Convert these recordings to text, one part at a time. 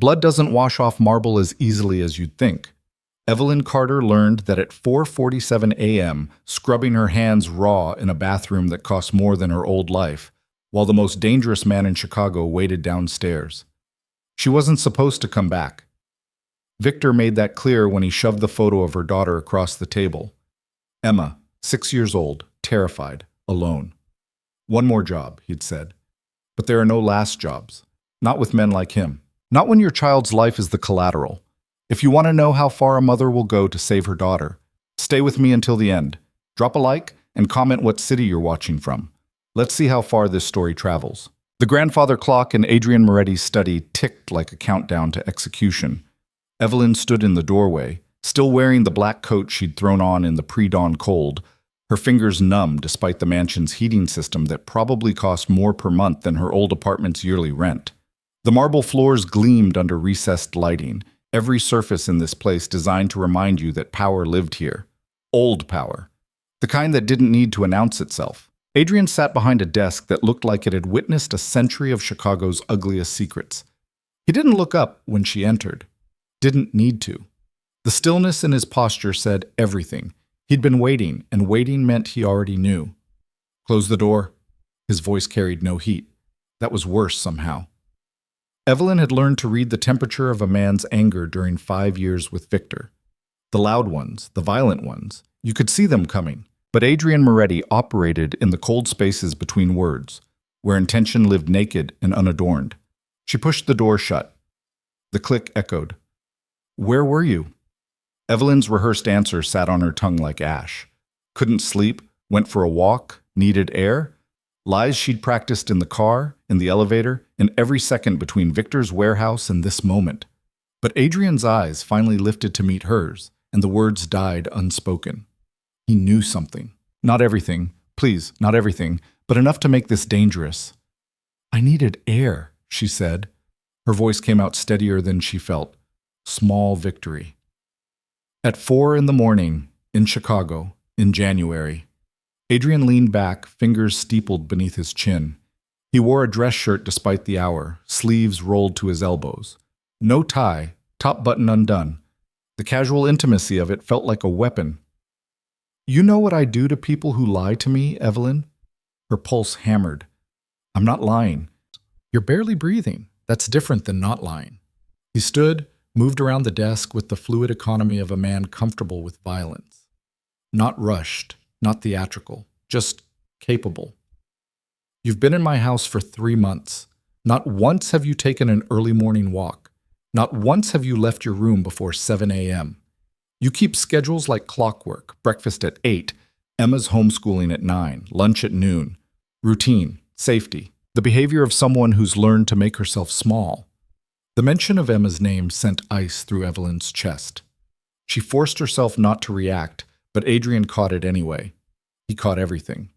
Blood doesn't wash off marble as easily as you'd think. Evelyn Carter learned that at 4:47 a.m., scrubbing her hands raw in a bathroom that cost more than her old life, while the most dangerous man in Chicago waited downstairs. She wasn't supposed to come back. Victor made that clear when he shoved the photo of her daughter across the table. Emma, 6 years old, terrified, alone. One more job, he'd said. But there are no last jobs. Not with men like him. Not when your child's life is the collateral. If you want to know how far a mother will go to save her daughter, stay with me until the end. Drop a like and comment what city you're watching from. Let's see how far this story travels. The grandfather clock in Adrian Moretti's study ticked like a countdown to execution. Evelyn stood in the doorway, still wearing the black coat she'd thrown on in the pre-dawn cold, her fingers numb despite the mansion's heating system that probably cost more per month than her old apartment's yearly rent. The marble floors gleamed under recessed lighting, every surface in this place designed to remind you that power lived here. Old power. The kind that didn't need to announce itself. Adrian sat behind a desk that looked like it had witnessed a century of Chicago's ugliest secrets. He didn't look up when she entered. Didn't need to. The stillness in his posture said everything. He'd been waiting, and waiting meant he already knew. Close the door. His voice carried no heat. That was worse somehow. Evelyn had learned to read the temperature of a man's anger during 5 years with Victor. The loud ones, the violent ones, you could see them coming. But Adrian Moretti operated in the cold spaces between words, where intention lived naked and unadorned. She pushed the door shut. The click echoed. Where were you? Evelyn's rehearsed answer sat on her tongue like ash. Couldn't sleep, went for a walk, needed air. Lies she'd practiced in the car, in the elevator, in every second between Victor's warehouse and this moment. But Adrian's eyes finally lifted to meet hers, and the words died unspoken. He knew something. Not everything, please, not everything, but enough to make this dangerous. I needed air, she said. Her voice came out steadier than she felt. Small victory. At 4 a.m, in Chicago, in January, Adrian leaned back, fingers steepled beneath his chin. He wore a dress shirt despite the hour, sleeves rolled to his elbows. No tie, top button undone. The casual intimacy of it felt like a weapon. You know what I do to people who lie to me, Evelyn? Her pulse hammered. I'm not lying. You're barely breathing. That's different than not lying. He stood, moved around the desk with the fluid economy of a man comfortable with violence. Not rushed, not theatrical, just capable. You've been in my house for 3 months. Not once have you taken an early morning walk. Not once have you left your room before 7 a.m. You keep schedules like clockwork, breakfast at 8, Emma's homeschooling at 9, lunch at noon. Routine, safety, the behavior of someone who's learned to make herself small. The mention of Emma's name sent ice through Evelyn's chest. She forced herself not to react, but Adrian caught it anyway. He caught everything.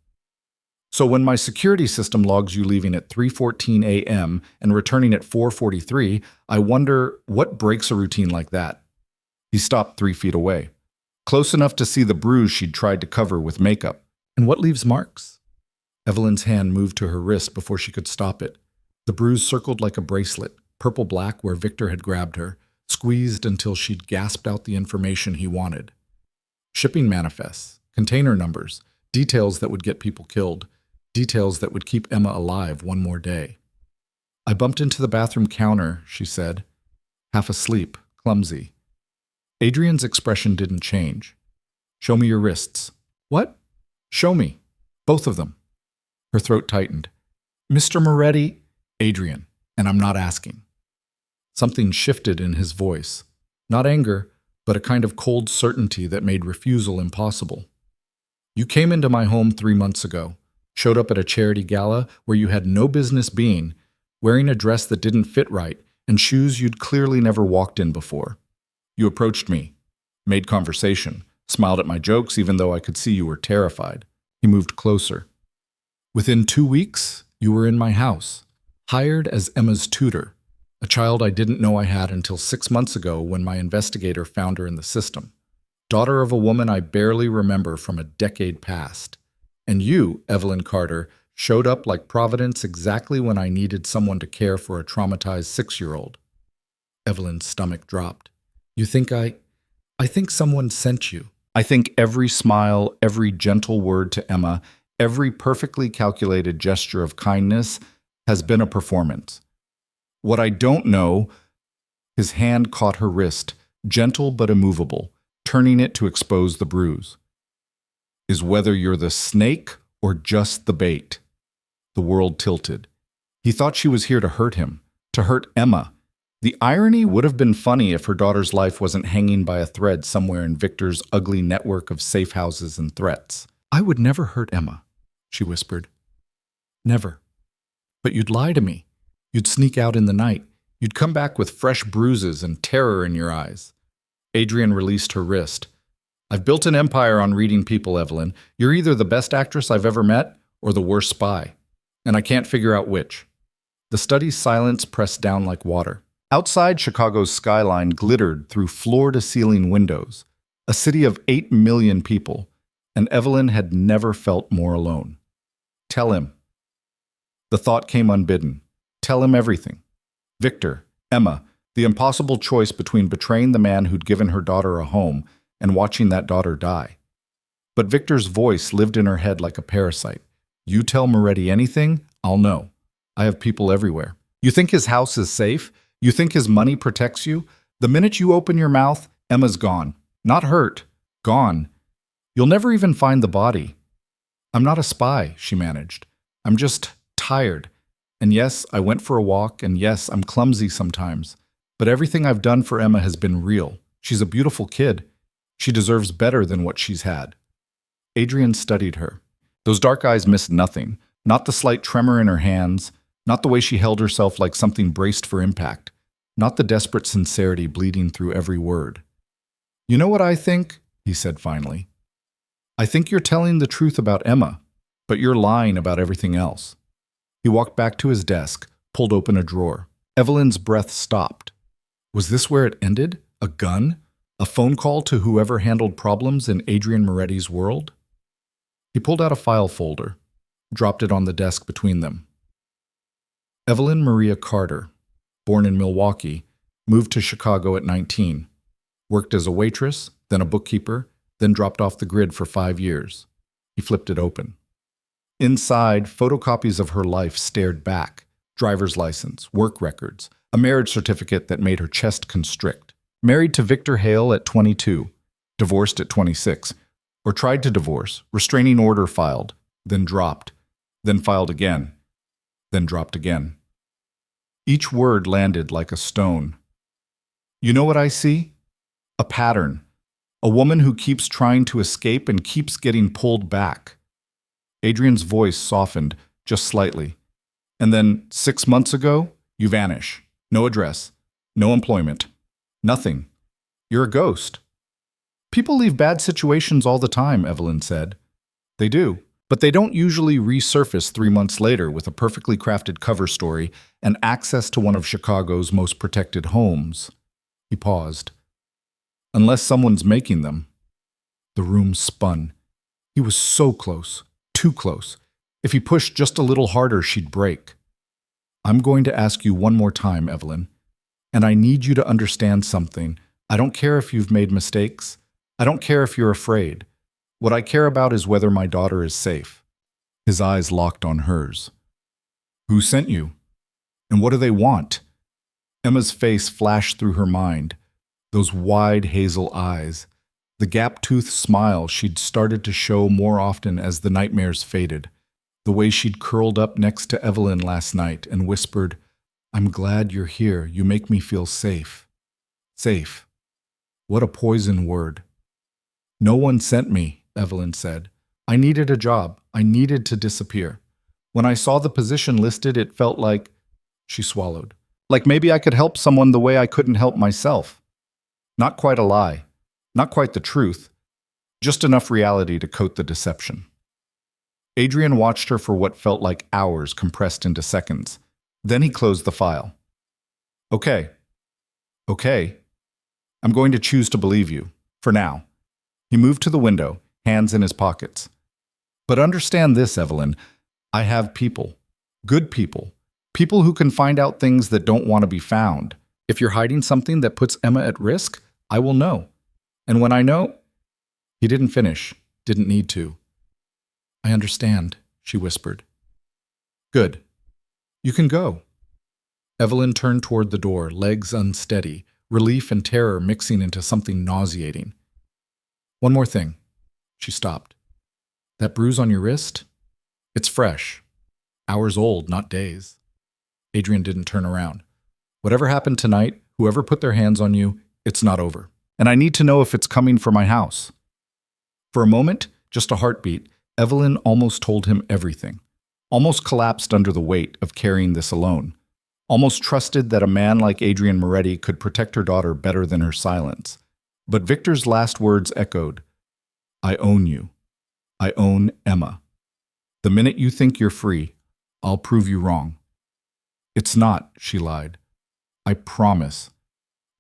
So when my security system logs you leaving at 3:14 a.m. and returning at 4:43, I wonder what breaks a routine like that. He stopped 3 feet away, close enough to see the bruise she'd tried to cover with makeup. And what leaves marks? Evelyn's hand moved to her wrist before she could stop it. The bruise circled like a bracelet, purple-black where Victor had grabbed her, squeezed until she'd gasped out the information he wanted. Shipping manifests, container numbers, details that would get people killed, details that would keep Emma alive one more day. I bumped into the bathroom counter, she said, half asleep, clumsy. Adrian's expression didn't change. Show me your wrists. What? Show me. Both of them. Her throat tightened. Mr. Moretti, Adrian, and I'm not asking. Something shifted in his voice. Not anger, but a kind of cold certainty that made refusal impossible. You came into my home 3 months ago, showed up at a charity gala where you had no business being, wearing a dress that didn't fit right and shoes you'd clearly never walked in before. You approached me, made conversation, smiled at my jokes even though I could see you were terrified. He moved closer. Within 2 weeks, you were in my house, hired as Emma's tutor, a child I didn't know I had until 6 months ago when my investigator found her in the system. Daughter of a woman I barely remember from a decade past. And you, Evelyn Carter, showed up like Providence exactly when I needed someone to care for a traumatized 6-year-old. Evelyn's stomach dropped. You think I think someone sent you. I think every smile, every gentle word to Emma, every perfectly calculated gesture of kindness has been a performance. What I don't know, his hand caught her wrist, gentle but immovable, turning it to expose the bruise, is whether you're the snake or just the bait. The world tilted. He thought she was here to hurt him, to hurt Emma. The irony would have been funny if her daughter's life wasn't hanging by a thread somewhere in Victor's ugly network of safe houses and threats. I would never hurt Emma, she whispered. Never. But you'd lie to me. You'd sneak out in the night. You'd come back with fresh bruises and terror in your eyes. Adrian released her wrist. I've built an empire on reading people, Evelyn. You're either the best actress I've ever met or the worst spy. And I can't figure out which. The study's silence pressed down like water. Outside, Chicago's skyline glittered through floor-to-ceiling windows, a city of 8 million people, and Evelyn had never felt more alone. Tell him. The thought came unbidden. Tell him everything. Victor, Emma, the impossible choice between betraying the man who'd given her daughter a home and watching that daughter die. But Victor's voice lived in her head like a parasite. You tell Moretti anything, I'll know. I have people everywhere. You think his house is safe? You think his money protects you? The minute you open your mouth, Emma's gone. Not hurt. Gone. You'll never even find the body. I'm not a spy, she managed. I'm just tired. And yes, I went for a walk, and yes, I'm clumsy sometimes. But everything I've done for Emma has been real. She's a beautiful kid. She deserves better than what she's had. Adrian studied her. Those dark eyes missed nothing. Not the slight tremor in her hands, not the way she held herself like something braced for impact, not the desperate sincerity bleeding through every word. You know what I think? He said finally. I think you're telling the truth about Emma, but you're lying about everything else. He walked back to his desk, pulled open a drawer. Evelyn's breath stopped. Was this where it ended? A gun? A phone call to whoever handled problems in Adrian Moretti's world? He pulled out a file folder, dropped it on the desk between them. Evelyn Maria Carter, born in Milwaukee, moved to Chicago at 19, worked as a waitress, then a bookkeeper, then dropped off the grid for 5 years. He flipped it open. Inside, photocopies of her life stared back, driver's license, work records, a marriage certificate that made her chest constrict. Married to Victor Hale at 22, divorced at 26, or tried to divorce, restraining order filed, then dropped, then filed again, then dropped again. Each word landed like a stone. You know what I see? A pattern. A woman who keeps trying to escape and keeps getting pulled back. Adrian's voice softened, just slightly. And then, 6 months ago, you vanish. No address. No employment. Nothing. You're a ghost. People leave bad situations all the time, Evelyn said. They do. But they don't usually resurface 3 months later with a perfectly crafted cover story and access to one of Chicago's most protected homes. He paused. Unless someone's making them. The room spun. He was so close, too close. If he pushed just a little harder, she'd break. I'm going to ask you one more time, Evelyn. And I need you to understand something. I don't care if you've made mistakes. I don't care if you're afraid. What I care about is whether my daughter is safe. His eyes locked on hers. Who sent you? And what do they want? Emma's face flashed through her mind. Those wide hazel eyes. The gap-toothed smile she'd started to show more often as the nightmares faded. The way she'd curled up next to Evelyn last night and whispered, I'm glad you're here. You make me feel safe. Safe. What a poison word. No one sent me, Evelyn said. I needed a job. I needed to disappear. When I saw the position listed, it felt like, she swallowed, like maybe I could help someone the way I couldn't help myself. Not quite a lie. Not quite the truth. Just enough reality to coat the deception. Adrian watched her for what felt like hours compressed into seconds. Then he closed the file. Okay. Okay. I'm going to choose to believe you. For now. He moved to the window, hands in his pockets. But understand this, Evelyn. I have people. Good people. People who can find out things that don't want to be found. If you're hiding something that puts Emma at risk, I will know. And when I know, he didn't finish, didn't need to. I understand, she whispered. Good. You can go. Evelyn turned toward the door, legs unsteady, relief and terror mixing into something nauseating. One more thing. She stopped. That bruise on your wrist? It's fresh. Hours old, not days. Adrian didn't turn around. Whatever happened tonight, whoever put their hands on you, it's not over. And I need to know if it's coming for my house. For a moment, just a heartbeat, Evelyn almost told him everything. Almost collapsed under the weight of carrying this alone. Almost trusted that a man like Adrian Moretti could protect her daughter better than her silence. But Victor's last words echoed, I own you. I own Emma. The minute you think you're free, I'll prove you wrong. It's not, she lied. I promise.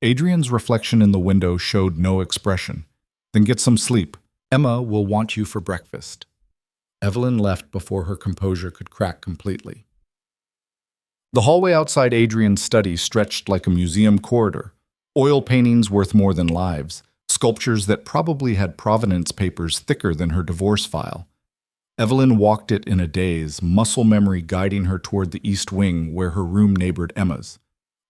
Adrian's reflection in the window showed no expression. Then get some sleep. Emma will want you for breakfast. Evelyn left before her composure could crack completely. The hallway outside Adrian's study stretched like a museum corridor. Oil paintings worth more than lives. Sculptures that probably had provenance papers thicker than her divorce file. Evelyn walked it in a daze, muscle memory guiding her toward the east wing where her room neighbored Emma's.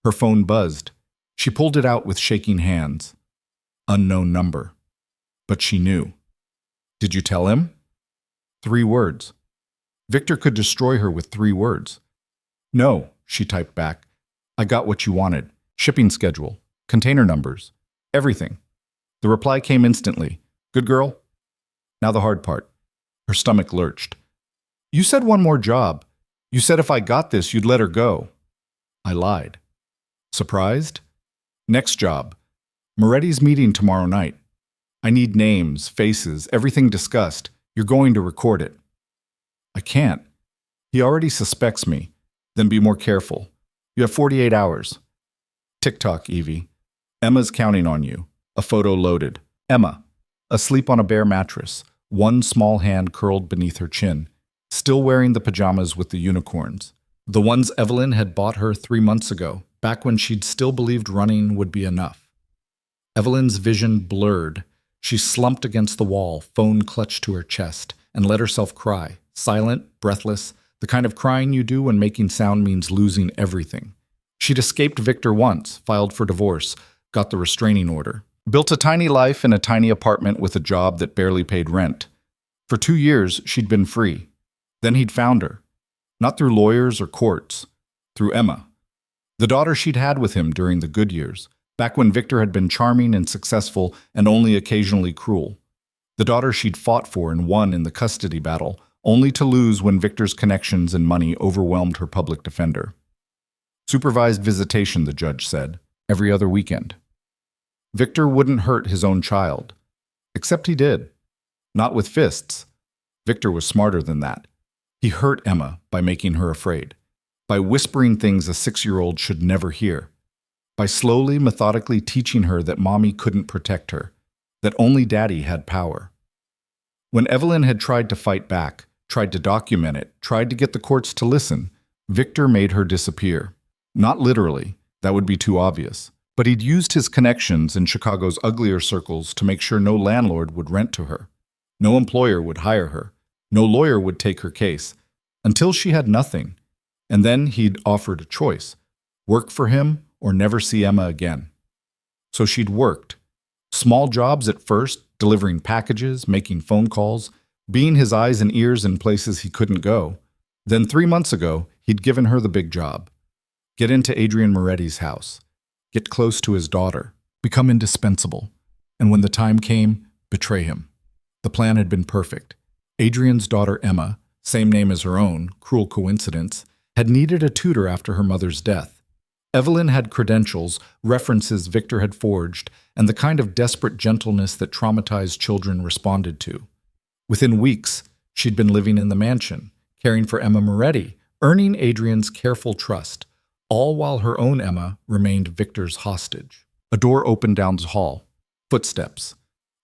Her phone buzzed. She pulled it out with shaking hands. Unknown number. But she knew. Did you tell him? 3 words. Victor could destroy her with 3 words. No, she typed back. I got what you wanted. Shipping schedule, container numbers, everything. The reply came instantly. Good girl? Now the hard part. Her stomach lurched. You said one more job. You said if I got this, you'd let her go. I lied. Surprised? Next job. Moretti's meeting tomorrow night. I need names, faces, everything discussed. You're going to record it. I can't. He already suspects me. Then be more careful. You have 48 hours. TikTok, Evie. Emma's counting on you. A photo loaded. Emma, asleep on a bare mattress, one small hand curled beneath her chin, still wearing the pajamas with the unicorns. The ones Evelyn had bought her 3 months ago, back when she'd still believed running would be enough. Evelyn's vision blurred. She slumped against the wall, phone clutched to her chest, and let herself cry, silent, breathless, the kind of crying you do when making sound means losing everything. She'd escaped Victor once, filed for divorce, got the restraining order. Built a tiny life in a tiny apartment with a job that barely paid rent. For 2 years, she'd been free. Then he'd found her. Not through lawyers or courts. Through Emma. The daughter she'd had with him during the good years, back when Victor had been charming and successful and only occasionally cruel. The daughter she'd fought for and won in the custody battle, only to lose when Victor's connections and money overwhelmed her public defender. Supervised visitation, the judge said, every other weekend. Victor wouldn't hurt his own child. Except he did. Not with fists. Victor was smarter than that. He hurt Emma by making her afraid. By whispering things a 6-year-old should never hear. By slowly, methodically teaching her that mommy couldn't protect her. That only daddy had power. When Evelyn had tried to fight back, tried to document it, tried to get the courts to listen, Victor made her disappear. Not literally. That would be too obvious. But he'd used his connections in Chicago's uglier circles to make sure no landlord would rent to her. No employer would hire her. No lawyer would take her case. Until she had nothing. And then he'd offered a choice. Work for him or never see Emma again. So she'd worked. Small jobs at first, delivering packages, making phone calls, being his eyes and ears in places he couldn't go. Then 3 months ago, he'd given her the big job. Get into Adrian Moretti's house. Get close to his daughter, become indispensable, and when the time came, betray him. The plan had been perfect. Adrian's daughter Emma, same name as her own, cruel coincidence, had needed a tutor after her mother's death. Evelyn had credentials, references Victor had forged, and the kind of desperate gentleness that traumatized children responded to. Within weeks, she'd been living in the mansion, caring for Emma Moretti, earning Adrian's careful trust, all while her own Emma remained Victor's hostage. A door opened down the hall. Footsteps.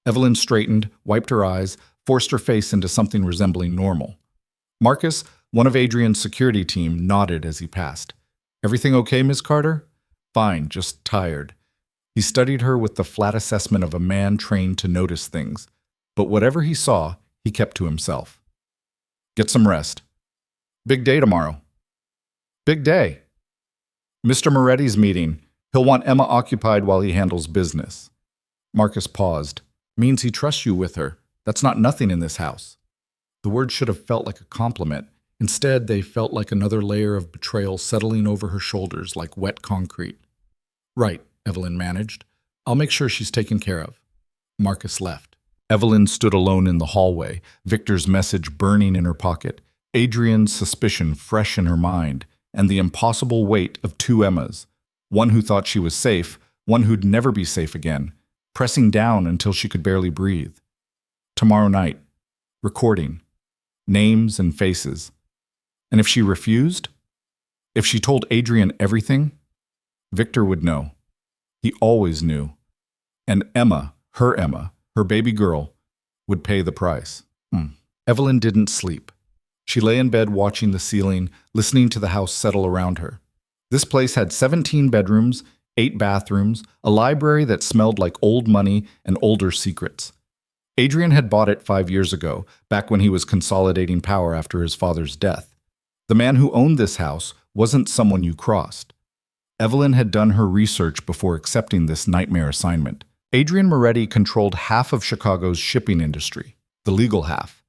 Evelyn straightened, wiped her eyes, forced her face into something resembling normal. Marcus, one of Adrian's security team, nodded as he passed. Everything okay, Miss Carter? Fine, just tired. He studied her with the flat assessment of a man trained to notice things, but whatever he saw, he kept to himself. Get some rest. Big day tomorrow. Big day. Mr. Moretti's meeting. He'll want Emma occupied while he handles business. Marcus paused. Means he trusts you with her. That's not nothing in this house. The words should have felt like a compliment. Instead, they felt like another layer of betrayal settling over her shoulders like wet concrete. Right, Evelyn managed. I'll make sure she's taken care of. Marcus left. Evelyn stood alone in the hallway, Victor's message burning in her pocket, Adrian's suspicion fresh in her mind, and the impossible weight of two Emmas, one who thought she was safe, one who'd never be safe again, pressing down until she could barely breathe. Tomorrow night. Recording. Names and faces. And if she refused? If she told Adrian everything? Victor would know. He always knew. And Emma, her baby girl, would pay the price. Evelyn didn't sleep. She lay in bed watching the ceiling, listening to the house settle around her. This place had 17 bedrooms, 8 bathrooms, a library that smelled like old money and older secrets. Adrian had bought it 5 years ago, back when he was consolidating power after his father's death. The man who owned this house wasn't someone you crossed. Evelyn had done her research before accepting this nightmare assignment. Adrian Moretti controlled half of Chicago's shipping industry, the legal half.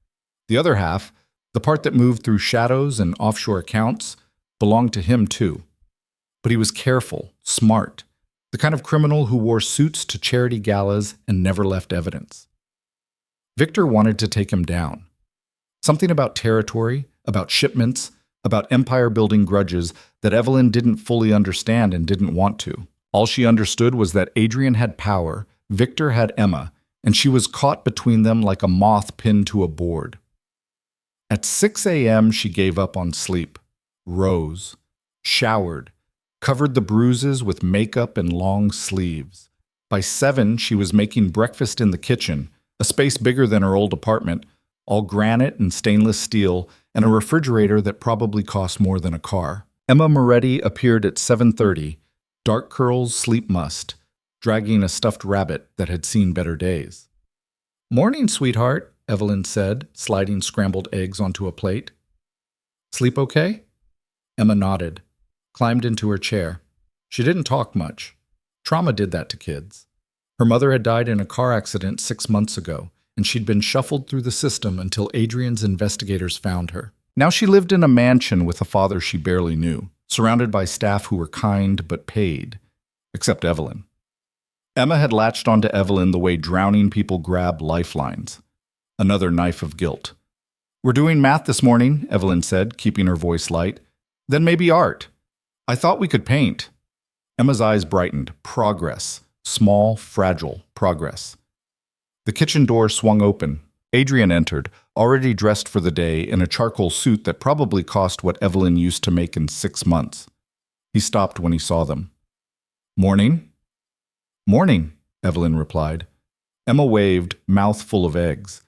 The other half, the part that moved through shadows and offshore accounts, belonged to him too. But he was careful, smart, the kind of criminal who wore suits to charity galas and never left evidence. Victor wanted to take him down. Something about territory, about shipments, about empire-building grudges that Evelyn didn't fully understand and didn't want to. All she understood was that Adrian had power, Victor had Emma, and she was caught between them like a moth pinned to a board. At 6 a.m., she gave up on sleep, rose, showered, covered the bruises with makeup and long sleeves. By 7, she was making breakfast in the kitchen, a space bigger than her old apartment, all granite and stainless steel, and a refrigerator that probably cost more than a car. Emma Moretti appeared at 7:30, dark curls, sleep must, dragging a stuffed rabbit that had seen better days. "Morning, sweetheart," Evelyn said, sliding scrambled eggs onto a plate. "Sleep okay?" Emma nodded, climbed into her chair. She didn't talk much. Trauma did that to kids. Her mother had died in a car accident 6 months ago, and she'd been shuffled through the system until Adrian's investigators found her. Now she lived in a mansion with a father she barely knew, surrounded by staff who were kind but paid, except Evelyn. Emma had latched onto Evelyn the way drowning people grab lifelines. Another knife of guilt. "We're doing math this morning," Evelyn said, keeping her voice light. "Then maybe art. I thought we could paint." Emma's eyes brightened. Progress. Small, fragile progress. The kitchen door swung open. Adrian entered, already dressed for the day in a charcoal suit that probably cost what Evelyn used to make in 6 months. He stopped when he saw them. "Morning?" "Morning," Evelyn replied. Emma waved, mouth full of eggs.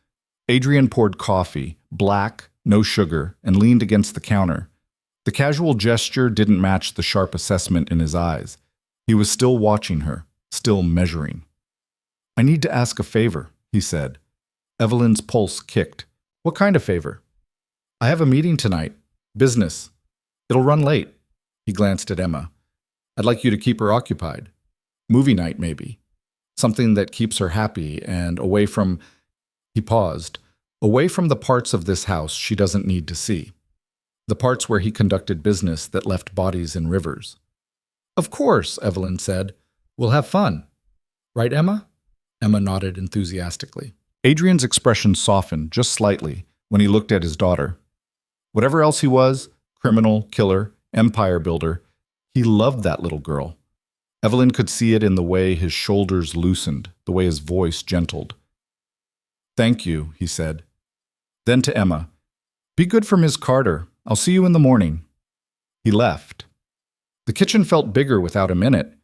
Adrian poured coffee, black, no sugar, and leaned against the counter. The casual gesture didn't match the sharp assessment in his eyes. He was still watching her, still measuring. "I need to ask a favor," he said. Evelyn's pulse kicked. "What kind of favor?" "I have a meeting tonight. Business. It'll run late." He glanced at Emma. "I'd like you to keep her occupied. Movie night, maybe. Something that keeps her happy and away from—" He paused. "Away from the parts of this house she doesn't need to see. The parts where he conducted business that left bodies in rivers." "Of course," Evelyn said. "We'll have fun. Right, Emma?" Emma nodded enthusiastically. Adrian's expression softened just slightly when he looked at his daughter. Whatever else he was, criminal, killer, empire builder, he loved that little girl. Evelyn could see it in the way his shoulders loosened, the way his voice gentled. "Thank you," he said. Then to Emma, "Be good for Ms. Carter. I'll see you in the morning." He left. The kitchen felt bigger without him in it.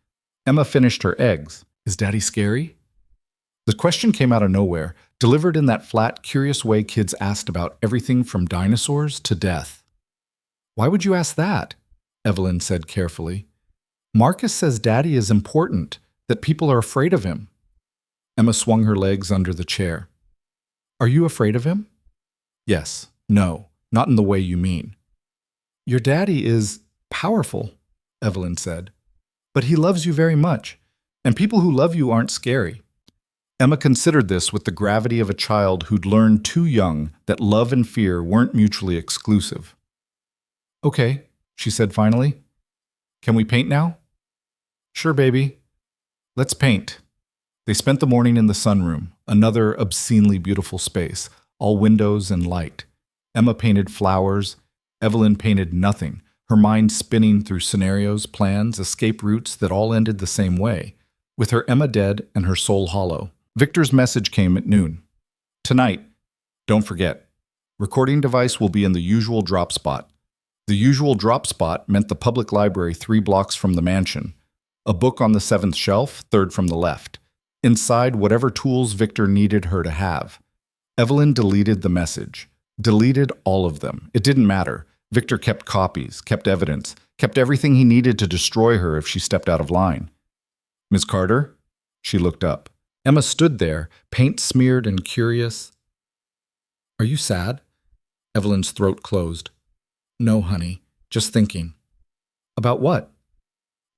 Emma finished her eggs. "Is Daddy scary?" The question came out of nowhere, delivered in that flat, curious way kids asked about everything from dinosaurs to death. "Why would you ask that?" Evelyn said carefully. Marcus says Daddy is important, that people are afraid of him. Emma swung her legs under the chair. Are you afraid of him? Yes. No. Not in the way you mean. Your daddy is powerful, Evelyn said. But he loves you very much, and people who love you aren't scary. Emma considered this with the gravity of a child who'd learned too young that love and fear weren't mutually exclusive. Okay, she said finally. Can we paint now? Sure, baby. Let's paint. They spent the morning in the sunroom, another obscenely beautiful space, all windows and light. Emma painted flowers. Evelyn painted nothing, her mind spinning through scenarios, plans, escape routes that all ended the same way, with her Emma dead and her soul hollow. Victor's message came at noon. Tonight, don't forget, recording device will be in the usual drop spot. The usual drop spot meant the public library 3 blocks from the mansion. A book on the 7th shelf, 3rd from the left. Inside, whatever tools Victor needed her to have. Evelyn deleted the message. Deleted all of them. It didn't matter. Victor kept copies, kept evidence, kept everything he needed to destroy her if she stepped out of line. Miss Carter? She looked up. Emma stood there, paint smeared and curious. Are you sad? Evelyn's throat closed. No, honey. Just thinking. About what?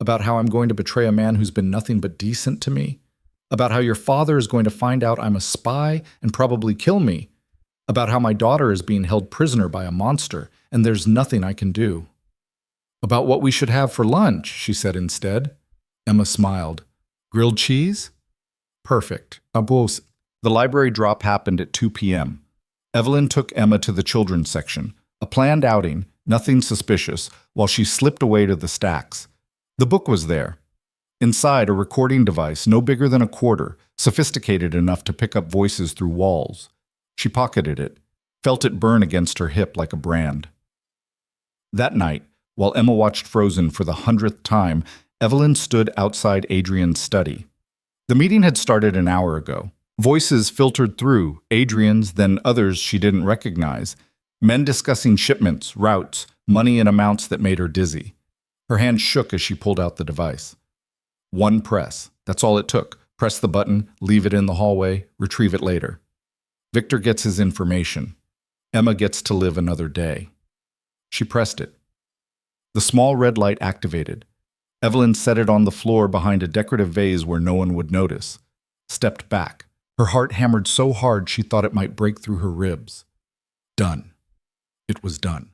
About how I'm going to betray a man who's been nothing but decent to me? About how your father is going to find out I'm a spy and probably kill me? About how my daughter is being held prisoner by a monster and there's nothing I can do? About what we should have for lunch, she said instead. Emma smiled. Grilled cheese? Perfect. Abos. The library drop happened at 2 p.m. Evelyn took Emma to the children's section, a planned outing, nothing suspicious, while she slipped away to the stacks. The book was there. Inside, a recording device no bigger than a quarter, sophisticated enough to pick up voices through walls. She pocketed it, felt it burn against her hip like a brand. That night, while Emma watched Frozen for the 100th time, Evelyn stood outside Adrian's study. The meeting had started an hour ago. Voices filtered through, Adrian's, then others she didn't recognize. Men discussing shipments, routes, money in amounts that made her dizzy. Her hand shook as she pulled out the device. One press. That's all it took. Press the button, leave it in the hallway, retrieve it later. Victor gets his information. Emma gets to live another day. She pressed it. The small red light activated. Evelyn set it on the floor behind a decorative vase where no one would notice. Stepped back. Her heart hammered so hard she thought it might break through her ribs. Done. It was done.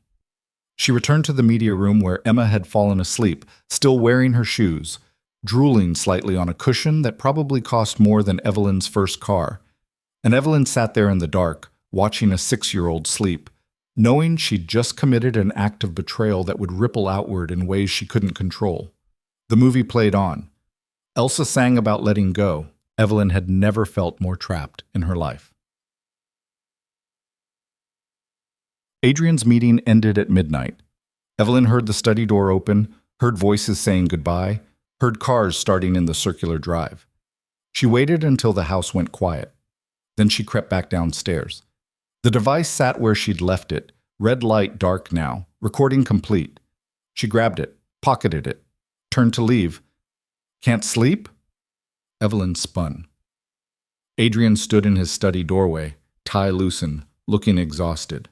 She returned to the media room where Emma had fallen asleep, still wearing her shoes, drooling slightly on a cushion that probably cost more than Evelyn's first car. And Evelyn sat there in the dark, watching a 6-year-old sleep, knowing she'd just committed an act of betrayal that would ripple outward in ways she couldn't control. The movie played on. Elsa sang about letting go. Evelyn had never felt more trapped in her life. Adrian's meeting ended at midnight. Evelyn heard the study door open, heard voices saying goodbye, heard cars starting in the circular drive. She waited until the house went quiet. Then she crept back downstairs. The device sat where she'd left it, red light dark now, recording complete. She grabbed it, pocketed it, turned to leave. Can't sleep? Evelyn spun. Adrian stood in his study doorway, tie loosened, looking exhausted.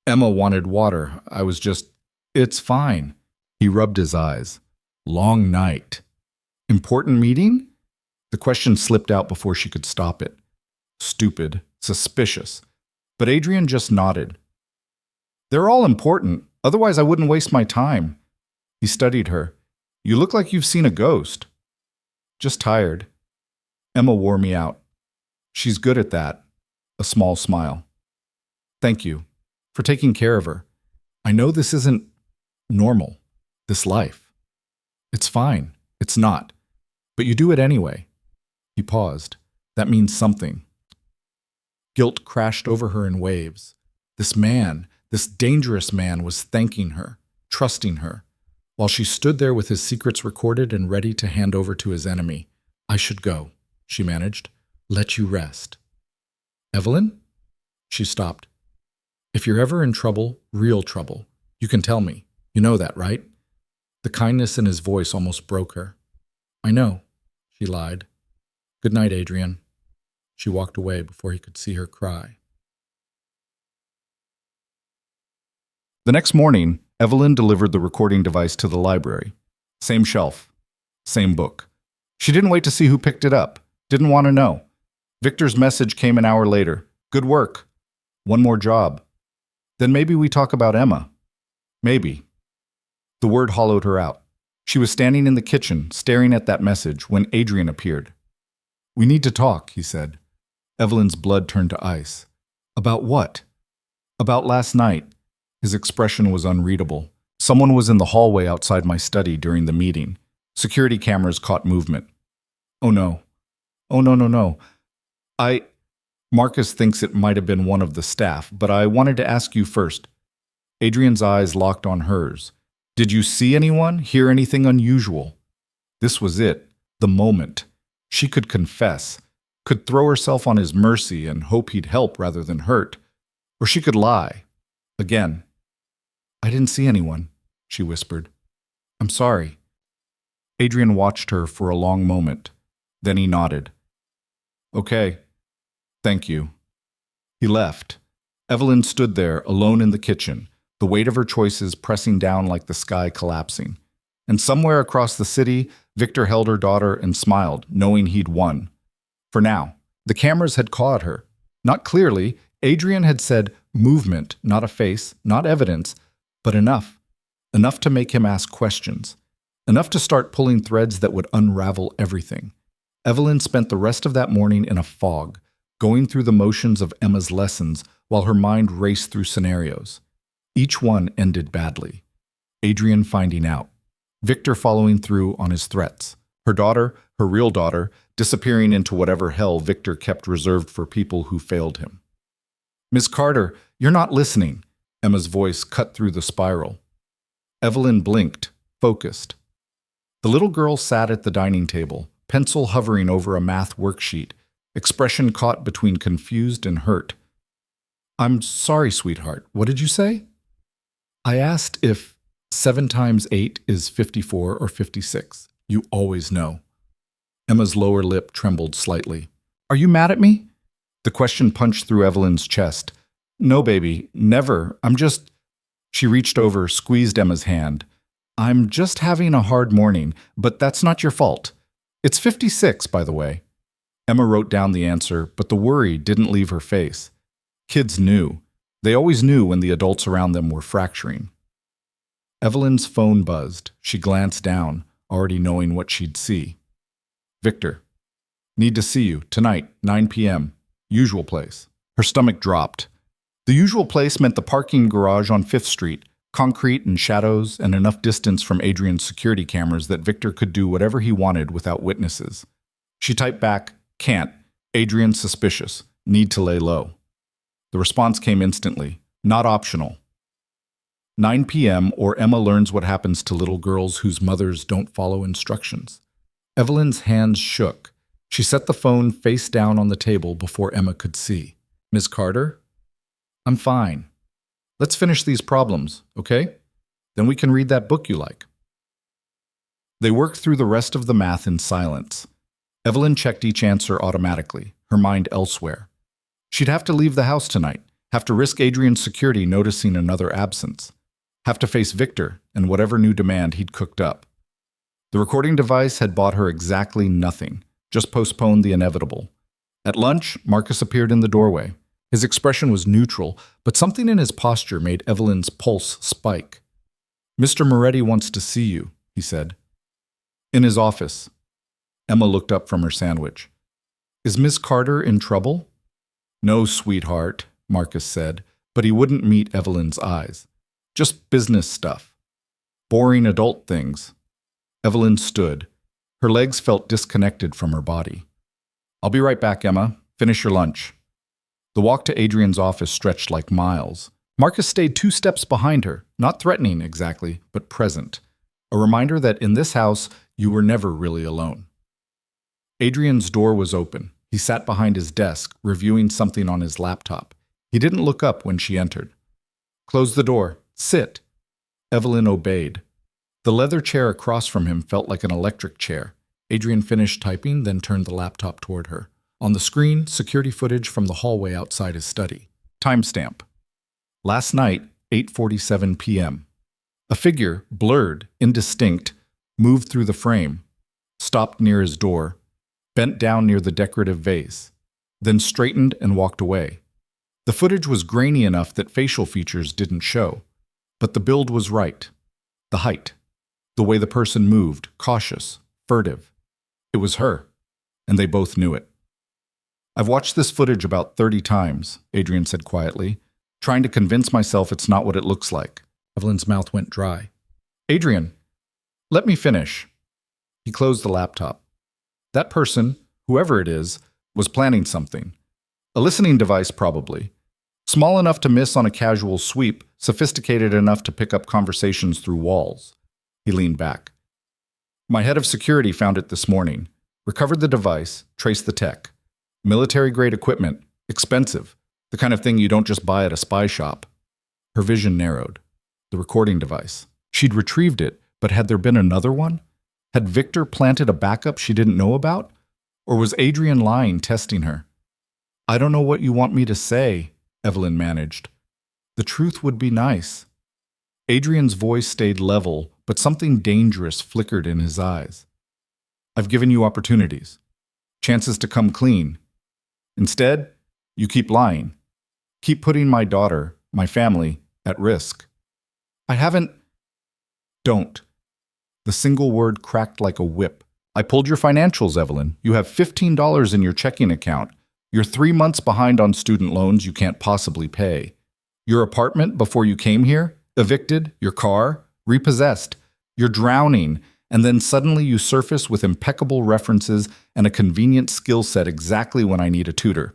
Emma wanted water. I was just, it's fine. He rubbed his eyes. Long night. Important meeting? The question slipped out before she could stop it. Stupid, suspicious. But Adrian just nodded. They're all important, otherwise I wouldn't waste my time. He studied her. You look like you've seen a ghost. Just tired. Emma wore me out. She's good at that. A small smile. Thank you for taking care of her. I know this isn't normal, this life. It's fine. It's not. But you do it anyway. He paused. That means something. Guilt crashed over her in waves. This man, this dangerous man, was thanking her, trusting her, while she stood there with his secrets recorded and ready to hand over to his enemy. I should go, she managed. Let you rest. Evelyn? She stopped. If you're ever in trouble, real trouble, you can tell me. You know that, right? The kindness in his voice almost broke her. I know, she lied. Good night, Adrian. She walked away before he could see her cry. The next morning, Evelyn delivered the recording device to the library. Same shelf, same book. She didn't wait to see who picked it up, didn't want to know. Victor's message came an hour later. Good work. One more job. Then maybe we talk about Emma. Maybe. The word hollowed her out. She was standing in the kitchen, staring at that message, when Adrian appeared. We need to talk, he said. Evelyn's blood turned to ice. About what? About last night. His expression was unreadable. Someone was in the hallway outside my study during the meeting. Security cameras caught movement. Oh no. Oh no. Marcus thinks it might have been one of the staff, but I wanted to ask you first. Adrian's eyes locked on hers. Did you see anyone, hear anything unusual? This was it, the moment. She could confess, could throw herself on his mercy and hope he'd help rather than hurt. Or she could lie. Again. I didn't see anyone, she whispered. I'm sorry. Adrian watched her for a long moment. Then he nodded. Okay. Thank you. He left. Evelyn stood there, alone in the kitchen, the weight of her choices pressing down like the sky collapsing. And somewhere across the city, Victor held her daughter and smiled, knowing he'd won. For now, the cameras had caught her. Not clearly, Adrian had said movement, not a face, not evidence, but enough. Enough to make him ask questions. Enough to start pulling threads that would unravel everything. Evelyn spent the rest of that morning in a fog, going through the motions of Emma's lessons while her mind raced through scenarios. Each one ended badly. Adrian finding out. Victor following through on his threats. Her daughter, her real daughter, disappearing into whatever hell Victor kept reserved for people who failed him. Miss Carter, you're not listening. Emma's voice cut through the spiral. Evelyn blinked, focused. The little girl sat at the dining table, pencil hovering over a math worksheet, expression caught between confused and hurt. I'm sorry, sweetheart. What did you say? I asked if 7 times 8 is 54 or 56. You always know. Emma's lower lip trembled slightly. Are you mad at me? The question punched through Evelyn's chest. No, baby, never. She reached over, squeezed Emma's hand. I'm just having a hard morning, but that's not your fault. It's 56, by the way. Emma wrote down the answer, but the worry didn't leave her face. Kids knew. They always knew when the adults around them were fracturing. Evelyn's phone buzzed. She glanced down, already knowing what she'd see. Victor. Need to see you, tonight, 9 p.m. Usual place. Her stomach dropped. The usual place meant the parking garage on 5th Street, concrete and shadows and enough distance from Adrian's security cameras that Victor could do whatever he wanted without witnesses. She typed back, can't. Adrian's suspicious. Need to lay low. The response came instantly. Not optional. 9 p.m. or Emma learns what happens to little girls whose mothers don't follow instructions. Evelyn's hands shook. She set the phone face down on the table before Emma could see. Ms. Carter? I'm fine. Let's finish these problems, okay? Then we can read that book you like. They worked through the rest of the math in silence. Evelyn checked each answer automatically, her mind elsewhere. She'd have to leave the house tonight, have to risk Adrian's security noticing another absence, have to face Victor and whatever new demand he'd cooked up. The recording device had bought her exactly nothing, just postponed the inevitable. At lunch, Marcus appeared in the doorway. His expression was neutral, but something in his posture made Evelyn's pulse spike. Mr. Moretti wants to see you, he said. In his office. Emma looked up from her sandwich. Is Miss Carter in trouble? No, sweetheart, Marcus said, but he wouldn't meet Evelyn's eyes. Just business stuff. Boring adult things. Evelyn stood. Her legs felt disconnected from her body. I'll be right back, Emma. Finish your lunch. The walk to Adrian's office stretched like miles. Marcus stayed 2 steps behind her, not threatening exactly, but present. A reminder that in this house, you were never really alone. Adrian's door was open. He sat behind his desk, reviewing something on his laptop. He didn't look up when she entered. Close the door. Sit. Evelyn obeyed. The leather chair across from him felt like an electric chair. Adrian finished typing, then turned the laptop toward her. On the screen, security footage from the hallway outside his study. Timestamp. Last night, 8:47 p.m. A figure, blurred, indistinct, moved through the frame, stopped near his door, bent down near the decorative vase, then straightened and walked away. The footage was grainy enough that facial features didn't show, but the build was right. The height, the way the person moved, cautious, furtive. It was her, and they both knew it. I've watched this footage about 30 times, Adrian said quietly, trying to convince myself it's not what it looks like. Evelyn's mouth went dry. Adrian, let me finish. He closed the laptop. That person, whoever it is, was planning something. A listening device, probably. Small enough to miss on a casual sweep, sophisticated enough to pick up conversations through walls. He leaned back. My head of security found it this morning. Recovered the device, traced the tech. Military-grade equipment, expensive, the kind of thing you don't just buy at a spy shop. Her vision narrowed. The recording device. She'd retrieved it, but had there been another one? Had Victor planted a backup she didn't know about? Or was Adrian lying, testing her? I don't know what you want me to say, Evelyn managed. The truth would be nice. Adrian's voice stayed level, but something dangerous flickered in his eyes. I've given you opportunities. Chances to come clean. Instead, you keep lying. Keep putting my daughter, my family, at risk. I haven't... Don't. The single word cracked like a whip. I pulled your financials, Evelyn. You have $15 in your checking account. You're 3 months behind on student loans you can't possibly pay. Your apartment before you came here? Evicted? Your car? Repossessed? You're drowning, and then suddenly you surface with impeccable references and a convenient skill set exactly when I need a tutor.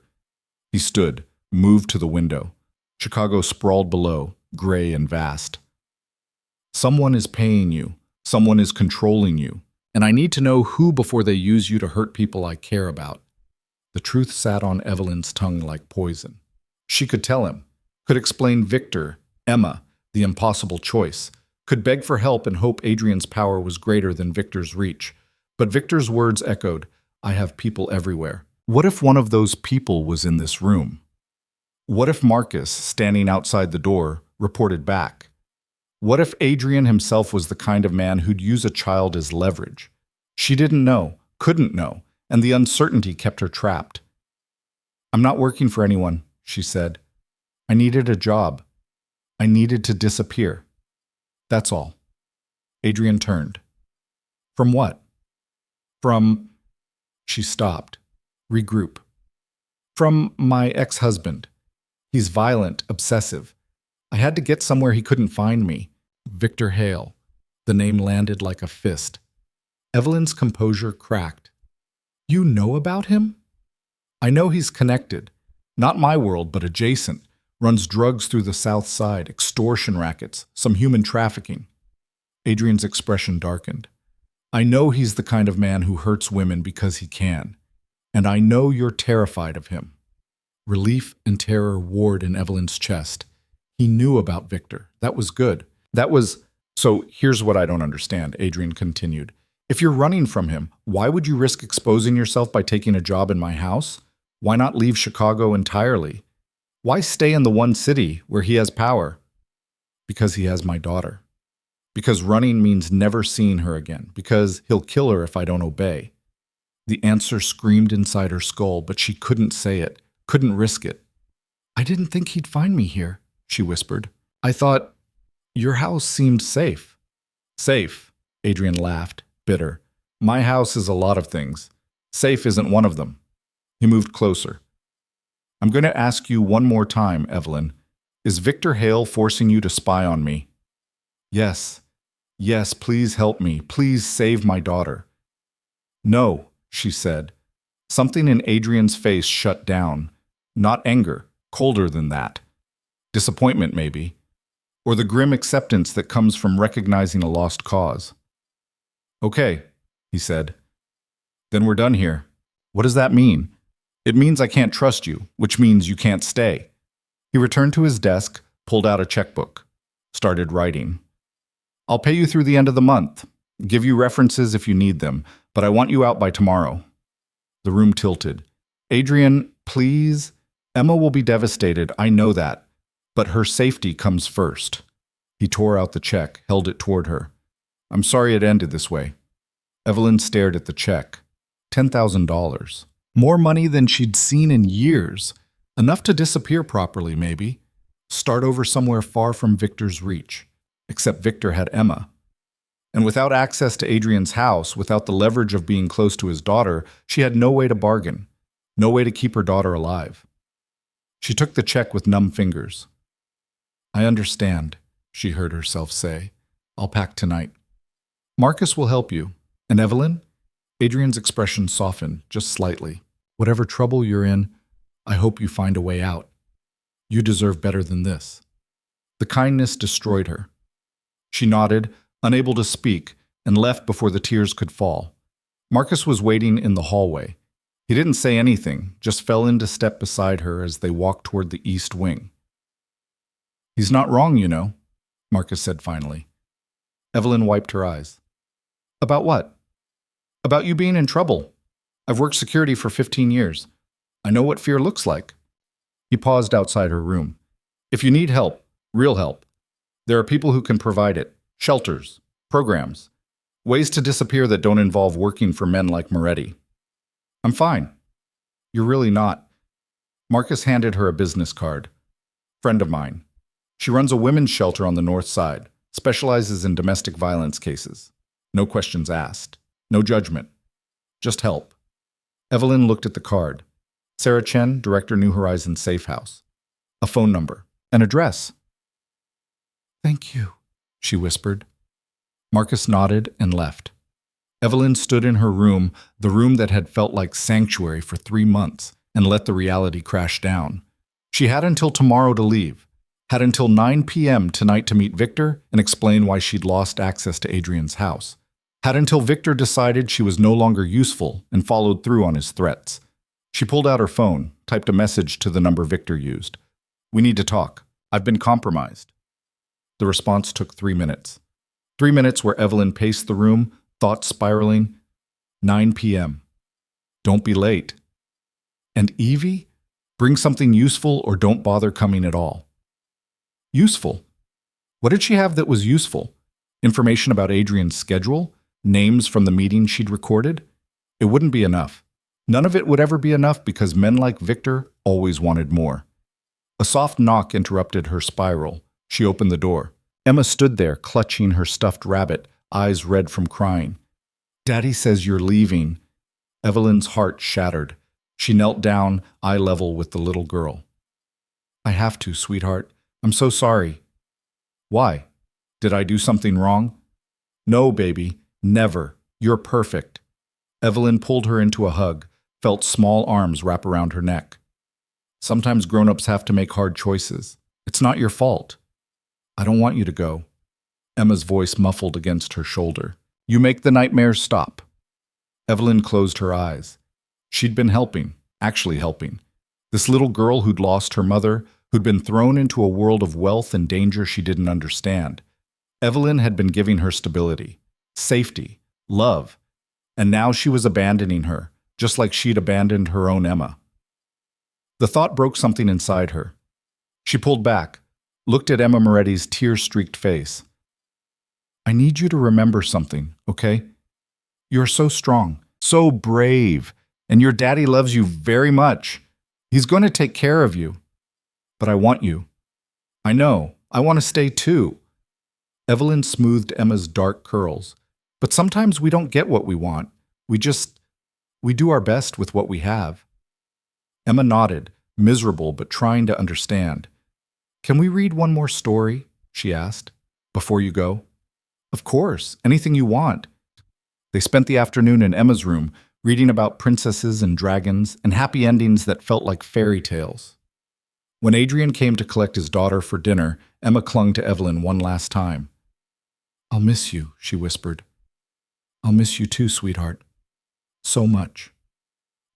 He stood, moved to the window. Chicago sprawled below, gray and vast. Someone is paying you. Someone is controlling you. And I need to know who before they use you to hurt people I care about. The truth sat on Evelyn's tongue like poison. She could tell him, could explain Victor, Emma, the impossible choice, could beg for help and hope Adrian's power was greater than Victor's reach. But Victor's words echoed, I have people everywhere. What if one of those people was in this room? What if Marcus, standing outside the door, reported back? What if Adrian himself was the kind of man who'd use a child as leverage? She didn't know, couldn't know, and the uncertainty kept her trapped. I'm not working for anyone, she said. I needed a job. I needed to disappear. That's all. Adrian turned. From what? From... She stopped. Regroup. From my ex-husband. He's violent, obsessive. I had to get somewhere he couldn't find me. Victor Hale. The name landed like a fist. Evelyn's composure cracked. You know about him? I know he's connected. Not my world, but adjacent. Runs drugs through the South Side, extortion rackets, some human trafficking. Adrian's expression darkened. I know he's the kind of man who hurts women because he can. And I know you're terrified of him. Relief and terror warred in Evelyn's chest. He knew about Victor. That was good. So here's what I don't understand, Adrian continued. If you're running from him, why would you risk exposing yourself by taking a job in my house? Why not leave Chicago entirely? Why stay in the one city where he has power? Because he has my daughter. Because running means never seeing her again. Because he'll kill her if I don't obey. The answer screamed inside her skull, but she couldn't say it, couldn't risk it. I didn't think he'd find me here, she whispered. I thought, your house seemed safe. Safe, Adrian laughed, bitter. My house is a lot of things. Safe isn't one of them. He moved closer. I'm going to ask you one more time, Evelyn. Is Victor Hale forcing you to spy on me? Yes. Yes, please help me. Please save my daughter. No, she said. Something in Adrian's face shut down. Not anger, colder than that. Disappointment, maybe. Or the grim acceptance that comes from recognizing a lost cause. Okay, he said. Then we're done here. What does that mean? It means I can't trust you, which means you can't stay. He returned to his desk, pulled out a checkbook, started writing. I'll pay you through the end of the month. Give you references if you need them, but I want you out by tomorrow. The room tilted. Adrian, please. Emma will be devastated, I know that. But her safety comes first. He tore out the check, held it toward her. I'm sorry it ended this way. Evelyn stared at the check. $10,000. More money than she'd seen in years. Enough to disappear properly, maybe. Start over somewhere far from Victor's reach. Except Victor had Emma. And without access to Adrian's house, without the leverage of being close to his daughter, she had no way to bargain. No way to keep her daughter alive. She took the check with numb fingers. I understand, she heard herself say. I'll pack tonight. Marcus will help you. And Evelyn? Adrian's expression softened, just slightly. Whatever trouble you're in, I hope you find a way out. You deserve better than this. The kindness destroyed her. She nodded, unable to speak, and left before the tears could fall. Marcus was waiting in the hallway. He didn't say anything, just fell into step beside her as they walked toward the east wing. He's not wrong, you know, Marcus said finally. Evelyn wiped her eyes. About what? About you being in trouble. I've worked security for 15 years. I know what fear looks like. He paused outside her room. If you need help, real help, there are people who can provide it. Shelters, programs, ways to disappear that don't involve working for men like Moretti. I'm fine. You're really not. Marcus handed her a business card. Friend of mine. She runs a women's shelter on the north side, specializes in domestic violence cases. No questions asked. No judgment. Just help. Evelyn looked at the card. Sarah Chen, Director, New Horizons Safe House. A phone number. An address. Thank you, she whispered. Marcus nodded and left. Evelyn stood in her room, the room that had felt like sanctuary for 3 months, and let the reality crash down. She had until tomorrow to leave, had until 9 p.m. tonight to meet Victor and explain why she'd lost access to Adrian's house, had until Victor decided she was no longer useful and followed through on his threats. She pulled out her phone, typed a message to the number Victor used. We need to talk. I've been compromised. The response took 3 minutes. 3 minutes where Evelyn paced the room, thoughts spiraling. 9 p.m. Don't be late. And Evie? Bring something useful or don't bother coming at all. Useful? What did she have that was useful? Information about Adrian's schedule? Names from the meeting she'd recorded? It wouldn't be enough. None of it would ever be enough because men like Victor always wanted more. A soft knock interrupted her spiral. She opened the door. Emma stood there, clutching her stuffed rabbit, eyes red from crying. Daddy says you're leaving. Evelyn's heart shattered. She knelt down, eye level with the little girl. I have to, sweetheart. I'm so sorry. Why? Did I do something wrong? No, baby. Never. You're perfect. Evelyn pulled her into a hug, felt small arms wrap around her neck. Sometimes grown-ups have to make hard choices. It's not your fault. I don't want you to go. Emma's voice muffled against her shoulder. You make the nightmares stop. Evelyn closed her eyes. She'd been helping, actually helping. This little girl who'd lost her mother, who'd been thrown into a world of wealth and danger she didn't understand. Evelyn had been giving her stability, safety, love, and now she was abandoning her, just like she'd abandoned her own Emma. The thought broke something inside her. She pulled back, looked at Emma Moretti's tear-streaked face. I need you to remember something, okay? You're so strong, so brave, and your daddy loves you very much. He's going to take care of you. But I want you. I know. I want to stay too. Evelyn smoothed Emma's dark curls. But sometimes we don't get what we want. We do our best with what we have. Emma nodded, miserable but trying to understand. Can we read one more story? She asked. Before you go? Of course, anything you want. They spent the afternoon in Emma's room, reading about princesses and dragons and happy endings that felt like fairy tales. When Adrian came to collect his daughter for dinner, Emma clung to Evelyn one last time. I'll miss you, she whispered. I'll miss you too, sweetheart. So much.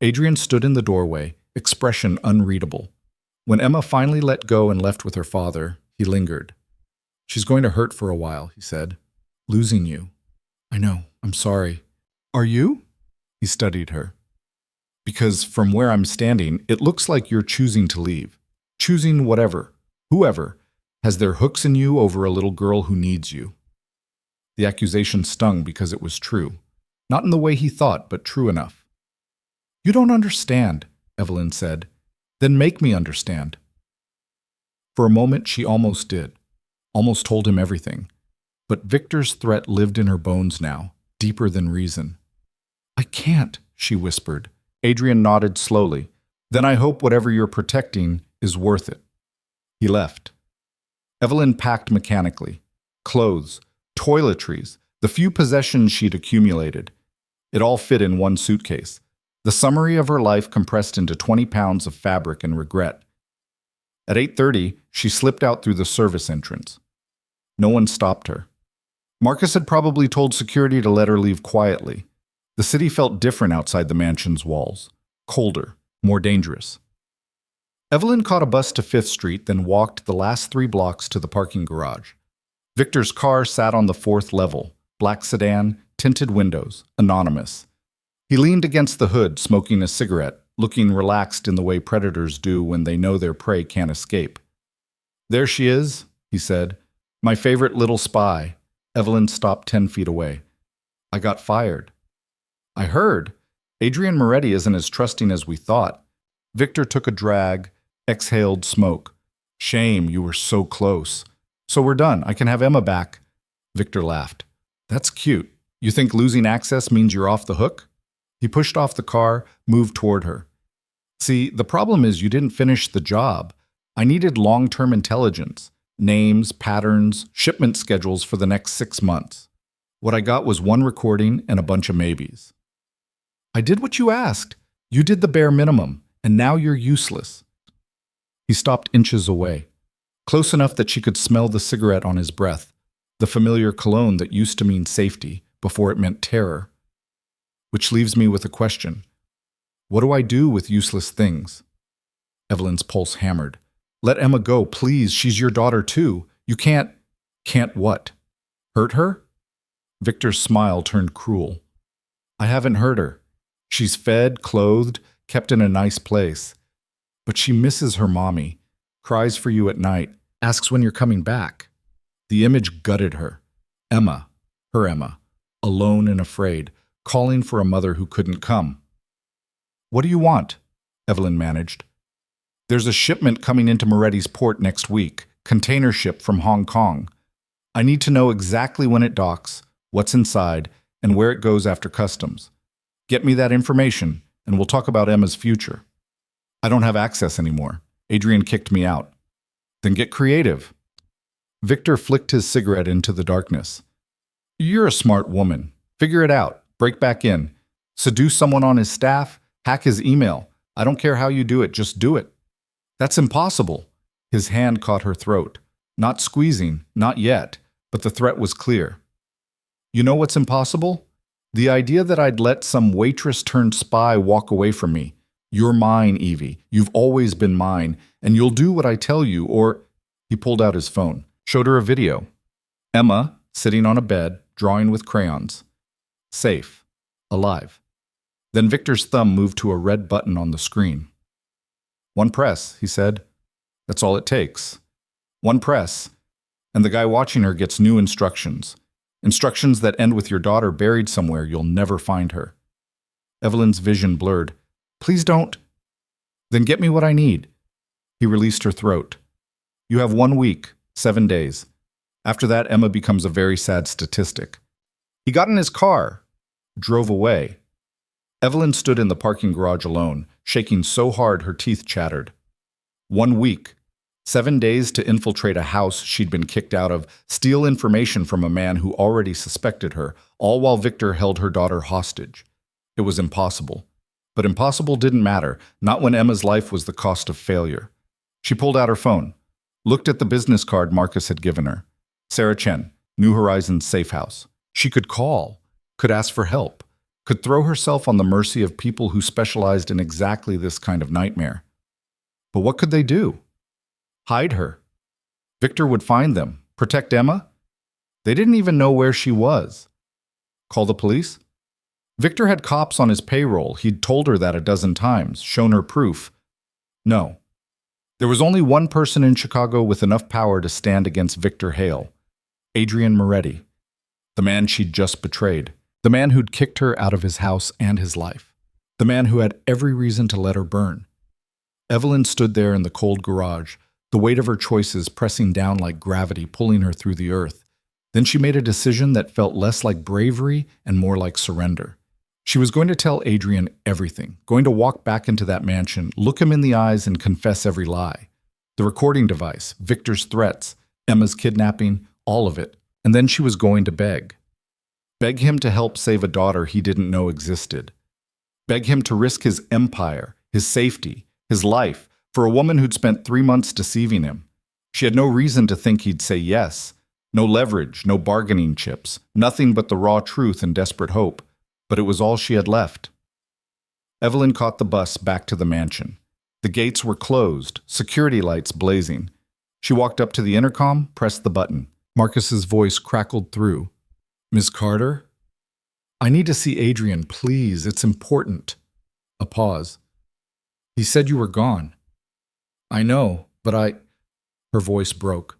Adrian stood in the doorway, expression unreadable. When Emma finally let go and left with her father, he lingered. She's going to hurt for a while, he said. Losing you. I know. I'm sorry. Are you? He studied her. Because from where I'm standing, it looks like you're choosing to leave. Choosing whatever, whoever, has their hooks in you over a little girl who needs you. The accusation stung because it was true. Not in the way he thought, but true enough. You don't understand, Evelyn said. Then make me understand. For a moment, she almost did. Almost told him everything. But Victor's threat lived in her bones now, deeper than reason. I can't, she whispered. Adrian nodded slowly. Then I hope whatever you're protecting is worth it. He left. Evelyn packed mechanically. Clothes, toiletries, the few possessions she'd accumulated. It all fit in one suitcase. The summary of her life compressed into 20 pounds of fabric and regret. At 8:30, she slipped out through the service entrance. No one stopped her. Marcus had probably told security to let her leave quietly. The city felt different outside the mansion's walls. Colder, more dangerous. Evelyn caught a bus to 5th Street, then walked the last 3 blocks to the parking garage. Victor's car sat on the 4th level, black sedan, tinted windows, anonymous. He leaned against the hood, smoking a cigarette, looking relaxed in the way predators do when they know their prey can't escape. There she is, he said. My favorite little spy. Evelyn stopped 10 feet away. I got fired. I heard. Adrian Moretti isn't as trusting as we thought. Victor took a drag, exhaled smoke. Shame, you were so close. So we're done. I can have Emma back. Victor laughed. That's cute. You think losing access means you're off the hook? He pushed off the car, moved toward her. See, the problem is you didn't finish the job. I needed long-term intelligence, names, patterns, shipment schedules for the next 6 months. What I got was one recording and a bunch of maybes. I did what you asked. You did the bare minimum, and now you're useless. He stopped inches away, close enough that she could smell the cigarette on his breath, the familiar cologne that used to mean safety before it meant terror. Which leaves me with a question. What do I do with useless things? Evelyn's pulse hammered. Let Emma go, please. She's your daughter, too. You can't... Can't what? Hurt her? Victor's smile turned cruel. I haven't hurt her. She's fed, clothed, kept in a nice place. But she misses her mommy, cries for you at night, asks when you're coming back. The image gutted her. Emma, her Emma, alone and afraid, calling for a mother who couldn't come. What do you want? Evelyn managed. There's a shipment coming into Moretti's port next week, container ship from Hong Kong. I need to know exactly when it docks, what's inside, and where it goes after customs. Get me that information, and we'll talk about Emma's future. I don't have access anymore. Adrian kicked me out. Then get creative. Victor flicked his cigarette into the darkness. You're a smart woman. Figure it out. Break back in. Seduce someone on his staff. Hack his email. I don't care how you do it. Just do it. That's impossible. His hand caught her throat. Not squeezing. Not yet. But the threat was clear. You know what's impossible? The idea that I'd let some waitress-turned-spy walk away from me. You're mine, Evie. You've always been mine, and you'll do what I tell you, or... He pulled out his phone, showed her a video. Emma, sitting on a bed, drawing with crayons. Safe. Alive. Then Victor's thumb moved to a red button on the screen. One press, he said. That's all it takes. One press. And the guy watching her gets new instructions. Instructions that end with your daughter buried somewhere you'll never find her. Evelyn's vision blurred. Please don't. Then get me what I need. He released her throat. You have 1 week, 7 days. After that, Emma becomes a very sad statistic. He got in his car, drove away. Evelyn stood in the parking garage alone, shaking so hard her teeth chattered. 1 week, 7 days to infiltrate a house she'd been kicked out of, steal information from a man who already suspected her, all while Victor held her daughter hostage. It was impossible. But impossible didn't matter, not when Emma's life was the cost of failure. She pulled out her phone, looked at the business card Marcus had given her. Sarah Chen, New Horizons Safe House. She could call, could ask for help, could throw herself on the mercy of people who specialized in exactly this kind of nightmare. But what could they do? Hide her. Victor would find them. Protect Emma? They didn't even know where she was. Call the police? Victor had cops on his payroll. He'd told her that a dozen times, shown her proof. No. There was only one person in Chicago with enough power to stand against Victor Hale. Adrian Moretti. The man she'd just betrayed. The man who'd kicked her out of his house and his life. The man who had every reason to let her burn. Evelyn stood there in the cold garage, the weight of her choices pressing down like gravity, pulling her through the earth. Then she made a decision that felt less like bravery and more like surrender. She was going to tell Adrian everything, going to walk back into that mansion, look him in the eyes and confess every lie. The recording device, Victor's threats, Emma's kidnapping, all of it. And then she was going to beg. Beg him to help save a daughter he didn't know existed. Beg him to risk his empire, his safety, his life, for a woman who'd spent 3 months deceiving him. She had no reason to think he'd say yes. No leverage, no bargaining chips, nothing but the raw truth and desperate hope. But it was all she had left. Evelyn caught the bus back to the mansion. The gates were closed, security lights blazing. She walked up to the intercom, pressed the button. Marcus's voice crackled through. "Miss Carter? I need to see Adrian, please. It's important." A pause. "He said you were gone." "I know, but Her voice broke.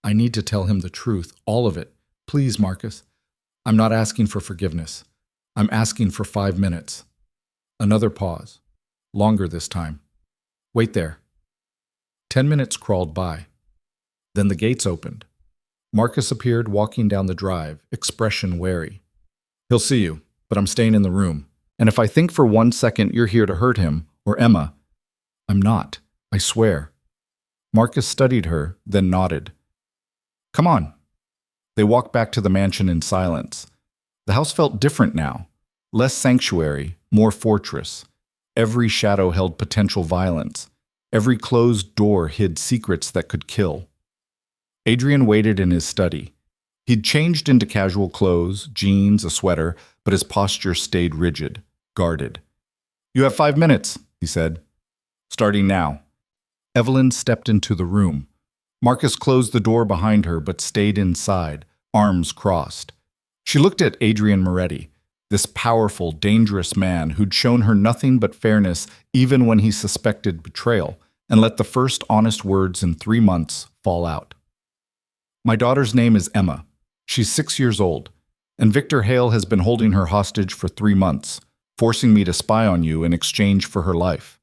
"I need to tell him the truth, all of it. Please, Marcus. I'm not asking for forgiveness. I'm asking for 5 minutes." Another pause. Longer this time. "Wait there." 10 minutes crawled by. Then the gates opened. Marcus appeared walking down the drive, expression wary. "He'll see you, but I'm staying in the room. And if I think for 1 second you're here to hurt him, or Emma, I'm not, I swear." Marcus studied her, then nodded. "Come on." They walked back to the mansion in silence. The house felt different now. Less sanctuary, more fortress. Every shadow held potential violence. Every closed door hid secrets that could kill. Adrian waited in his study. He'd changed into casual clothes, jeans, a sweater, but his posture stayed rigid, guarded. "You have 5 minutes," he said. "Starting now." Evelyn stepped into the room. Marcus closed the door behind her but stayed inside, arms crossed. She looked at Adrian Moretti, this powerful, dangerous man who'd shown her nothing but fairness even when he suspected betrayal, and let the first honest words in 3 months fall out. "My daughter's name is Emma. She's 6 years old, and Victor Hale has been holding her hostage for 3 months, forcing me to spy on you in exchange for her life."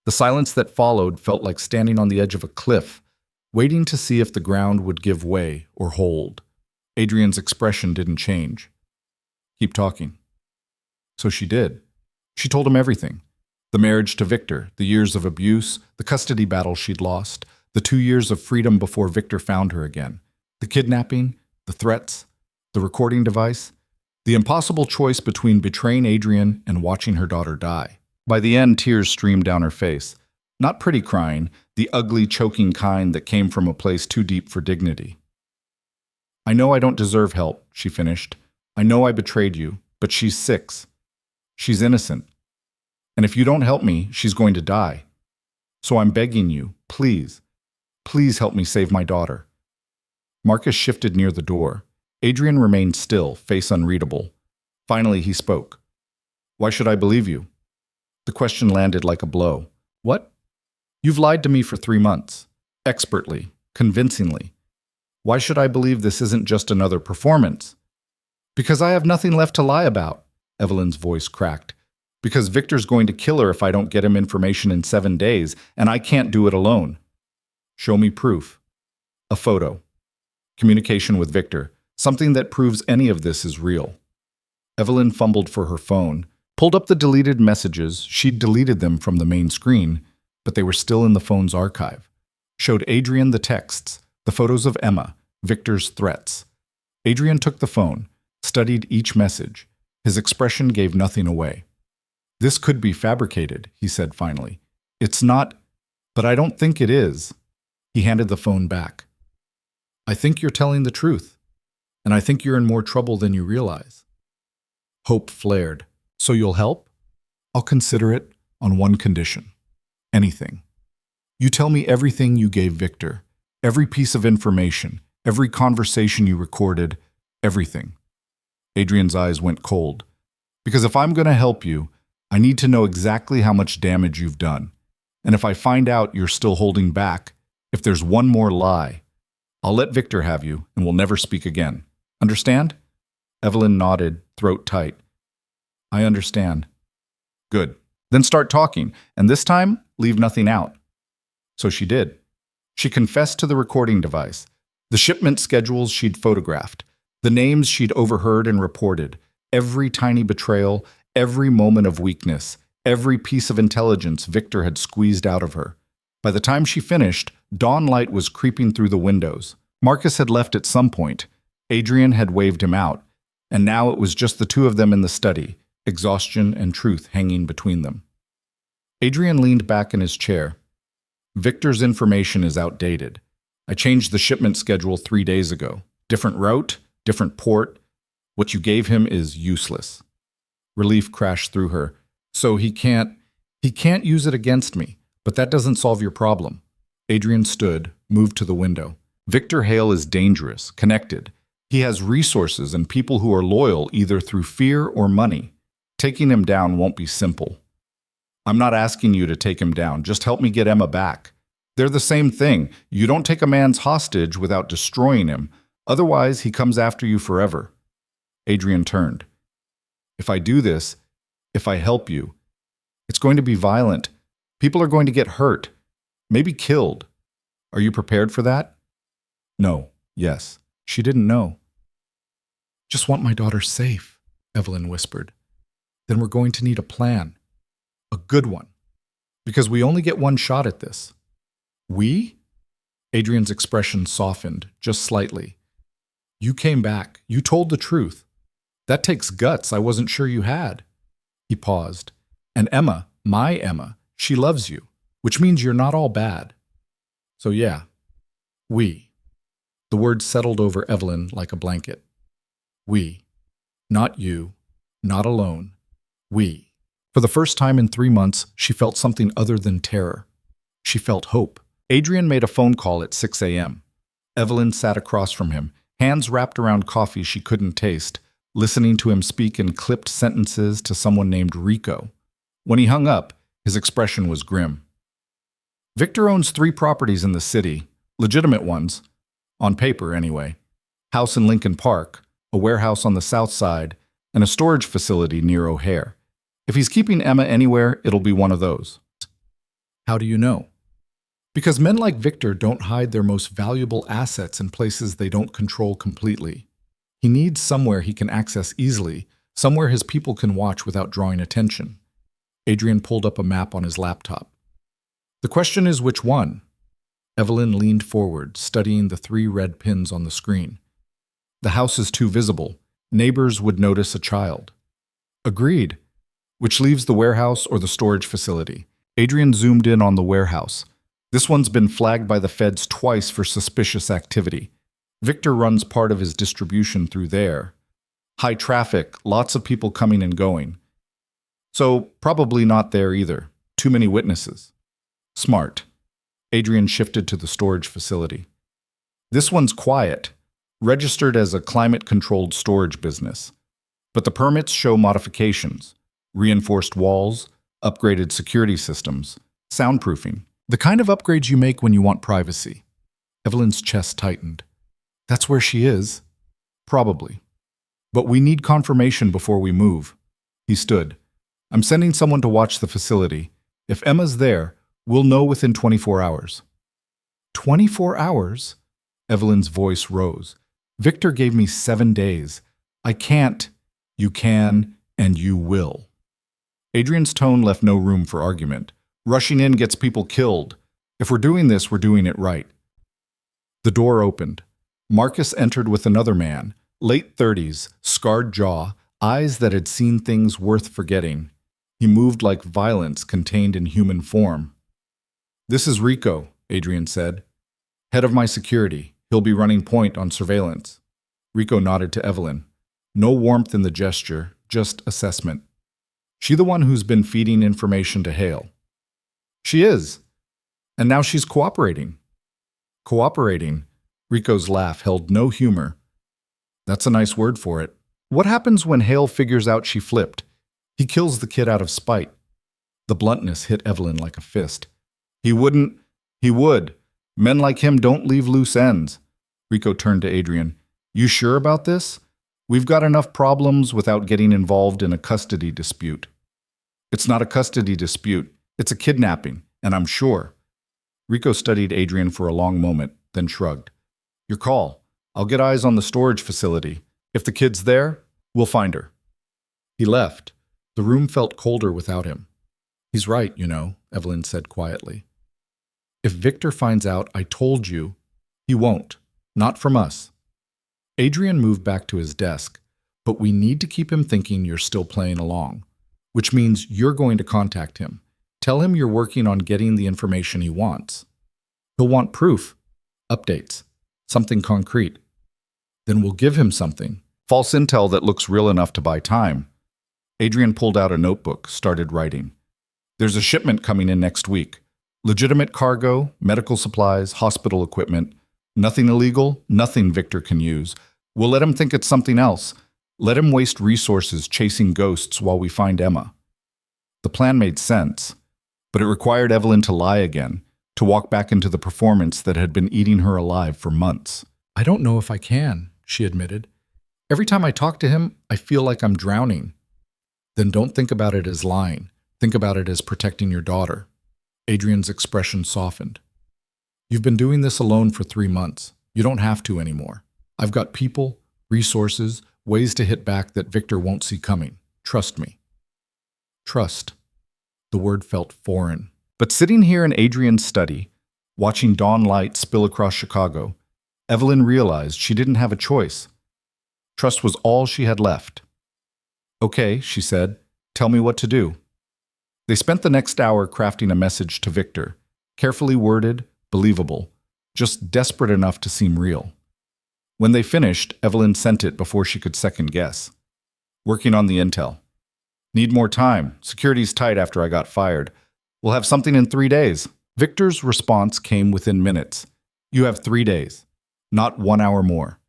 The silence that followed felt like standing on the edge of a cliff, waiting to see if the ground would give way or hold. Adrian's expression didn't change. "Keep talking." So she did. She told him everything. The marriage to Victor, the years of abuse, the custody battle she'd lost, the 2 years of freedom before Victor found her again, the kidnapping, the threats, the recording device, the impossible choice between betraying Adrian and watching her daughter die. By the end, tears streamed down her face. Not pretty crying, the ugly, choking kind that came from a place too deep for dignity. "I know I don't deserve help," she finished. "I know I betrayed you, but she's 6. She's innocent. And if you don't help me, she's going to die. So I'm begging you, please, please help me save my daughter." Marcus shifted near the door. Adrian remained still, face unreadable. Finally, he spoke. "Why should I believe you?" The question landed like a blow. "What? You've lied to me for 3 months. Expertly, convincingly. Why should I believe this isn't just another performance?" "Because I have nothing left to lie about," Evelyn's voice cracked. "Because Victor's going to kill her if I don't get him information in 7 days, and I can't do it alone." "Show me proof." "A photo. Communication with Victor. Something that proves any of this is real." Evelyn fumbled for her phone, pulled up the deleted messages. She'd deleted them from the main screen, but they were still in the phone's archive. Showed Adrian the texts, the photos of Emma, Victor's threats. Adrian took the phone, studied each message. His expression gave nothing away. "This could be fabricated," he said finally. "It's not, but I don't think it is." He handed the phone back. "I think you're telling the truth, and I think you're in more trouble than you realize." Hope flared. "So you'll help?" "I'll consider it on one condition. Anything. You tell me everything you gave Victor, every piece of information, Every conversation you recorded, everything. Adrian's eyes went cold. Because if I'm going to help you, I need to know exactly how much damage you've done. And if I find out you're still holding back, if there's one more lie, I'll let Victor have you and we'll never speak again. Understand? Evelyn nodded, throat tight. I understand. Good. Then start talking, and this time, leave nothing out. So she did. She confessed to the recording device, the shipment schedules she'd photographed, the names she'd overheard and reported, every tiny betrayal, every moment of weakness, every piece of intelligence Victor had squeezed out of her. By the time she finished, dawn light was creeping through the windows. Marcus had left at some point. Adrian had waved him out, and now it was just the two of them in the study, exhaustion and truth hanging between them. Adrian leaned back in his chair. Victor's information is outdated. I changed the shipment schedule 3 days ago. Different route, different port. What you gave him is useless. Relief crashed through her. So he can't use it against me, but that doesn't solve your problem. Adrian stood, moved to the window. Victor Hale is dangerous, connected. He has resources and people who are loyal either through fear or money. Taking him down won't be simple. I'm not asking you to take him down. Just help me get Emma back. They're the same thing. You don't take a man's hostage without destroying him. Otherwise, he comes after you forever. Adrian turned. If I do this, if I help you, it's going to be violent. People are going to get hurt, maybe killed. Are you prepared for that? No. Yes. She didn't know. Just want my daughter safe, Evelyn whispered. Then we're going to need a plan. A good one. Because we only get one shot at this. We? Adrian's expression softened, just slightly. You came back. You told the truth. That takes guts I wasn't sure you had. He paused. And Emma, my Emma, she loves you, which means you're not all bad. So yeah, we. The word settled over Evelyn like a blanket. We. Not you. Not alone. We. For the first time in 3 months, she felt something other than terror. She felt hope. Adrian made a phone call at 6 a.m. Evelyn sat across from him, hands wrapped around coffee she couldn't taste, listening to him speak in clipped sentences to someone named Rico. When he hung up, his expression was grim. Victor owns 3 properties in the city, legitimate ones, on paper anyway. House in Lincoln Park, a warehouse on the south side, and a storage facility near O'Hare. If he's keeping Emma anywhere, it'll be one of those. How do you know? Because men like Victor don't hide their most valuable assets in places they don't control completely. He needs somewhere he can access easily, somewhere his people can watch without drawing attention. Adrian pulled up a map on his laptop. The question is which one? Evelyn leaned forward, studying the 3 red pins on the screen. The house is too visible. Neighbors would notice a child. Agreed. Which leaves the warehouse or the storage facility. Adrian zoomed in on the warehouse. This one's been flagged by the feds twice for suspicious activity. Victor runs part of his distribution through there. High traffic, lots of people coming and going. So probably not there either. Too many witnesses. Smart. Adrian shifted to the storage facility. This one's quiet, registered as a climate-controlled storage business. But the permits show modifications. Reinforced walls, upgraded security systems, soundproofing. The kind of upgrades you make when you want privacy. Evelyn's chest tightened. That's where she is. Probably. But we need confirmation before we move. He stood. I'm sending someone to watch the facility. If Emma's there, we'll know within 24 hours. 24 hours? Evelyn's voice rose. Victor gave me 7 days. I can't. You can, and you will. Adrian's tone left no room for argument. Rushing in gets people killed. If we're doing this, we're doing it right. The door opened. Marcus entered with another man, late 30s, scarred jaw, eyes that had seen things worth forgetting. He moved like violence contained in human form. This is Rico, Adrian said. Head of my security. He'll be running point on surveillance. Rico nodded to Evelyn. No warmth in the gesture, just assessment. She the one who's been feeding information to Hale? She is. And now she's cooperating. Cooperating? Rico's laugh held no humor. That's a nice word for it. What happens when Hale figures out she flipped? He kills the kid out of spite. The bluntness hit Evelyn like a fist. He wouldn't. He would. Men like him don't leave loose ends. Rico turned to Adrian. You sure about this? We've got enough problems without getting involved in a custody dispute. It's not a custody dispute. It's a kidnapping, and I'm sure. Rico studied Adrian for a long moment, then shrugged. Your call. I'll get eyes on the storage facility. If the kid's there, we'll find her. He left. The room felt colder without him. He's right, you know, Evelyn said quietly. If Victor finds out I told you, he won't. Not from us. Adrian moved back to his desk, but we need to keep him thinking you're still playing along, which means you're going to contact him. Tell him you're working on getting the information he wants. He'll want proof, updates, something concrete. Then we'll give him something. False intel that looks real enough to buy time. Adrian pulled out a notebook, started writing. There's a shipment coming in next week. Legitimate cargo, medical supplies, hospital equipment. Nothing illegal, nothing Victor can use. We'll let him think it's something else. Let him waste resources chasing ghosts while we find Emma. The plan made sense, but it required Evelyn to lie again, to walk back into the performance that had been eating her alive for months. I don't know if I can, she admitted. Every time I talk to him, I feel like I'm drowning. Then don't think about it as lying. Think about it as protecting your daughter. Adrian's expression softened. You've been doing this alone for 3 months. You don't have to anymore. I've got people, resources, ways to hit back that Victor won't see coming. Trust me. Trust. The word felt foreign. But sitting here in Adrian's study, watching dawn light spill across Chicago, Evelyn realized she didn't have a choice. Trust was all she had left. Okay, she said, tell me what to do. They spent the next hour crafting a message to Victor, carefully worded, believable, just desperate enough to seem real. When they finished, Evelyn sent it before she could second guess. Working on the intel. Need more time. Security's tight after I got fired. We'll have something in 3 days. Victor's response came within minutes. You have 3 days, not 1 hour more.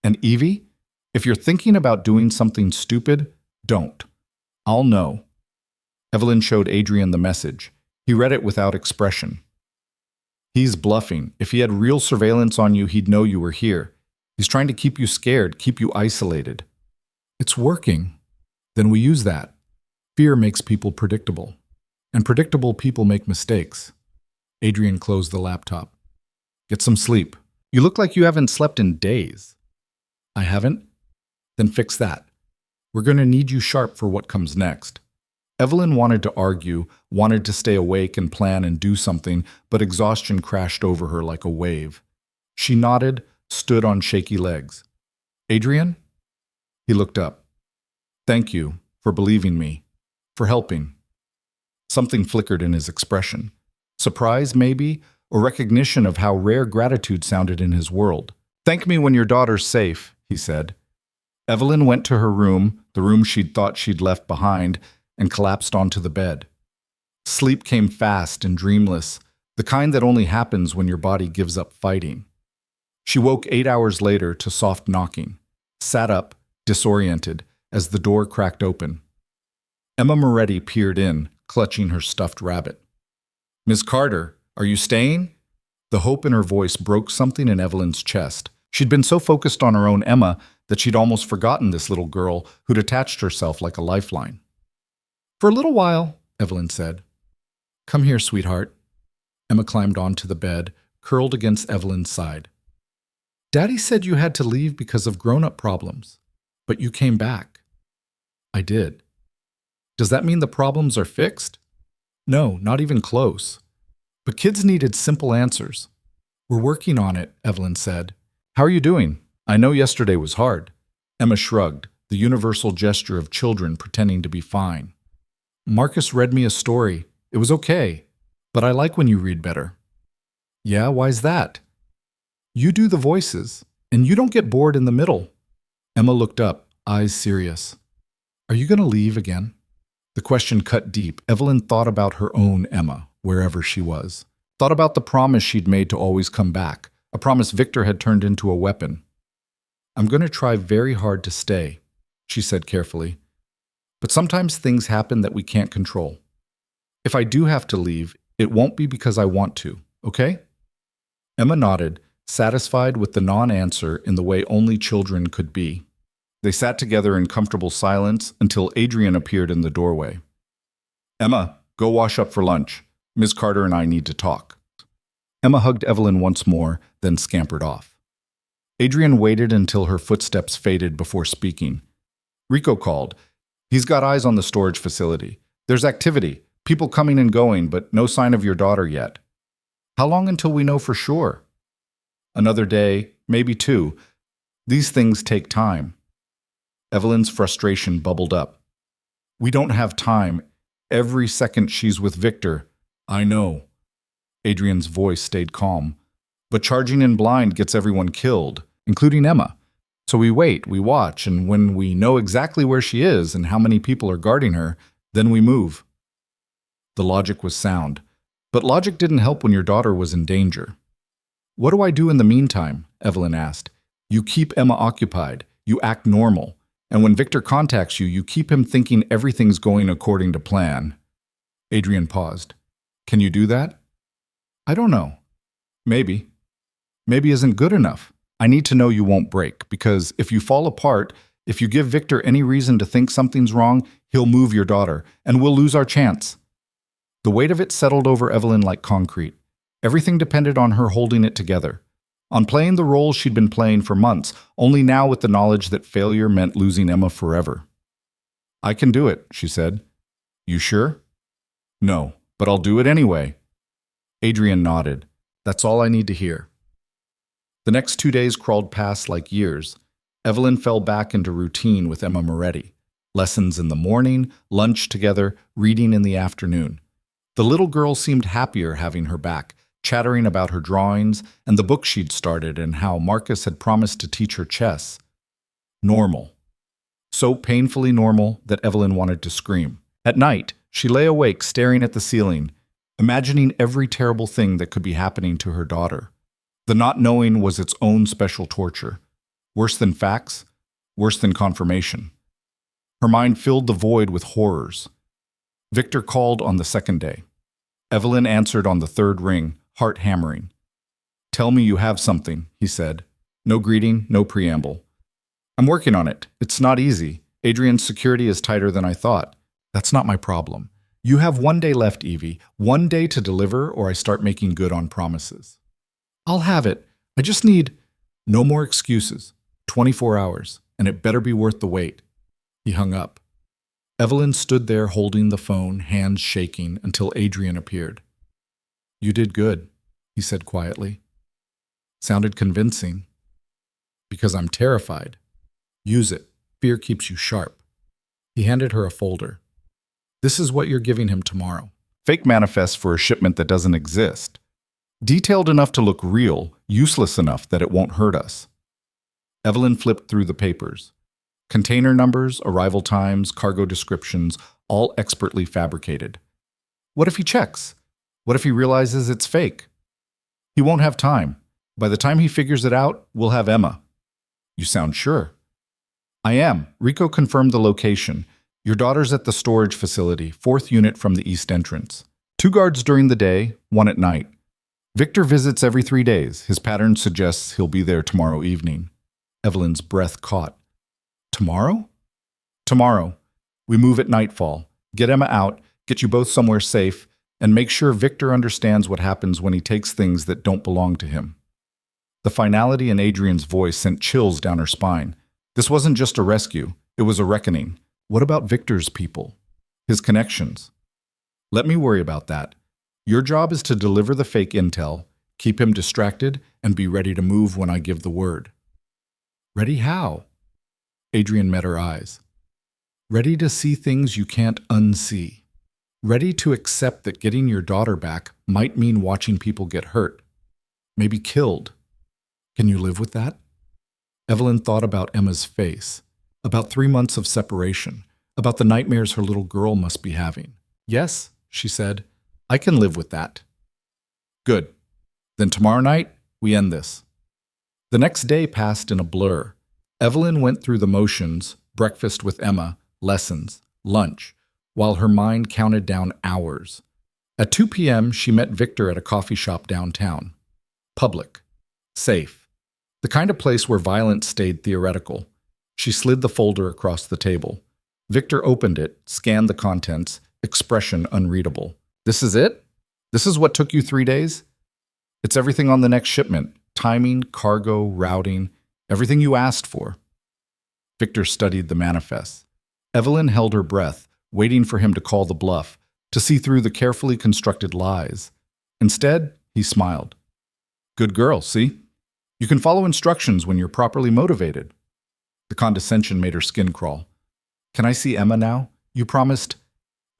And Evie, if you're thinking about doing something stupid, don't. I'll know. Evelyn showed Adrian the message. He read it without expression. He's bluffing. If he had real surveillance on you, he'd know you were here. He's trying to keep you scared, keep you isolated. It's working. Then we use that. Fear makes people predictable. And predictable people make mistakes. Adrian closed the laptop. Get some sleep. You look like you haven't slept in days. I haven't? Then fix that. We're going to need you sharp for what comes next. Evelyn wanted to argue, wanted to stay awake and plan and do something, but exhaustion crashed over her like a wave. She nodded, stood on shaky legs. Adrian? He looked up. Thank you for believing me, for helping. Something flickered in his expression. Surprise, maybe, or recognition of how rare gratitude sounded in his world. Thank me when your daughter's safe, he said. Evelyn went to her room, the room she'd thought she'd left behind, and collapsed onto the bed. Sleep came fast and dreamless, the kind that only happens when your body gives up fighting. She woke 8 hours later to soft knocking, sat up, disoriented, as the door cracked open. Emma Moretti peered in, clutching her stuffed rabbit. Miss Carter, are you staying? The hope in her voice broke something in Evelyn's chest. She'd been so focused on her own Emma that she'd almost forgotten this little girl who'd attached herself like a lifeline. For a little while, Evelyn said. Come here, sweetheart. Emma climbed onto the bed, curled against Evelyn's side. Daddy said you had to leave because of grown-up problems, but you came back. I did. Does that mean the problems are fixed? No, not even close. But kids needed simple answers. We're working on it, Evelyn said. How are you doing? I know yesterday was hard. Emma shrugged, the universal gesture of children pretending to be fine. Marcus read me a story. It was okay, but I like when you read better. Yeah, why's that? You do the voices, and you don't get bored in the middle. Emma looked up, eyes serious. Are you going to leave again? The question cut deep. Evelyn thought about her own Emma, wherever she was. Thought about the promise she'd made to always come back, a promise Victor had turned into a weapon. "I'm going to try very hard to stay," she said carefully. "But sometimes things happen that we can't control. If I do have to leave, it won't be because I want to, okay?" Emma nodded, satisfied with the non-answer in the way only children could be. They sat together in comfortable silence until Adrian appeared in the doorway. "Emma, go wash up for lunch. Ms. Carter and I need to talk." Emma hugged Evelyn once more, then scampered off. Adrian waited until her footsteps faded before speaking. "Rico called. He's got eyes on the storage facility. There's activity, people coming and going, but no sign of your daughter yet." "How long until we know for sure?" "Another day, maybe 2. These things take time." Evelyn's frustration bubbled up. "We don't have time. Every second she's with Victor." "I know." Adrian's voice stayed calm. "But charging in blind gets everyone killed, including Emma. So we wait, we watch, and when we know exactly where she is and how many people are guarding her, then we move." The logic was sound, but logic didn't help when your daughter was in danger. "What do I do in the meantime?" Evelyn asked. "You keep Emma occupied, you act normal, and when Victor contacts you, you keep him thinking everything's going according to plan." Adrian paused. "Can you do that?" "I don't know. Maybe. Maybe isn't good enough. I need to know you won't break, because if you fall apart, if you give Victor any reason to think something's wrong, he'll move your daughter, and we'll lose our chance." The weight of it settled over Evelyn like concrete. Everything depended on her holding it together, on playing the role she'd been playing for months, only now with the knowledge that failure meant losing Emma forever. "I can do it," she said. "You sure?" "No, but I'll do it anyway." Adrian nodded. "That's all I need to hear." The next 2 days crawled past like years. Evelyn fell back into routine with Emma Moretti. Lessons in the morning, lunch together, reading in the afternoon. The little girl seemed happier having her back, chattering about her drawings and the book she'd started and how Marcus had promised to teach her chess. Normal. So painfully normal that Evelyn wanted to scream. At night, she lay awake staring at the ceiling, imagining every terrible thing that could be happening to her daughter. The not knowing was its own special torture. Worse than facts, worse than confirmation. Her mind filled the void with horrors. Victor called on the second day. Evelyn answered on the third ring, heart hammering. "Tell me you have something," he said. No greeting, no preamble. "I'm working on it. It's not easy. Adrian's security is tighter than I thought." "That's not my problem. You have 1 day left, Evie. 1 day to deliver, or I start making good on promises." "I'll have it. I just need—" "No more excuses. 24 hours, and it better be worth the wait." He hung up. Evelyn stood there holding the phone, hands shaking, until Adrian appeared. "You did good," he said quietly. Sounded convincing. "Because I'm terrified. Use it. Fear keeps you sharp." He handed her a folder. "This is what you're giving him tomorrow. Fake manifest for a shipment that doesn't exist. Detailed enough to look real, useless enough that it won't hurt us." Evelyn flipped through the papers. Container numbers, arrival times, cargo descriptions, all expertly fabricated. What if he checks? What if he realizes it's fake? He won't have time. By the time he figures it out, we'll have Emma. "You sound sure." "I am. Rico confirmed the location. Your daughter's at the storage facility, 4th unit from the east entrance. 2 guards during the day, 1 at night. Victor visits every 3 days. His pattern suggests he'll be there tomorrow evening." Evelyn's breath caught. "Tomorrow?" "Tomorrow. We move at nightfall. Get Emma out, get you both somewhere safe, and make sure Victor understands what happens when he takes things that don't belong to him." The finality in Adrian's voice sent chills down her spine. This wasn't just a rescue. It was a reckoning. What about Victor's people? His connections? "Let me worry about that. Your job is to deliver the fake intel, keep him distracted, and be ready to move when I give the word." "Ready how?" Adrian met her eyes. "Ready to see things you can't unsee. Ready to accept that getting your daughter back might mean watching people get hurt, maybe killed. Can you live with that?" Evelyn thought about Emma's face, about 3 months of separation, about the nightmares her little girl must be having. "Yes," she said, "I can live with that." "Good. Then tomorrow night, We end this. The next day passed in a blur. Evelyn went through the motions, breakfast with Emma, lessons, lunch, while her mind counted down hours. At 2 p.m., she met Victor at a coffee shop downtown. Public. Safe. The kind of place where violence stayed theoretical. She slid the folder across the table. Victor opened it, scanned the contents, expression unreadable. This is it? This is what took you 3 days? It's everything on the next shipment. Timing, cargo, routing, everything you asked for. Victor studied the manifest. Evelyn held her breath, waiting for him to call the bluff, to see through the carefully constructed lies. Instead, he smiled. Good girl, see? You can follow instructions when you're properly motivated. The condescension made her skin crawl. Can I see Emma now? I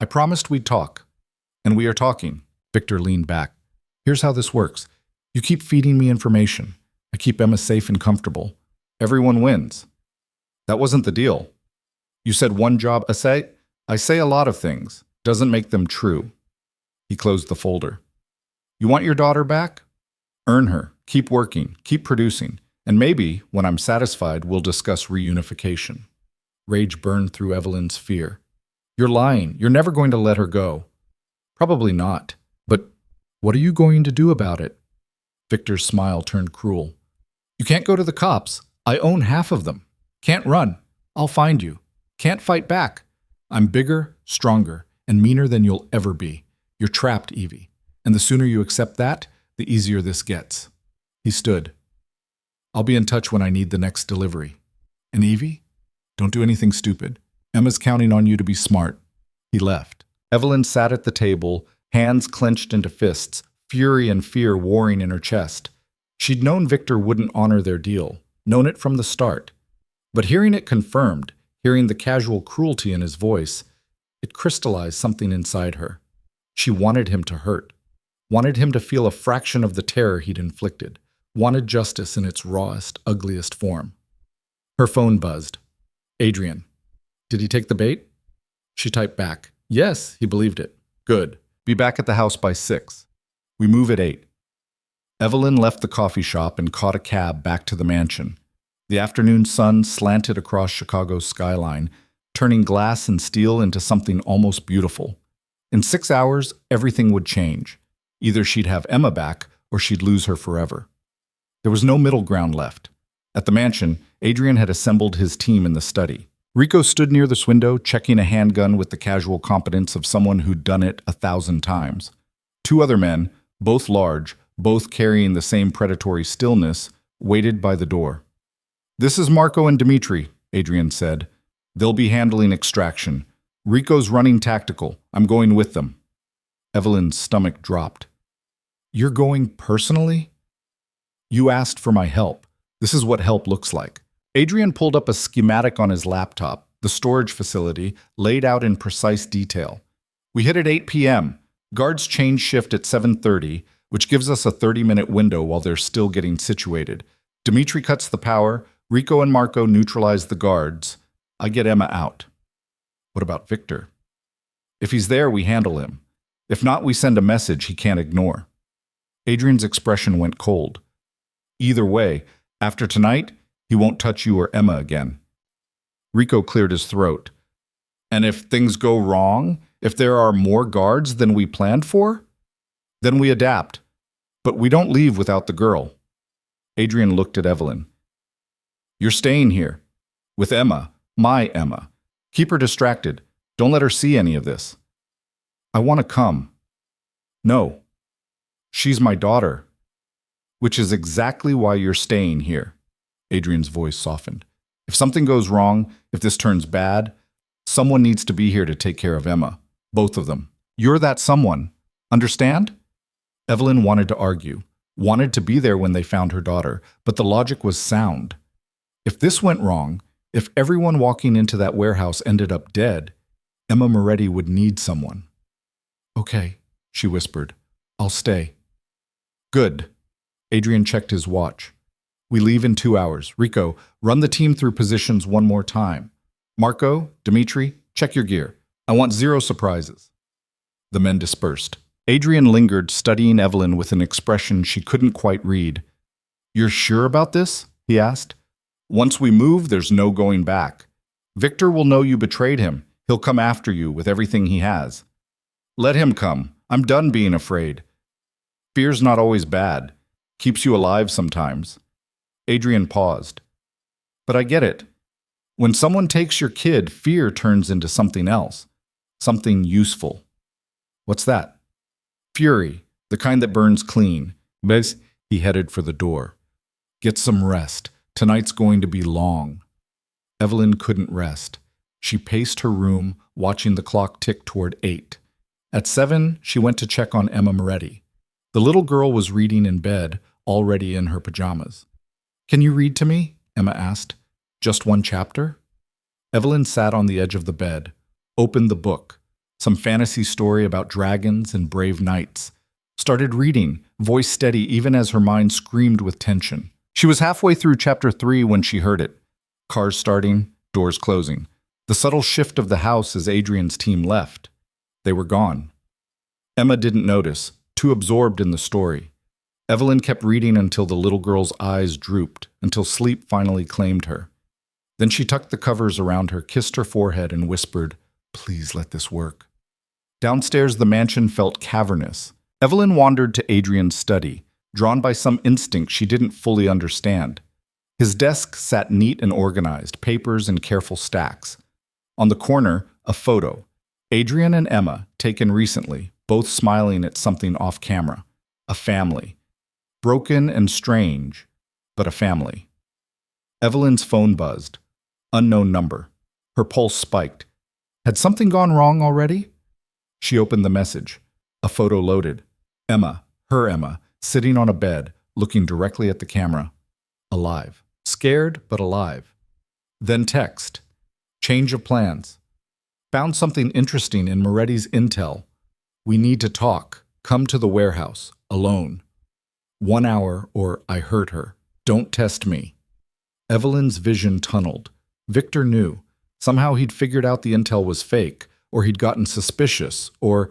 promised we'd talk. And we are talking. Victor leaned back. Here's how this works. You keep feeding me information. I keep Emma safe and comfortable. Everyone wins. That wasn't the deal. You said one job I say a lot of things. Doesn't make them true. He closed the folder. You want your daughter back? Earn her. Keep working. Keep producing. And maybe, when I'm satisfied, we'll discuss reunification. Rage burned through Evelyn's fear. You're lying. You're never going to let her go. Probably not. But what are you going to do about it? Victor's smile turned cruel. You can't go to the cops. I own half of them. Can't run. I'll find you. Can't fight back. I'm bigger, stronger, and meaner than you'll ever be. You're trapped, Evie. And the sooner you accept that, the easier this gets. He stood. I'll be in touch when I need the next delivery. And Evie? Don't do anything stupid. Emma's counting on you to be smart. He left. Evelyn sat at the table, hands clenched into fists, fury and fear warring in her chest. She'd known Victor wouldn't honor their deal, known it from the start. But hearing it confirmed, hearing the casual cruelty in his voice, it crystallized something inside her. She wanted him to hurt, wanted him to feel a fraction of the terror he'd inflicted, wanted justice in its rawest, ugliest form. Her phone buzzed. Adrian. Did he take the bait? She typed back. Yes, he believed it. Good. Be back at the house by 6. We move at 8. Evelyn left the coffee shop and caught a cab back to the mansion. The afternoon sun slanted across Chicago's skyline, turning glass and steel into something almost beautiful. In 6 hours, everything would change. Either she'd have Emma back, or she'd lose her forever. There was no middle ground left. At the mansion, Adrian had assembled his team in the study. Rico stood near this window, checking a handgun with the casual competence of someone who'd done it 1,000 times. 2 other men, both large, both carrying the same predatory stillness, waited by the door. This is Marco and Dimitri, Adrian said. They'll be handling extraction. Rico's running tactical. I'm going with them. Evelyn's stomach dropped. You're going personally? You asked for my help. This is what help looks like. Adrian pulled up a schematic on his laptop, the storage facility, laid out in precise detail. We hit at 8 p.m. Guards change shift at 7:30, which gives us a 30-minute window while they're still getting situated. Dimitri cuts the power. Rico and Marco neutralize the guards. I get Emma out. What about Victor? If he's there, we handle him. If not, we send a message he can't ignore. Adrian's expression went cold. Either way, after tonight, he won't touch you or Emma again. Rico cleared his throat. And if things go wrong, if there are more guards than we planned for, then we adapt. But we don't leave without the girl. Adrian looked at Evelyn. You're staying here. With Emma. My Emma. Keep her distracted. Don't let her see any of this. I want to come. No. She's my daughter. Which is exactly why you're staying here. Adrian's voice softened. If something goes wrong, if this turns bad, someone needs to be here to take care of Emma. Both of them. You're that someone. Understand? Evelyn wanted to argue, wanted to be there when they found her daughter, but the logic was sound. If this went wrong, if everyone walking into that warehouse ended up dead, Emma Moretti would need someone. Okay, she whispered. I'll stay. Good. Adrian checked his watch. We leave in 2 hours. Rico, run the team through positions one more time. Marco, Dimitri, check your gear. I want 0 surprises. The men dispersed. Adrian lingered, studying Evelyn with an expression she couldn't quite read. You're sure about this? He asked. Once we move, there's no going back. Victor will know you betrayed him. He'll come after you with everything he has. Let him come. I'm done being afraid. Fear's not always bad. Keeps you alive sometimes. Adrian paused. But I get it. When someone takes your kid, fear turns into something else. Something useful. What's that? Fury, the kind that burns clean. Bez, he headed for the door. Get some rest. Tonight's going to be long. Evelyn couldn't rest. She paced her room, watching the clock tick toward 8. At 7, she went to check on Emma Moretti. The little girl was reading in bed, already in her pajamas. Can you read to me? Emma asked. Just one chapter? Evelyn sat on the edge of the bed, opened the book, some fantasy story about dragons and brave knights. Started reading, voice steady even as her mind screamed with tension. She was halfway through chapter 3 when she heard it. Cars starting, doors closing. The subtle shift of the house as Adrian's team left. They were gone. Emma didn't notice, too absorbed in the story. Evelyn kept reading until the little girl's eyes drooped, until sleep finally claimed her. Then she tucked the covers around her, kissed her forehead, and whispered, "Please let this work." Downstairs, the mansion felt cavernous. Evelyn wandered to Adrian's study, drawn by some instinct she didn't fully understand. His desk sat neat and organized, papers in careful stacks. On the corner, a photo. Adrian and Emma, taken recently, both smiling at something off camera. A family. Broken and strange, but a family. Evelyn's phone buzzed. Unknown number. Her pulse spiked. Had something gone wrong already? She opened the message. A photo loaded. Emma, her Emma, sitting on a bed, looking directly at the camera. Alive. Scared, but alive. Then text. Change of plans. Found something interesting in Moretti's intel. We need to talk. Come to the warehouse. Alone. 1 hour or I hurt her. Don't test me. Evelyn's vision tunneled. Victor knew. Somehow he'd figured out the intel was fake, or he'd gotten suspicious, or...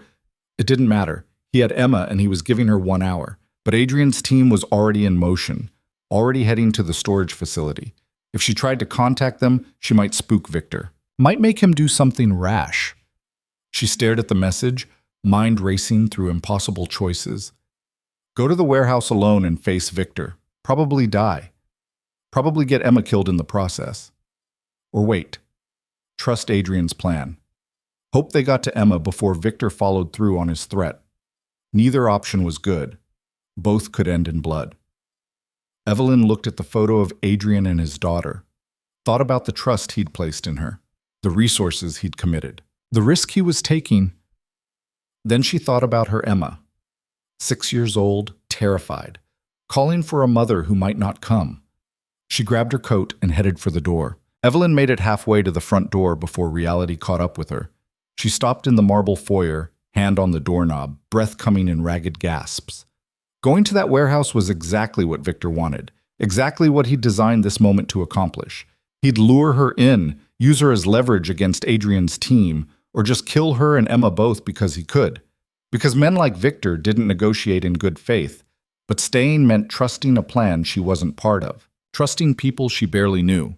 It didn't matter. He had Emma and he was giving her 1 hour. But Adrian's team was already in motion, already heading to the storage facility. If she tried to contact them, she might spook Victor. Might make him do something rash. She stared at the message, mind racing through impossible choices. Go to the warehouse alone and face Victor. Probably die. Probably get Emma killed in the process. Or wait. Trust Adrian's plan. Hope they got to Emma before Victor followed through on his threat. Neither option was good. Both could end in blood. Evelyn looked at the photo of Adrian and his daughter. Thought about the trust he'd placed in her. The resources he'd committed. The risk he was taking. Then she thought about her Emma. 6 years old, terrified. Calling for a mother who might not come. She grabbed her coat and headed for the door. Evelyn made it halfway to the front door before reality caught up with her. She stopped in the marble foyer, hand on the doorknob, breath coming in ragged gasps. Going to that warehouse was exactly what Victor wanted, exactly what he'd designed this moment to accomplish. He'd lure her in, use her as leverage against Adrian's team, or just kill her and Emma both because he could. Because men like Victor didn't negotiate in good faith, but staying meant trusting a plan she wasn't part of, trusting people she barely knew.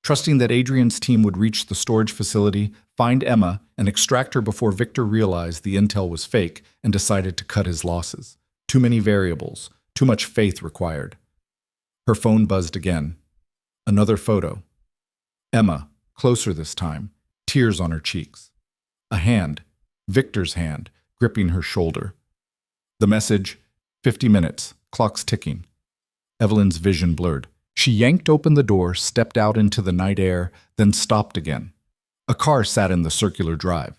Trusting that Adrian's team would reach the storage facility, find Emma, and extract her before Victor realized the intel was fake and decided to cut his losses. Too many variables, too much faith required. Her phone buzzed again. Another photo. Emma, closer this time, tears on her cheeks. A hand, Victor's hand, gripping her shoulder. The message, 50 minutes, clock's ticking. Evelyn's vision blurred. She yanked open the door, stepped out into the night air, then stopped again. A car sat in the circular drive.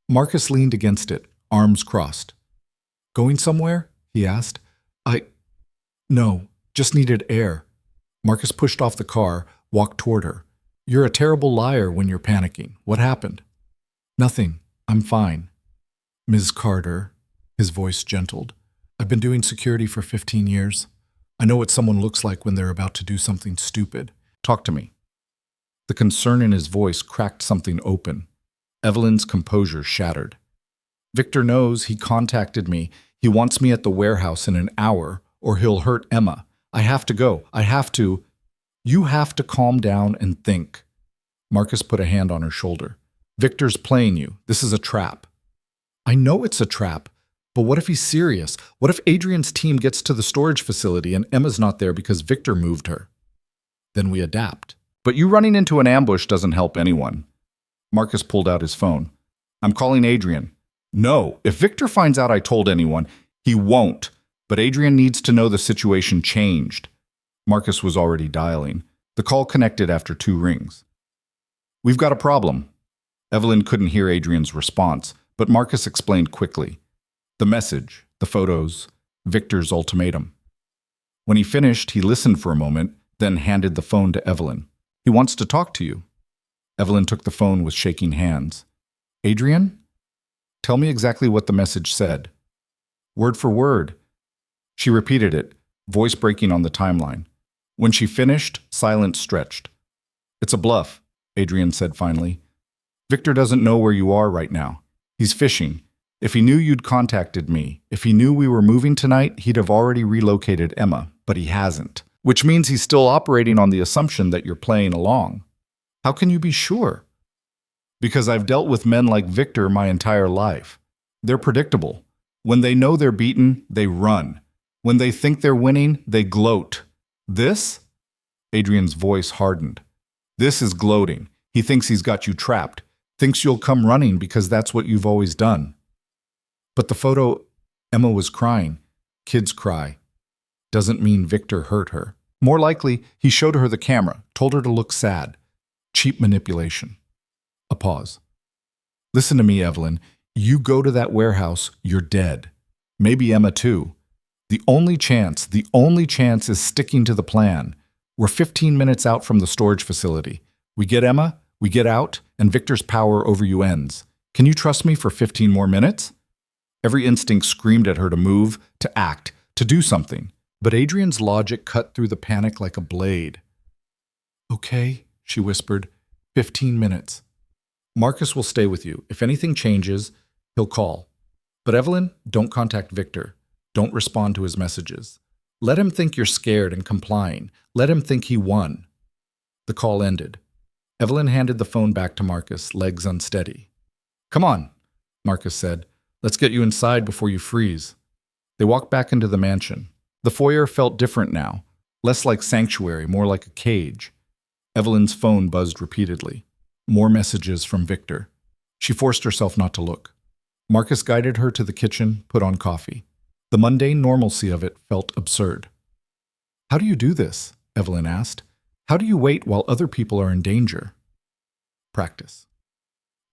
Marcus leaned against it, arms crossed. Going somewhere? He asked. No, just needed air. Marcus pushed off the car, walked toward her. You're a terrible liar when you're panicking. What happened? Nothing. I'm fine. Ms. Carter, his voice gentled. I've been doing security for 15 years. I know what someone looks like when they're about to do something stupid. Talk to me. The concern in his voice cracked something open. Evelyn's composure shattered. Victor knows he contacted me. He wants me at the warehouse in an hour, or he'll hurt Emma. I have to go. I have to. You have to calm down and think. Marcus put a hand on her shoulder. Victor's playing you. This is a trap. I know it's a trap, but what if he's serious? What if Adrian's team gets to the storage facility and Emma's not there because Victor moved her? Then we adapt. But you running into an ambush doesn't help anyone. Marcus pulled out his phone. I'm calling Adrian. No, if Victor finds out I told anyone, he won't. But Adrian needs to know the situation changed. Marcus was already dialing. The call connected after 2 rings. We've got a problem. Evelyn couldn't hear Adrian's response, but Marcus explained quickly. The message, the photos, Victor's ultimatum. When he finished, he listened for a moment, then handed the phone to Evelyn. He wants to talk to you. Evelyn took the phone with shaking hands. Adrian? Tell me exactly what the message said. Word for word. She repeated it, voice breaking on the timeline. When she finished, silence stretched. It's a bluff, Adrian said finally. Victor doesn't know where you are right now. He's fishing. If he knew you'd contacted me, if he knew we were moving tonight, he'd have already relocated Emma, but he hasn't. Which means he's still operating on the assumption that you're playing along. How can you be sure? Because I've dealt with men like Victor my entire life. They're predictable. When they know they're beaten, they run. When they think they're winning, they gloat. This? Adrian's voice hardened. This is gloating. He thinks he's got you trapped. Thinks you'll come running because that's what you've always done. But the photo, Emma was crying. Kids cry. Doesn't mean Victor hurt her. More likely, he showed her the camera, told her to look sad. Cheap manipulation. A pause. Listen to me, Evelyn. You go to that warehouse, you're dead. Maybe Emma too. The only chance is sticking to the plan. We're 15 minutes out from the storage facility. We get Emma, we get out, and Victor's power over you ends. Can you trust me for 15 more minutes? Every instinct screamed at her to move, to act, to do something. But Adrian's logic cut through the panic like a blade. Okay, she whispered. 15 minutes. Marcus will stay with you. If anything changes, he'll call. But Evelyn, don't contact Victor. Don't respond to his messages. Let him think you're scared and complying. Let him think he won. The call ended. Evelyn handed the phone back to Marcus, legs unsteady. Come on, Marcus said. Let's get you inside before you freeze. They walked back into the mansion. The foyer felt different now, less like sanctuary, more like a cage. Evelyn's phone buzzed repeatedly. More messages from Victor. She forced herself not to look. Marcus guided her to the kitchen, put on coffee. The mundane normalcy of it felt absurd. How do you do this? Evelyn asked. How do you wait while other people are in danger? Practice.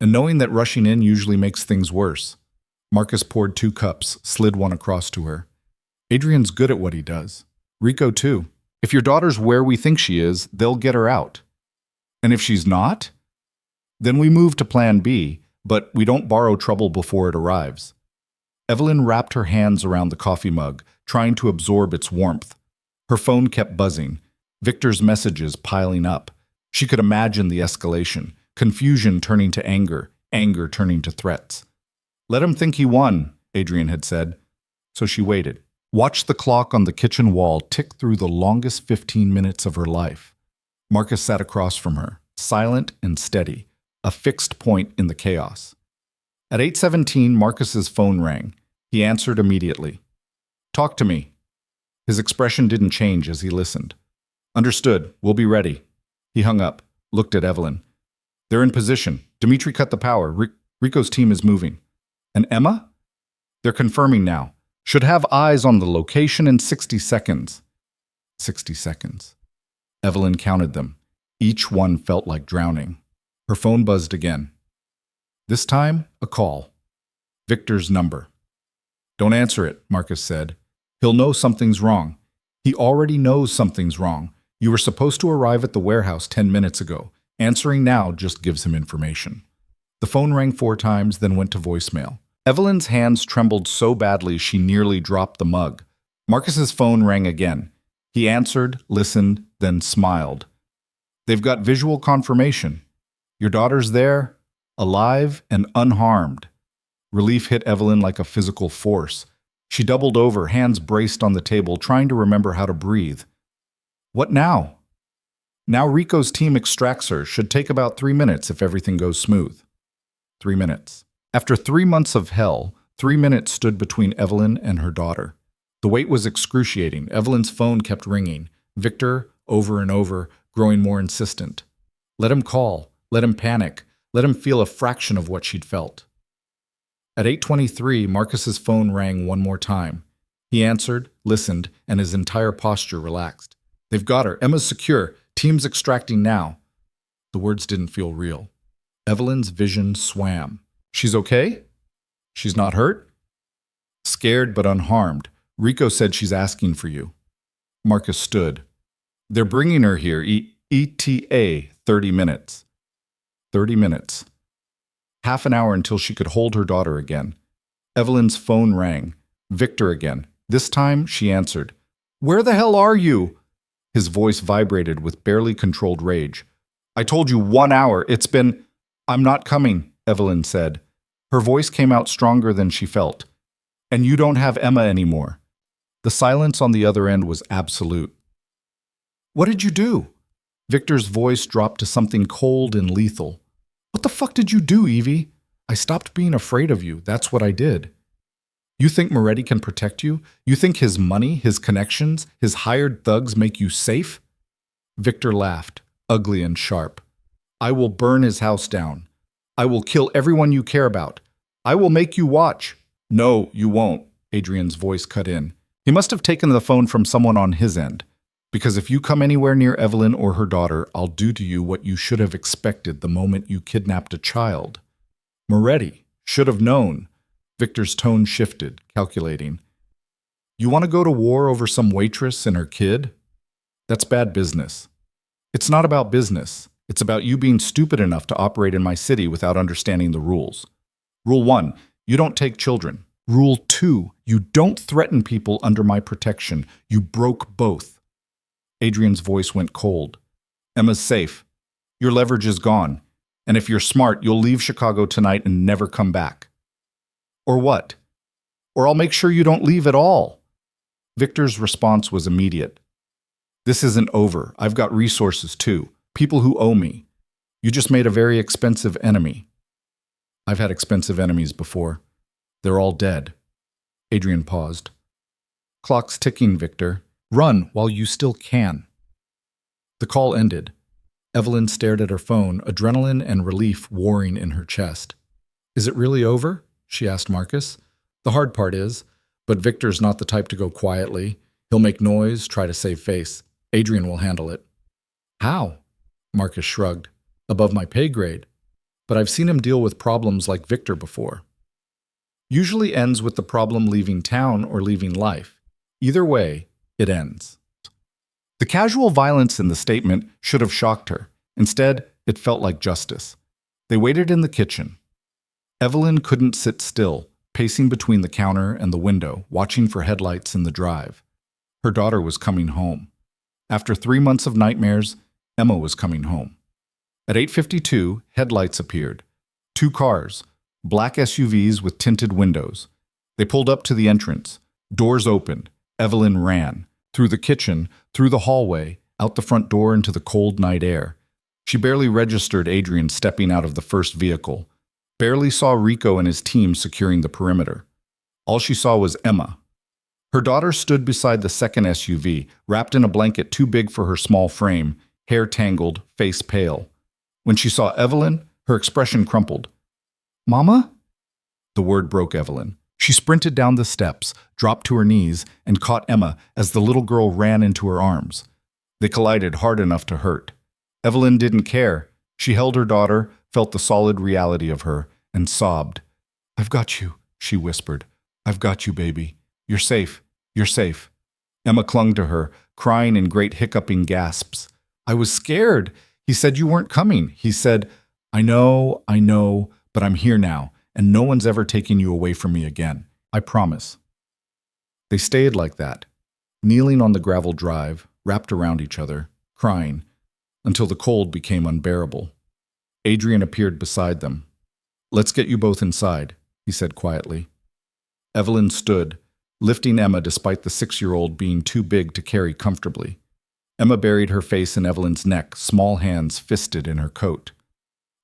And knowing that rushing in usually makes things worse. Marcus poured 2 cups, slid one across to her. Adrian's good at what he does. Rico too. If your daughter's where we think she is, they'll get her out. And if she's not? Then we move to plan B, but we don't borrow trouble before it arrives. Evelyn wrapped her hands around the coffee mug, trying to absorb its warmth. Her phone kept buzzing, Victor's messages piling up. She could imagine the escalation, confusion turning to anger, anger turning to threats. Let him think he won, Adrian had said. So she waited, watched the clock on the kitchen wall tick through the longest 15 minutes of her life. Marcus sat across from her, silent and steady, a fixed point in the chaos. At 8:17, Marcus's phone rang. He answered immediately. Talk to me. His expression didn't change as he listened. Understood. We'll be ready. He hung up, looked at Evelyn. They're in position. Dimitri cut the power. Rico's team is moving. And Emma? They're confirming now. Should have eyes on the location in 60 seconds. 60 seconds. Evelyn counted them. Each one felt like drowning. Her phone buzzed again. This time, a call. Victor's number. Don't answer it, Marcus said. He'll know something's wrong. He already knows something's wrong. You were supposed to arrive at the warehouse 10 minutes ago. Answering now just gives him information. The phone rang 4 times, then went to voicemail. Evelyn's hands trembled so badly she nearly dropped the mug. Marcus's phone rang again. He answered, listened, then smiled. They've got visual confirmation. Your daughter's there, alive and unharmed. Relief hit Evelyn like a physical force. She doubled over, hands braced on the table, trying to remember how to breathe. What now? Now Rico's team extracts her. Should take about 3 minutes if everything goes smooth. 3 minutes. After 3 months of hell, 3 minutes stood between Evelyn and her daughter. The wait was excruciating. Evelyn's phone kept ringing. Victor, over and over, growing more insistent. Let him call. Let him panic. Let him feel a fraction of what she'd felt. At 8:23, Marcus's phone rang one more time. He answered, listened, and his entire posture relaxed. They've got her. Emma's secure. Team's extracting now. The words didn't feel real. Evelyn's vision swam. She's okay? She's not hurt? Scared but unharmed. Rico said she's asking for you. Marcus stood. They're bringing her here. ETA 30 minutes. 30 minutes. Half an hour until she could hold her daughter again. Evelyn's phone rang. Victor again. This time, she answered. Where the hell are you? His voice vibrated with barely controlled rage. I told you 1 hour. It's been... I'm not coming, Evelyn said. Her voice came out stronger than she felt. And you don't have Emma anymore. The silence on the other end was absolute. What did you do? Victor's voice dropped to something cold and lethal. What the fuck did you do, Evie? I stopped being afraid of you. That's what I did. You think Moretti can protect you? You think his money, his connections, his hired thugs make you safe? Victor laughed, ugly and sharp. I will burn his house down. I will kill everyone you care about. I will make you watch. No, you won't, Adrian's voice cut in. He must have taken the phone from someone on his end. Because if you come anywhere near Evelyn or her daughter, I'll do to you what you should have expected the moment you kidnapped a child. Moretti should have known. Victor's tone shifted, calculating. You want to go to war over some waitress and her kid? That's bad business. It's not about business. It's about you being stupid enough to operate in my city without understanding the rules. Rule 1, you don't take children. Rule 2, you don't threaten people under my protection. You broke both. Adrian's voice went cold. Emma's safe. Your leverage is gone. And if you're smart, you'll leave Chicago tonight and never come back. Or what? Or I'll make sure you don't leave at all. Victor's response was immediate. This isn't over. I've got resources too. People who owe me. You just made a very expensive enemy. I've had expensive enemies before. They're all dead. Adrian paused. Clock's ticking, Victor. Run while you still can. The call ended. Evelyn stared at her phone, adrenaline and relief warring in her chest. Is it really over? She asked Marcus. The hard part is, but Victor's not the type to go quietly. He'll make noise, try to save face. Adrian will handle it. How? Marcus shrugged. Above my pay grade. But I've seen him deal with problems like Victor before. Usually ends with the problem leaving town or leaving life. Either way, it ends. The casual violence in the statement should have shocked her. Instead, it felt like justice. They waited in the kitchen. Evelyn couldn't sit still, pacing between the counter and the window, watching for headlights in the drive. Her daughter was coming home. After 3 months of nightmares, Emma was coming home. At 8:52, headlights appeared. 2 cars, black SUVs with tinted windows. They pulled up to the entrance. Doors opened. Evelyn ran. Through the kitchen, through the hallway, out the front door into the cold night air. She barely registered Adrian stepping out of the first vehicle. Barely saw Rico and his team securing the perimeter. All she saw was Emma. Her daughter stood beside the second SUV, wrapped in a blanket too big for her small frame, hair tangled, face pale. When she saw Evelyn, her expression crumpled. Mama? The word broke Evelyn. She sprinted down the steps, dropped to her knees, and caught Emma as the little girl ran into her arms. They collided hard enough to hurt. Evelyn didn't care. She held her daughter, felt the solid reality of her, and sobbed. I've got you, she whispered. I've got you, baby. You're safe. You're safe. Emma clung to her, crying in great hiccuping gasps. I was scared. He said you weren't coming. He said, I know, but I'm here now, and no one's ever taking you away from me again. I promise. They stayed like that, kneeling on the gravel drive, wrapped around each other, crying, until the cold became unbearable. Adrian appeared beside them. Let's get you both inside, he said quietly. Evelyn stood, lifting Emma despite the 6-year-old being too big to carry comfortably. Emma buried her face in Evelyn's neck, small hands fisted in her coat.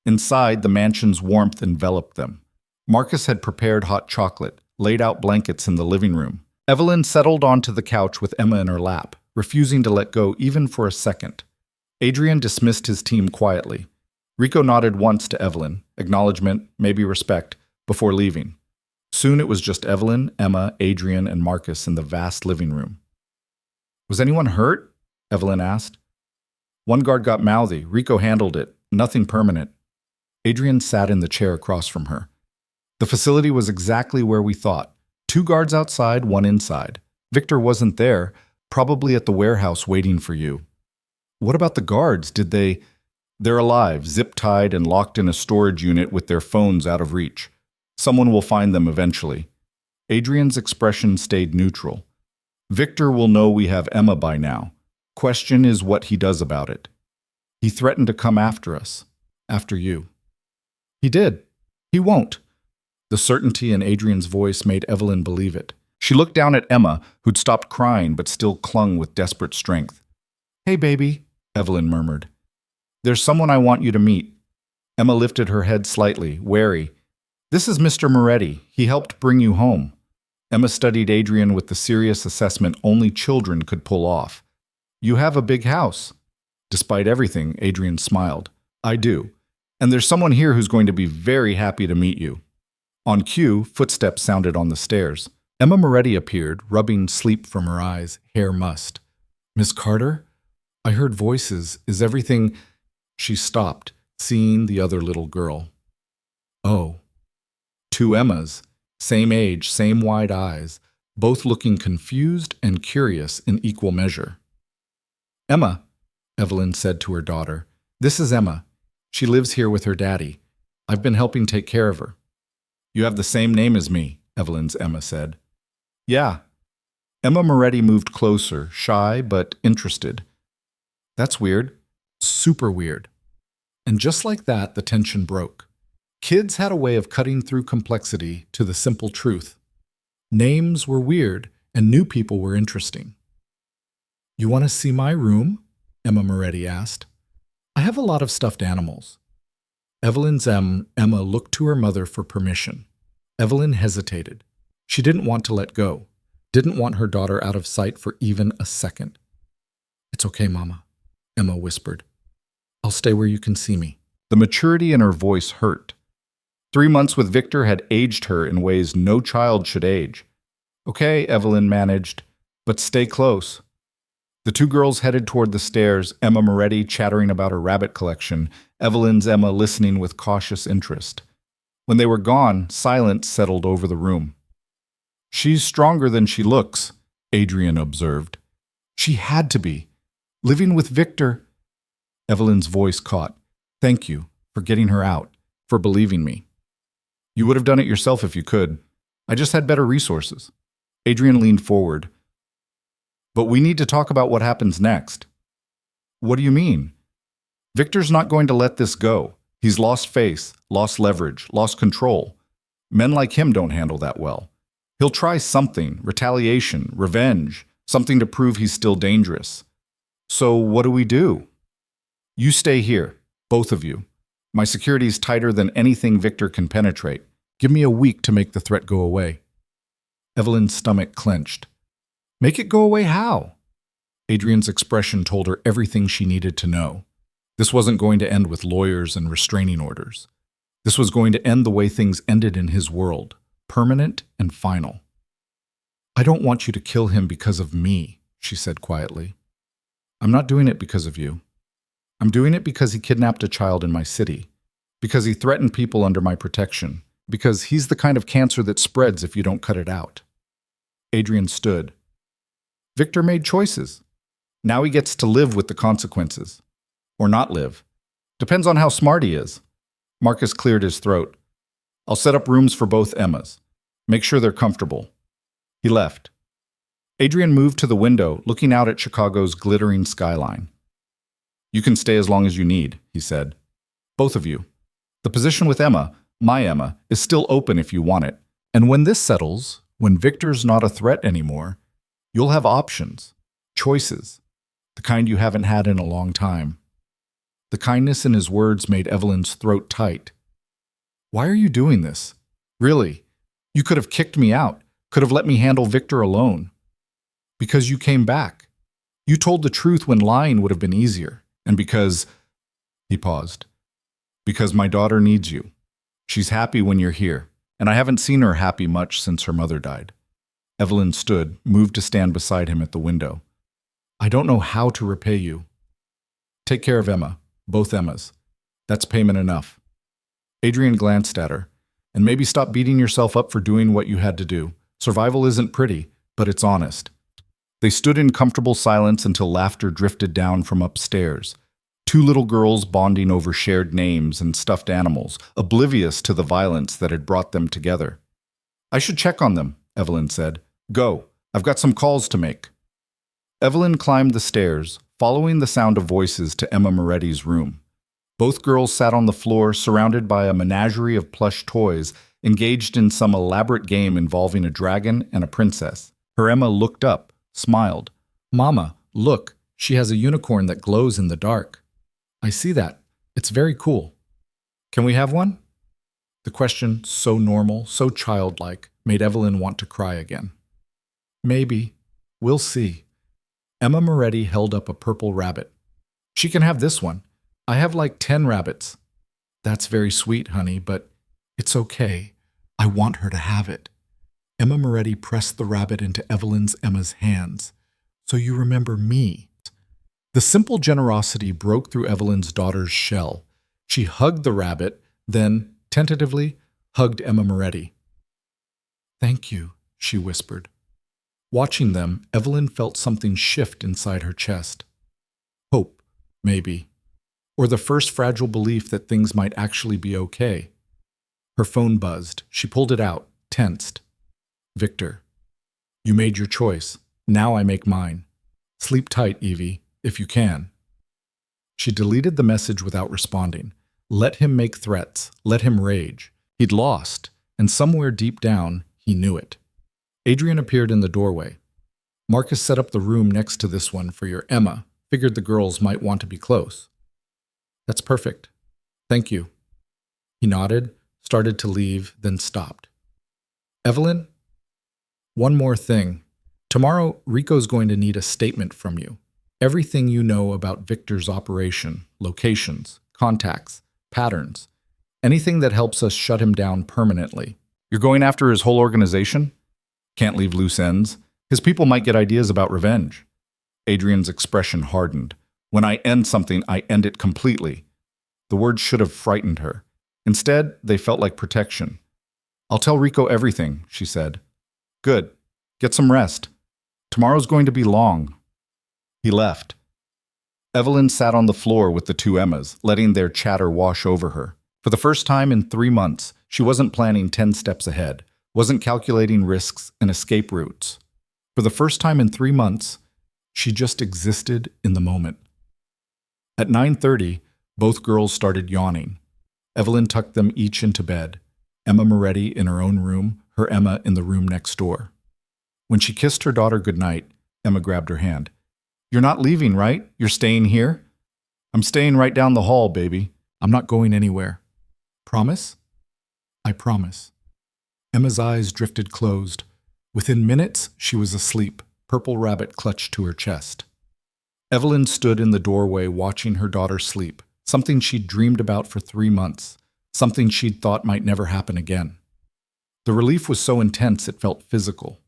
Inside, the mansion's warmth enveloped them. Marcus had prepared hot chocolate, laid out blankets in the living room. Evelyn settled onto the couch with Emma in her lap, refusing to let go even for a second. Adrian dismissed his team quietly. Rico nodded once to Evelyn, acknowledgement, maybe respect, before leaving. Soon it was just Evelyn, Emma, Adrian, and Marcus in the vast living room. "Was anyone hurt?" Evelyn asked. "One guard got mouthy. Rico handled it. Nothing permanent." Adrian sat in the chair across from her. "The facility was exactly where we thought. 2 guards outside, 1 inside. Victor wasn't there, probably at the warehouse waiting for you." "What about the guards? They're alive, zip-tied and locked in a storage unit with their phones out of reach. Someone will find them eventually." Adrian's expression stayed neutral. "Victor will know we have Emma by now. Question is what he does about it. He threatened to come after us. After you." "He did. He won't." The certainty in Adrian's voice made Evelyn believe it. She looked down at Emma, who'd stopped crying but still clung with desperate strength. "Hey, baby," Evelyn murmured. "There's someone I want you to meet." Emma lifted her head slightly, wary. "This is Mr. Moretti. He helped bring you home." Emma studied Adrian with the serious assessment only children could pull off. "You have a big house." Despite everything, Adrian smiled. "I do. And there's someone here who's going to be very happy to meet you." On cue, footsteps sounded on the stairs. Emma Moretti appeared, rubbing sleep from her eyes, hair mussed. "Miss Carter? I heard voices. Is everything—" She stopped, seeing the other little girl. Oh. 2 Emmas, same age, same wide eyes, both looking confused and curious in equal measure. "Emma," Evelyn said to her daughter, "this is Emma. She lives here with her daddy. I've been helping take care of her." "You have the same name as me," Evelyn's Emma said. "Yeah." Emma Moretti moved closer, shy but interested. "That's weird. Super weird." And just like that, the tension broke. Kids had a way of cutting through complexity to the simple truth. Names were weird, and new people were interesting. "You want to see my room?" Emma Moretti asked. "I have a lot of stuffed animals." Evelyn's Emma looked to her mother for permission. Evelyn hesitated. She didn't want to let go, didn't want her daughter out of sight for even a second. "It's okay, Mama," Emma whispered. "I'll stay where you can see me." The maturity in her voice hurt. 3 months with Victor had aged her in ways no child should age. "Okay," Evelyn managed, "but stay close." The 2 girls headed toward the stairs, Emma Moretti chattering about her rabbit collection, Evelyn's Emma listening with cautious interest. When they were gone, silence settled over the room. "She's stronger than she looks," Adrian observed. "She had to be. Living with Victor—" Evelyn's voice caught. "Thank you for getting her out, for believing me. You would have done it yourself if you could. I just had better resources." Adrian leaned forward. "But we need to talk about what happens next." "What do you mean?" "Victor's not going to let this go. He's lost face, lost leverage, lost control. Men like him don't handle that well. He'll try something, retaliation, revenge, something to prove he's still dangerous. So what do we do?" "You stay here, both of you. My security's tighter than anything Victor can penetrate. Give me a week to make the threat go away." Evelyn's stomach clenched. "Make it go away how?" Adrian's expression told her everything she needed to know. This wasn't going to end with lawyers and restraining orders. This was going to end the way things ended in his world, permanent and final. "I don't want you to kill him because of me," she said quietly. "I'm not doing it because of you. I'm doing it because he kidnapped a child in my city, because he threatened people under my protection, because he's the kind of cancer that spreads if you don't cut it out." Adrian stood. "Victor made choices. Now he gets to live with the consequences. Or not live. Depends on how smart he is." Marcus cleared his throat. "I'll set up rooms for both Emmas. Make sure they're comfortable." He left. Adrian moved to the window, looking out at Chicago's glittering skyline. "You can stay as long as you need," he said. "Both of you. The position with Emma, my Emma, is still open if you want it. And when this settles, When Victor's not a threat anymore, you'll have options, choices, the kind you haven't had in a long time. The kindness in his words made Evelyn's throat tight. Why are you doing this? Really? You could have kicked me out, could have let me handle Victor alone. Because you came back. You told the truth when lying would have been easier. And because, he paused, because my daughter needs you. She's happy when you're here, and I haven't seen her happy much since her mother died. Evelyn stood, moved to stand beside him at the window. I don't know how to repay you. Take care of Emma, both Emmas. That's payment enough. Adrian glanced at her. And maybe stop beating yourself up for doing what you had to do. Survival isn't pretty, but it's honest. They stood in comfortable silence until laughter drifted down from upstairs. Two little girls bonding over shared names and stuffed animals, oblivious to the violence that had brought them together. I should check on them, Evelyn said. Go. I've got some calls to make. Evelyn climbed the stairs, following the sound of voices to Emma Moretti's room. Both girls sat on the floor, surrounded by a menagerie of plush toys, engaged in some elaborate game involving a dragon and a princess. Her Emma looked up, smiled. Mama, look, she has a unicorn that glows in the dark. I see that. It's very cool. Can we have one? The question, so normal, so childlike, made Evelyn want to cry again. Maybe. We'll see. Emma Moretti held up a purple rabbit. She can have this one. I have like 10 rabbits. That's very sweet, honey, but it's okay. I want her to have it. Emma Moretti pressed the rabbit into Emma's hands. So you remember me. The simple generosity broke through Evelyn's daughter's shell. She hugged the rabbit, then, tentatively, hugged Emma Moretti. Thank you, she whispered. Watching them, Evelyn felt something shift inside her chest. Hope, maybe. Or the first fragile belief that things might actually be okay. Her phone buzzed. She pulled it out, tensed. Victor, you made your choice. Now I make mine. Sleep tight, Evie, if you can. She deleted the message without responding. Let him make threats. Let him rage. He'd lost, and somewhere deep down, he knew it. Adrian appeared in the doorway. Marcus set up the room next to this one for your Emma. Figured the girls might want to be close. That's perfect. Thank you. He nodded, started to leave, then stopped. Evelyn, one more thing. Tomorrow, Rico's going to need a statement from you. Everything you know about Victor's operation, locations, contacts, patterns, anything that helps us shut him down permanently. You're going after his whole organization? Can't leave loose ends. His people might get ideas about revenge. Adrian's expression hardened. When I end something, I end it completely. The words should have frightened her. Instead, they felt like protection. I'll tell Rico everything, she said. Good. Get some rest. Tomorrow's going to be long. He left. Evelyn sat on the floor with the two Emmas, letting their chatter wash over her. For the first time in 3 months, she wasn't planning 10 steps ahead, wasn't calculating risks and escape routes. For the first time in 3 months, she just existed in the moment. At 9:30, both girls started yawning. Evelyn tucked them each into bed, Emma Moretti in her own room, her Emma in the room next door. When she kissed her daughter goodnight, Emma grabbed her hand. You're not leaving, right? You're staying here? I'm staying right down the hall, baby. I'm not going anywhere. Promise? I promise. Emma's eyes drifted closed. Within minutes, she was asleep, purple rabbit clutched to her chest. Evelyn stood in the doorway watching her daughter sleep, something she'd dreamed about for 3 months, something she'd thought might never happen again. The relief was so intense it felt physical.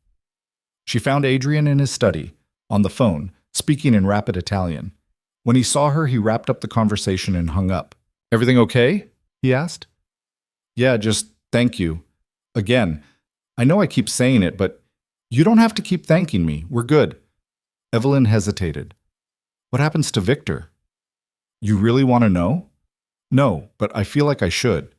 She found Adrian in his study, on the phone, speaking in rapid Italian. When he saw her, he wrapped up the conversation and hung up. Everything okay? He asked. Yeah, just thank you. Again, I know I keep saying it, but you don't have to keep thanking me. We're good. Evelyn hesitated. What happens to Victor? You really want to know? No, but I feel like I should.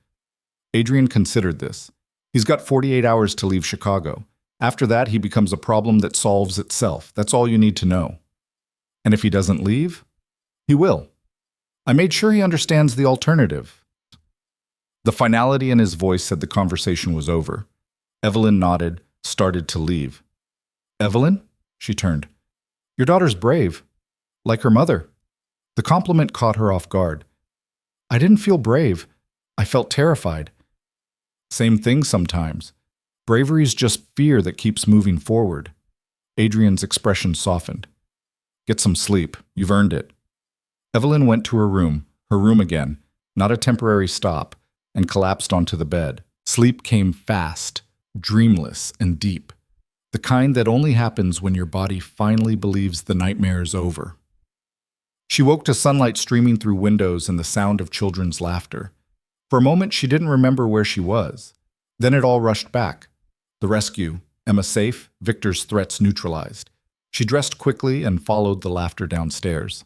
Adrian considered this. He's got 48 hours to leave Chicago. After that, he becomes a problem that solves itself. That's all you need to know. And if he doesn't leave, he will. I made sure he understands the alternative. The finality in his voice said the conversation was over. Evelyn nodded, started to leave. Evelyn? She turned. Your daughter's brave. Like her mother. The compliment caught her off guard. I didn't feel brave. I felt terrified. Same thing sometimes. Bravery's just fear that keeps moving forward. Adrian's expression softened. Get some sleep. You've earned it. Evelyn went to her room again, not a temporary stop, and collapsed onto the bed. Sleep came fast, dreamless and deep. The kind that only happens when your body finally believes the nightmare is over. She woke to sunlight streaming through windows and the sound of children's laughter. For a moment, she didn't remember where she was. Then it all rushed back. The rescue, Emma safe, Victor's threats neutralized. She dressed quickly and followed the laughter downstairs.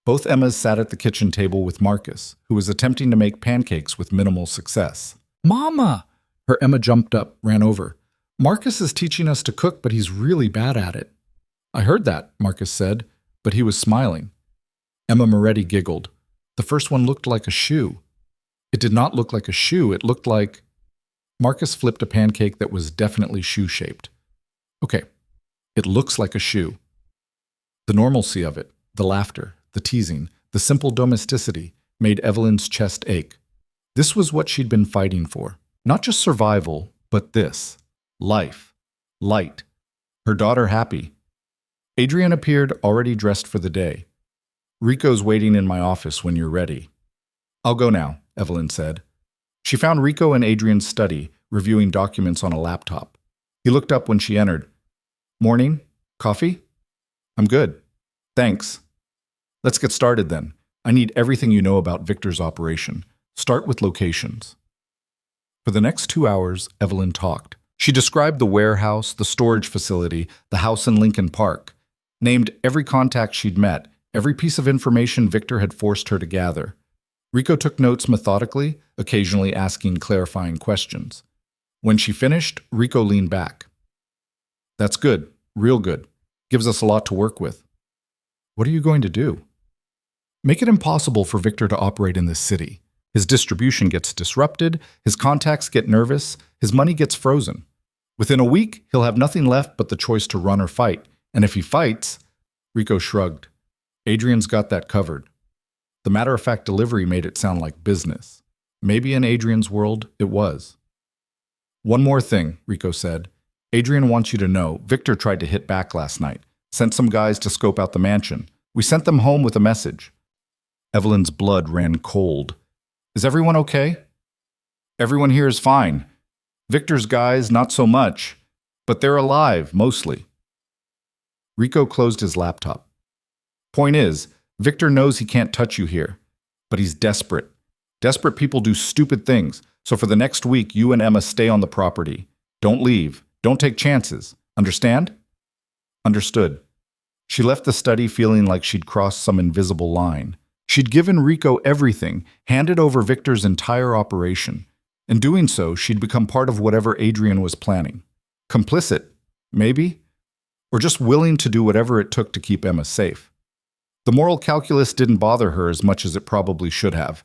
Both Emmas sat at the kitchen table with Marcus, who was attempting to make pancakes with minimal success. Mama! Her Emma jumped up, ran over. Marcus is teaching us to cook, but he's really bad at it. I heard that, Marcus said, but he was smiling. Emma Moretti giggled. The first one looked like a shoe. It did not look like a shoe, it looked like… Marcus flipped a pancake that was definitely shoe-shaped. Okay, it looks like a shoe. The normalcy of it, the laughter, the teasing, the simple domesticity made Evelyn's chest ache. This was what she'd been fighting for. Not just survival, but this. Life. Light. Her daughter happy. Adrian appeared already dressed for the day. Rico's waiting in my office when you're ready. I'll go now, Evelyn said. She found Rico in Adrian's study, reviewing documents on a laptop. He looked up when she entered. Morning? Coffee? I'm good. Thanks. Let's get started then. I need everything you know about Victor's operation. Start with locations. For the next 2 hours, Evelyn talked. She described the warehouse, the storage facility, the house in Lincoln Park, named every contact she'd met, every piece of information Victor had forced her to gather. Rico took notes methodically, occasionally asking clarifying questions. When she finished, Rico leaned back. That's good, real good. Gives us a lot to work with. What are you going to do? Make it impossible for Victor to operate in this city. His distribution gets disrupted, his contacts get nervous, his money gets frozen. Within a week, he'll have nothing left but the choice to run or fight. And if he fights… Rico shrugged. Adrian's got that covered. The matter-of-fact delivery made it sound like business. Maybe in Adrian's world, it was. One more thing, Rico said. Adrian wants you to know, Victor tried to hit back last night. Sent some guys to scope out the mansion. We sent them home with a message. Evelyn's blood ran cold. Is everyone okay? Everyone here is fine. Victor's guys, not so much. But they're alive, mostly. Rico closed his laptop. Point is, Victor knows he can't touch you here. But he's desperate. Desperate people do stupid things. So for the next week, you and Emma stay on the property. Don't leave. Don't take chances. Understand? Understood. She left the study feeling like she'd crossed some invisible line. She'd given Rico everything, handed over Victor's entire operation. In doing so, she'd become part of whatever Adrian was planning. Complicit, maybe? Or just willing to do whatever it took to keep Emma safe. The moral calculus didn't bother her as much as it probably should have.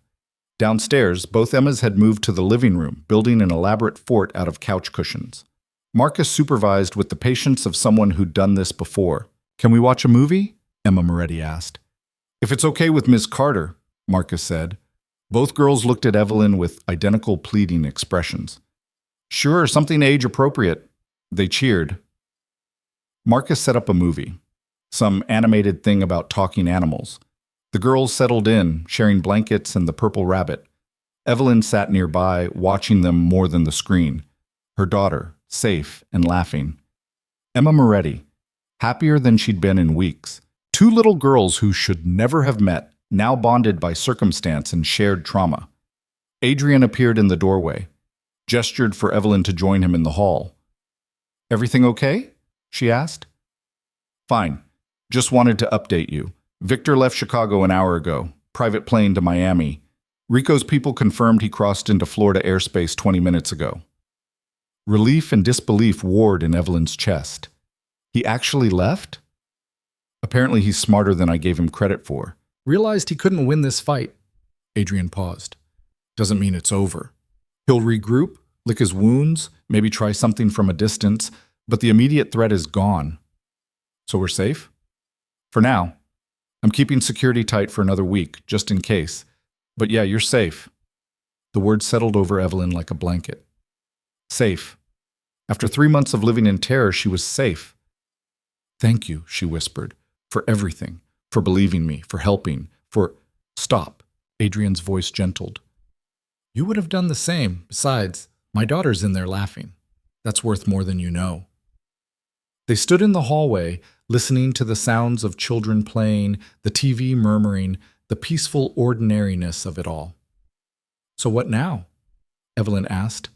Downstairs, both Emmas had moved to the living room, building an elaborate fort out of couch cushions. Marcus supervised with the patience of someone who'd done this before. Can we watch a movie? Emma Moretti asked. If it's okay with Ms. Carter, Marcus said. Both girls looked at Evelyn with identical pleading expressions. Sure, something age-appropriate. They cheered. Marcus set up a movie. Some animated thing about talking animals. The girls settled in, sharing blankets and the purple rabbit. Evelyn sat nearby, watching them more than the screen. Her daughter, safe and laughing. Emma Moretti, happier than she'd been in weeks. Two little girls who should never have met, now bonded by circumstance and shared trauma. Adrian appeared in the doorway, gestured for Evelyn to join him in the hall. Everything okay? She asked. Fine. Just wanted to update you. Victor left Chicago an hour ago, private plane to Miami. Rico's people confirmed he crossed into Florida airspace 20 minutes ago. Relief and disbelief warred in Evelyn's chest. He actually left? Apparently he's smarter than I gave him credit for. Realized he couldn't win this fight. Adrian paused. Doesn't mean it's over. He'll regroup, lick his wounds, maybe try something from a distance, but the immediate threat is gone. So we're safe? For now. I'm keeping security tight for another week, just in case. But yeah, you're safe. The word settled over Evelyn like a blanket. Safe. After 3 months of living in terror, she was safe. Thank you, she whispered, for everything, for believing me, for helping, for— Stop, Adrian's voice gentled. You would have done the same. Besides, my daughter's in there laughing. That's worth more than you know. They stood in the hallway, listening to the sounds of children playing, the TV murmuring, the peaceful ordinariness of it all. So what now? Evelyn asked.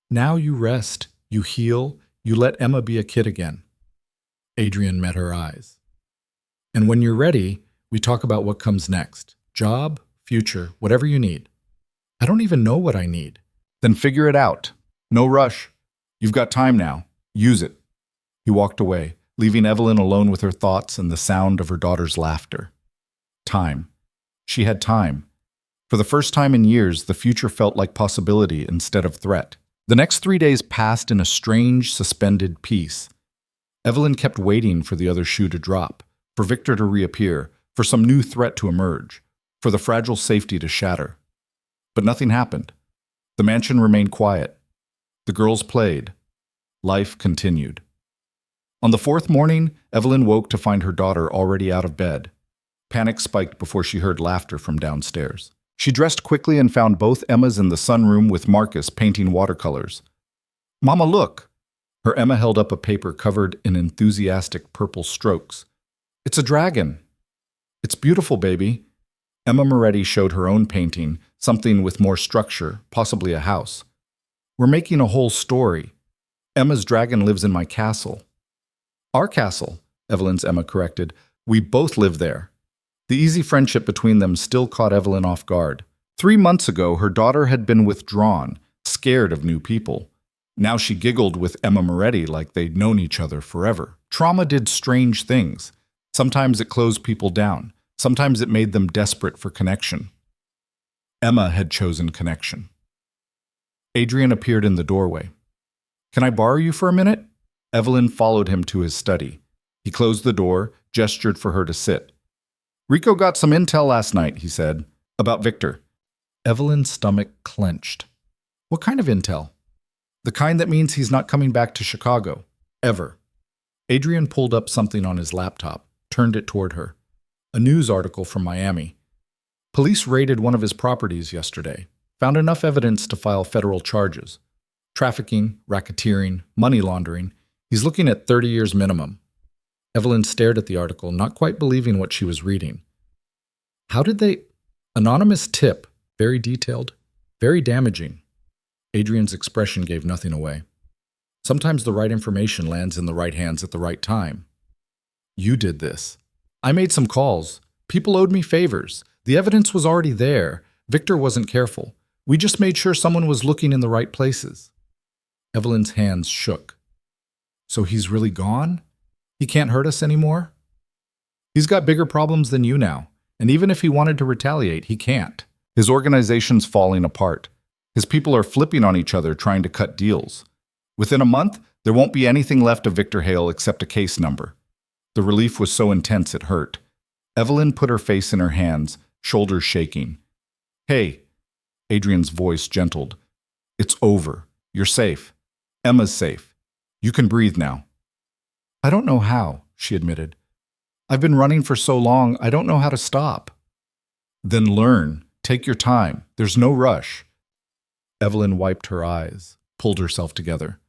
Now you rest, you heal, you let Emma be a kid again. Adrian met her eyes. And when you're ready, we talk about what comes next. Job, future, whatever you need. I don't even know what I need. Then figure it out. No rush. You've got time now. Use it. He walked away, leaving Evelyn alone with her thoughts and the sound of her daughter's laughter. Time. She had time. For the first time in years, the future felt like possibility instead of threat. The next 3 days passed in a strange, suspended peace. Evelyn kept waiting for the other shoe to drop, for Victor to reappear, for some new threat to emerge, for the fragile safety to shatter. But nothing happened. The mansion remained quiet. The girls played. Life continued. On the 4th morning, Evelyn woke to find her daughter already out of bed. Panic spiked before she heard laughter from downstairs. She dressed quickly and found both Emmas in the sunroom with Marcus painting watercolors. Mama, look! Her Emma held up a paper covered in enthusiastic purple strokes. It's a dragon. It's beautiful, baby. Emma Moretti showed her own painting, something with more structure, possibly a house. We're making a whole story. Emma's dragon lives in my castle. Our castle, Evelyn's Emma corrected. We both live there. The easy friendship between them still caught Evelyn off guard. 3 months ago, her daughter had been withdrawn, scared of new people. Now she giggled with Emma Moretti like they'd known each other forever. Trauma did strange things. Sometimes it closed people down. Sometimes it made them desperate for connection. Emma had chosen connection. Adrian appeared in the doorway. Can I borrow you for a minute? Evelyn followed him to his study. He closed the door, gestured for her to sit. Rico got some intel last night, he said, about Victor. Evelyn's stomach clenched. What kind of intel? The kind that means he's not coming back to Chicago. Ever. Adrian pulled up something on his laptop, turned it toward her. A news article from Miami. Police raided one of his properties yesterday. Found enough evidence to file federal charges. Trafficking, racketeering, money laundering. He's looking at 30 years minimum. Evelyn stared at the article, not quite believing what she was reading. How did they— Anonymous tip, very detailed, very damaging. Adrian's expression gave nothing away. Sometimes the right information lands in the right hands at the right time. You did this. I made some calls. People owed me favors. The evidence was already there. Victor wasn't careful. We just made sure someone was looking in the right places. Evelyn's hands shook. So he's really gone? He can't hurt us anymore? He's got bigger problems than you now, and even if he wanted to retaliate, he can't. His organization's falling apart. His people are flipping on each other trying to cut deals. Within a month, there won't be anything left of Victor Hale except a case number. The relief was so intense it hurt. Evelyn put her face in her hands, shoulders shaking. Hey, Adrian's voice gentled. It's over. You're safe. Emma's safe. You can breathe now. I don't know how, she admitted. I've been running for so long, I don't know how to stop. Then learn. Take your time. There's no rush. Evelyn wiped her eyes, pulled herself together.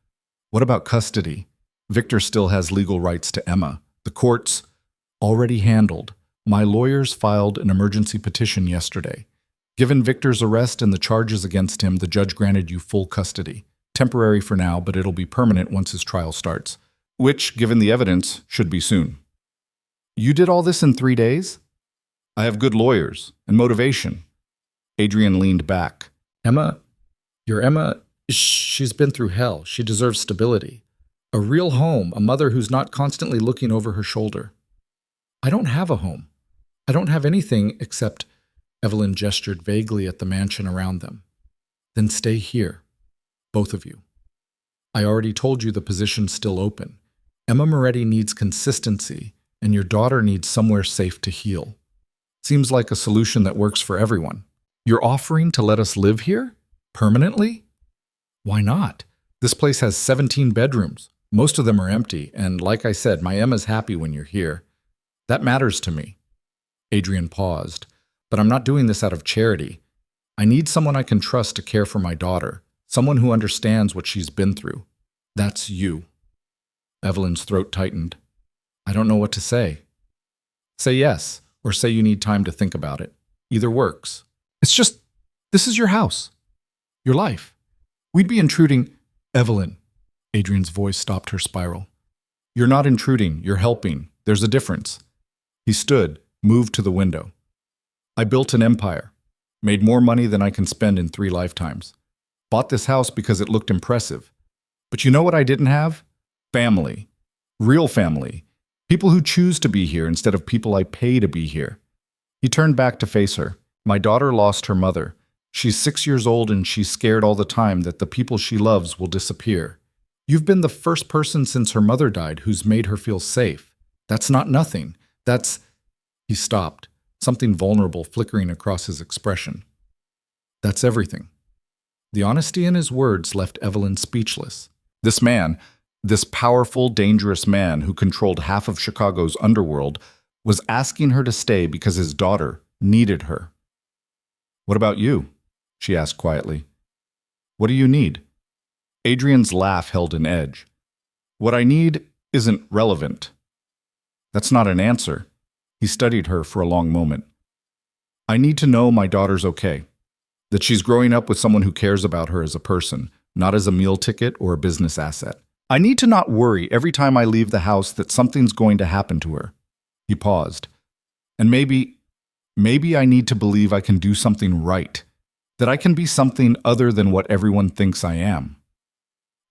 What about custody? Victor still has legal rights to Emma. The courts— already handled. My lawyers filed an emergency petition yesterday. Given Victor's arrest and the charges against him, the judge granted you full custody. Temporary for now, but it'll be permanent once his trial starts. Which, given the evidence, should be soon. You did all this in 3 days? I have good lawyers and motivation. Adrian leaned back. Your Emma, she's been through hell. She deserves stability. A real home, a mother who's not constantly looking over her shoulder. I don't have a home. I don't have anything except— Evelyn gestured vaguely at the mansion around them. Then stay here. both of you. I already told you the position's still open. Emma Moretti needs consistency, and your daughter needs somewhere safe to heal. Seems like a solution that works for everyone. You're offering to let us live here? Permanently? Why not? This place has 17 bedrooms. Most of them are empty, and like I said, my Emma's happy when you're here. That matters to me. Adrian paused. But I'm not doing this out of charity. I need someone I can trust to care for my daughter, someone who understands what she's been through. That's you. Evelyn's throat tightened. I don't know what to say. Say yes, or say you need time to think about it. Either works. It's just, this is your house. Your life. We'd be intruding. Evelyn. Adrian's voice stopped her spiral. You're not intruding, you're helping. There's a difference. He stood, moved to the window. I built an empire. Made more money than I can spend in 3 lifetimes. Bought this house because it looked impressive. But you know what I didn't have? Family. Real family. People who choose to be here instead of people I pay to be here. He turned back to face her. My daughter lost her mother. She's 6 years old and she's scared all the time that the people she loves will disappear. You've been the first person since her mother died who's made her feel safe. That's not nothing. That's... He stopped, something vulnerable flickering across his expression. That's everything. The honesty in his words left Evelyn speechless. This man, this powerful, dangerous man who controlled half of Chicago's underworld, was asking her to stay because his daughter needed her. What about you? She asked quietly. What do you need? Adrian's laugh held an edge. What I need isn't relevant. That's not an answer. He studied her for a long moment. I need to know my daughter's okay. That she's growing up with someone who cares about her as a person, not as a meal ticket or a business asset. I need to not worry every time I leave the house that something's going to happen to her. He paused. And maybe I need to believe I can do something right. That I can be something other than what everyone thinks I am.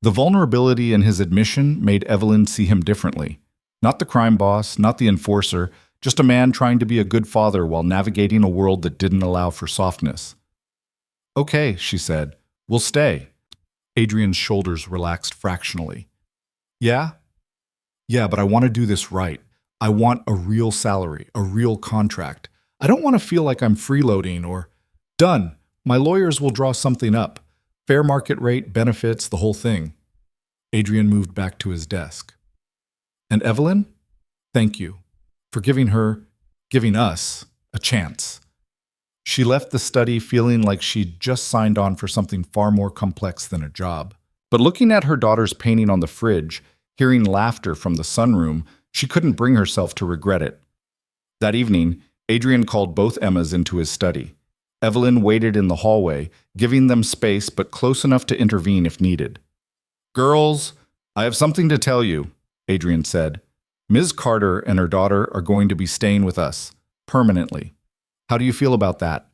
The vulnerability in his admission made Evelyn see him differently. Not the crime boss, not the enforcer, just a man trying to be a good father while navigating a world that didn't allow for softness. Okay, she said. We'll stay. Adrian's shoulders relaxed fractionally. Yeah? Yeah, but I want to do this right. I want a real salary, a real contract. I don't want to feel like I'm freeloading or... Done. My lawyers will draw something up. Fair market rate, benefits, the whole thing. Adrian moved back to his desk. And Evelyn? Thank you for giving us, a chance. She left the study feeling like she'd just signed on for something far more complex than a job. But looking at her daughter's painting on the fridge, hearing laughter from the sunroom, she couldn't bring herself to regret it. That evening, Adrian called both Emmas into his study. Evelyn waited in the hallway, giving them space but close enough to intervene if needed. Girls, I have something to tell you, Adrian said. Ms. Carter and her daughter are going to be staying with us, permanently. How do you feel about that?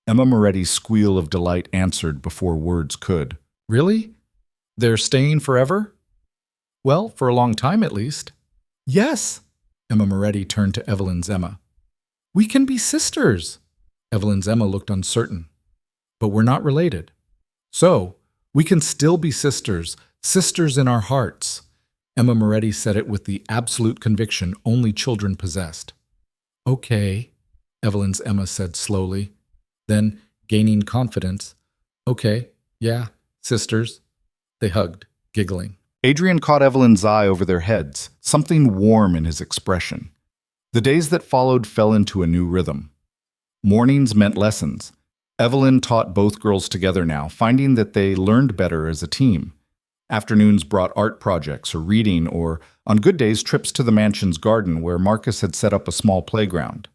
Emma Moretti's squeal of delight answered before words could. Really? They're staying forever? Well, for a long time at least. Yes. Emma Moretti turned to Evelyn's Emma. We can be sisters. Evelyn's Emma looked uncertain. But we're not related. So, we can still be sisters, sisters in our hearts. Emma Moretti said it with the absolute conviction only children possessed. Okay, Evelyn's Emma said slowly. Then, gaining confidence, okay, yeah, sisters. They hugged, giggling. Adrian caught Evelyn's eye over their heads, something warm in his expression. The days that followed fell into a new rhythm. Mornings meant lessons. Evelyn taught both girls together now, finding that they learned better as a team. Afternoons brought art projects or reading or, on good days, trips to the mansion's garden where Marcus had set up a small playground.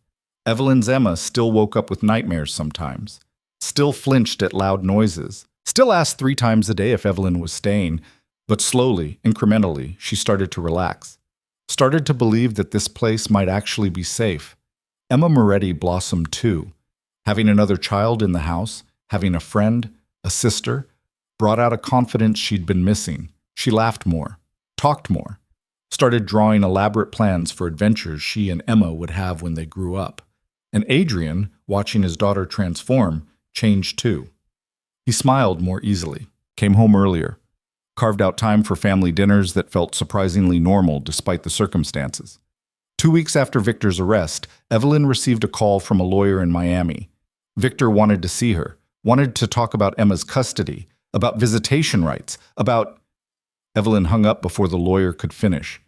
Evelyn's Emma still woke up with nightmares sometimes, still flinched at loud noises, still asked 3 times a day if Evelyn was staying, but slowly, incrementally, she started to relax, started to believe that this place might actually be safe. Emma Moretti blossomed too. Having another child in the house, having a friend, a sister, brought out a confidence she'd been missing. She laughed more, talked more, started drawing elaborate plans for adventures she and Emma would have when they grew up. And Adrian, watching his daughter transform, changed too. He smiled more easily. Came home earlier. Carved out time for family dinners that felt surprisingly normal despite the circumstances. 2 weeks after Victor's arrest, Evelyn received a call from a lawyer in Miami. Victor wanted to see her, wanted to talk about Emma's custody, about visitation rights, about... Evelyn hung up before the lawyer could finish.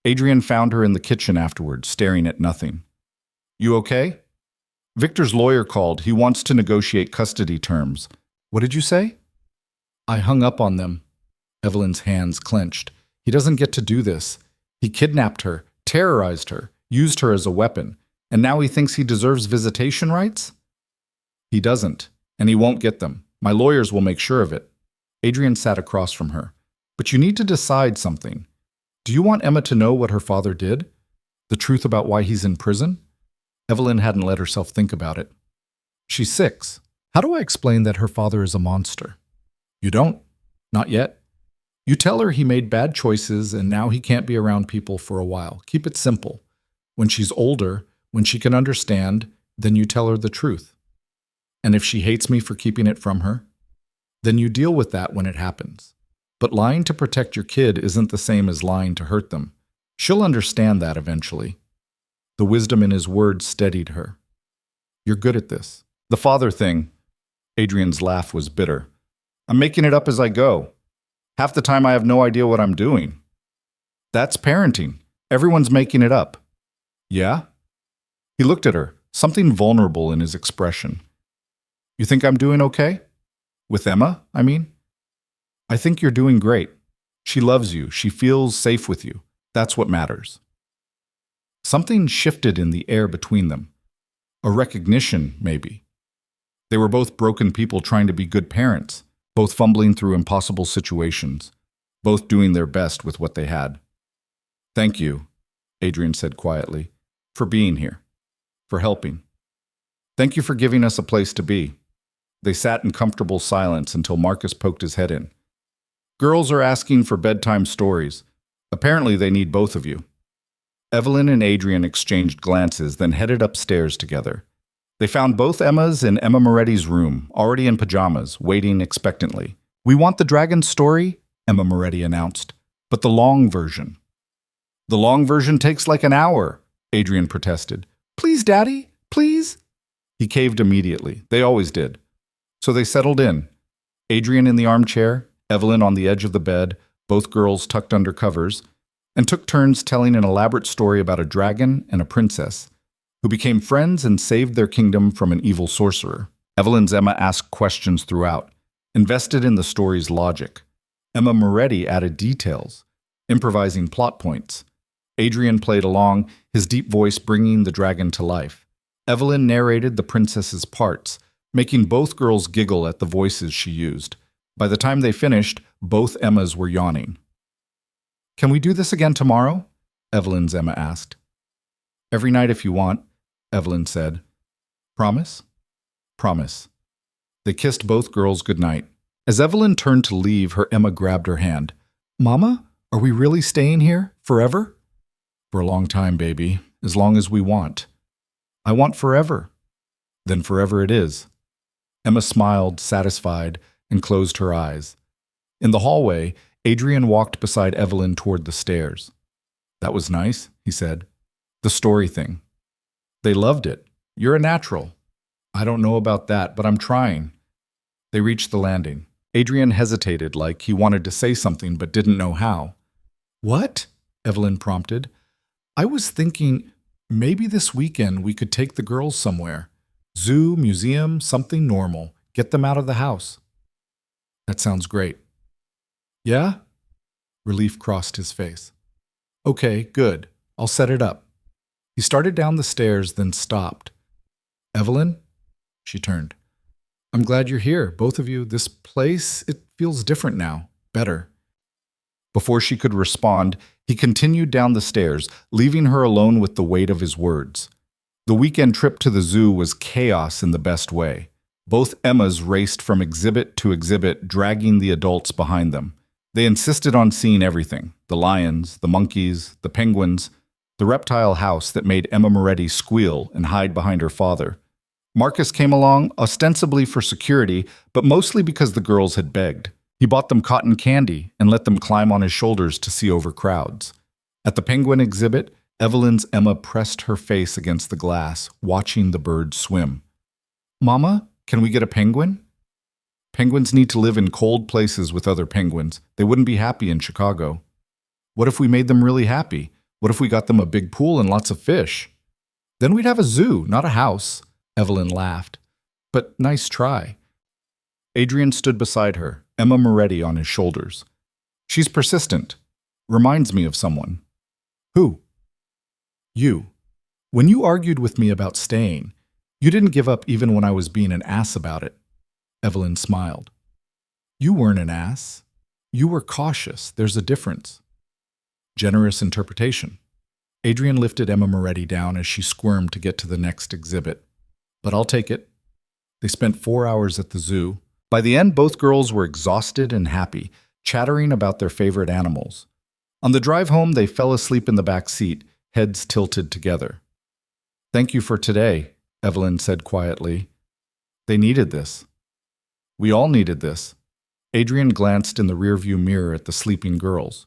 Adrian found her in the kitchen afterwards, staring at nothing. You okay? Victor's lawyer called. He wants to negotiate custody terms. What did you say? I hung up on them. Evelyn's hands clenched. He doesn't get to do this. He kidnapped her, terrorized her, used her as a weapon, and now he thinks he deserves visitation rights? He doesn't, and he won't get them. My lawyers will make sure of it. Adrian sat across from her. But you need to decide something. Do you want Emma to know what her father did? The truth about why he's in prison? Evelyn hadn't let herself think about it. She's 6. How do I explain that her father is a monster? You don't. Not yet. You tell her he made bad choices and now he can't be around people for a while. Keep it simple. When she's older, when she can understand, then you tell her the truth. And if she hates me for keeping it from her, then you deal with that when it happens. But lying to protect your kid isn't the same as lying to hurt them. She'll understand that eventually. The wisdom in his words steadied her. You're good at this. The father thing. Adrian's laugh was bitter. I'm making it up as I go. Half the time I have no idea what I'm doing. That's parenting. Everyone's making it up. Yeah? He looked at her, something vulnerable in his expression. You think I'm doing okay? With Emma, I mean? I think you're doing great. She loves you. She feels safe with you. That's what matters. Something shifted in the air between them. A recognition, maybe. They were both broken people trying to be good parents, both fumbling through impossible situations, both doing their best with what they had. Thank you, Adrian said quietly, for being here, for helping. Thank you for giving us a place to be. They sat in comfortable silence until Marcus poked his head in. Girls are asking for bedtime stories. Apparently they need both of you. Evelyn and Adrian exchanged glances, then headed upstairs together. They found both Emma's in Emma Moretti's room, already in pajamas, waiting expectantly. We want the dragon story, Emma Moretti announced, but the long version. The long version takes like an hour, Adrian protested. Please, Daddy, please. He caved immediately. They always did. So they settled in. Adrian in the armchair, Evelyn on the edge of the bed, both girls tucked under covers, and took turns telling an elaborate story about a dragon and a princess who became friends and saved their kingdom from an evil sorcerer. Evelyn's Emma asked questions throughout, invested in the story's logic. Emma Moretti added details, improvising plot points. Adrian played along, his deep voice bringing the dragon to life. Evelyn narrated the princess's parts, making both girls giggle at the voices she used. By the time they finished, both Emmas were yawning. Can we do this again tomorrow? Evelyn's Emma asked. Every night if you want, Evelyn said. Promise? Promise. They kissed both girls goodnight. As Evelyn turned to leave, her Emma grabbed her hand. Mama, are we really staying here? Forever? For a long time, baby. As long as we want. I want forever. Then forever it is. Emma smiled, satisfied, and closed her eyes. In the hallway, Adrian walked beside Evelyn toward the stairs. That was nice, he said. The story thing. They loved it. You're a natural. I don't know about that, but I'm trying. They reached the landing. Adrian hesitated like he wanted to say something but didn't know how. What? Evelyn prompted. I was thinking maybe this weekend we could take the girls somewhere. Zoo, museum, something normal. Get them out of the house. That sounds great. Yeah? Relief crossed his face. Okay, good. I'll set it up. He started down the stairs, then stopped. Evelyn? She turned. I'm glad you're here, both of you. This place, it feels different now. Better. Before she could respond, he continued down the stairs, leaving her alone with the weight of his words. The weekend trip to the zoo was chaos in the best way. Both Emmas raced from exhibit to exhibit, dragging the adults behind them. They insisted on seeing everything: the lions, the monkeys, the penguins, the reptile house that made Emma Moretti squeal and hide behind her father. Marcus came along, ostensibly for security, but mostly because the girls had begged. He bought them cotton candy and let them climb on his shoulders to see over crowds. At the penguin exhibit, Evelyn's Emma pressed her face against the glass, watching the birds swim. "Mama, can we get a penguin?" Penguins need to live in cold places with other penguins. They wouldn't be happy in Chicago. What if we made them really happy? What if we got them a big pool and lots of fish? Then we'd have a zoo, not a house. Evelyn laughed. But nice try. Adrian stood beside her, Emma Moretti on his shoulders. She's persistent. Reminds me of someone. Who? You. When you argued with me about staying, you didn't give up even when I was being an ass about it. Evelyn smiled. You weren't an ass. You were cautious. There's a difference. Generous interpretation. Adrian lifted Emma Moretti down as she squirmed to get to the next exhibit. But I'll take it. They spent 4 hours at the zoo. By the end, both girls were exhausted and happy, chattering about their favorite animals. On the drive home, they fell asleep in the back seat, heads tilted together. Thank you for today, Evelyn said quietly. They needed this. We all needed this. Adrian glanced in the rearview mirror at the sleeping girls.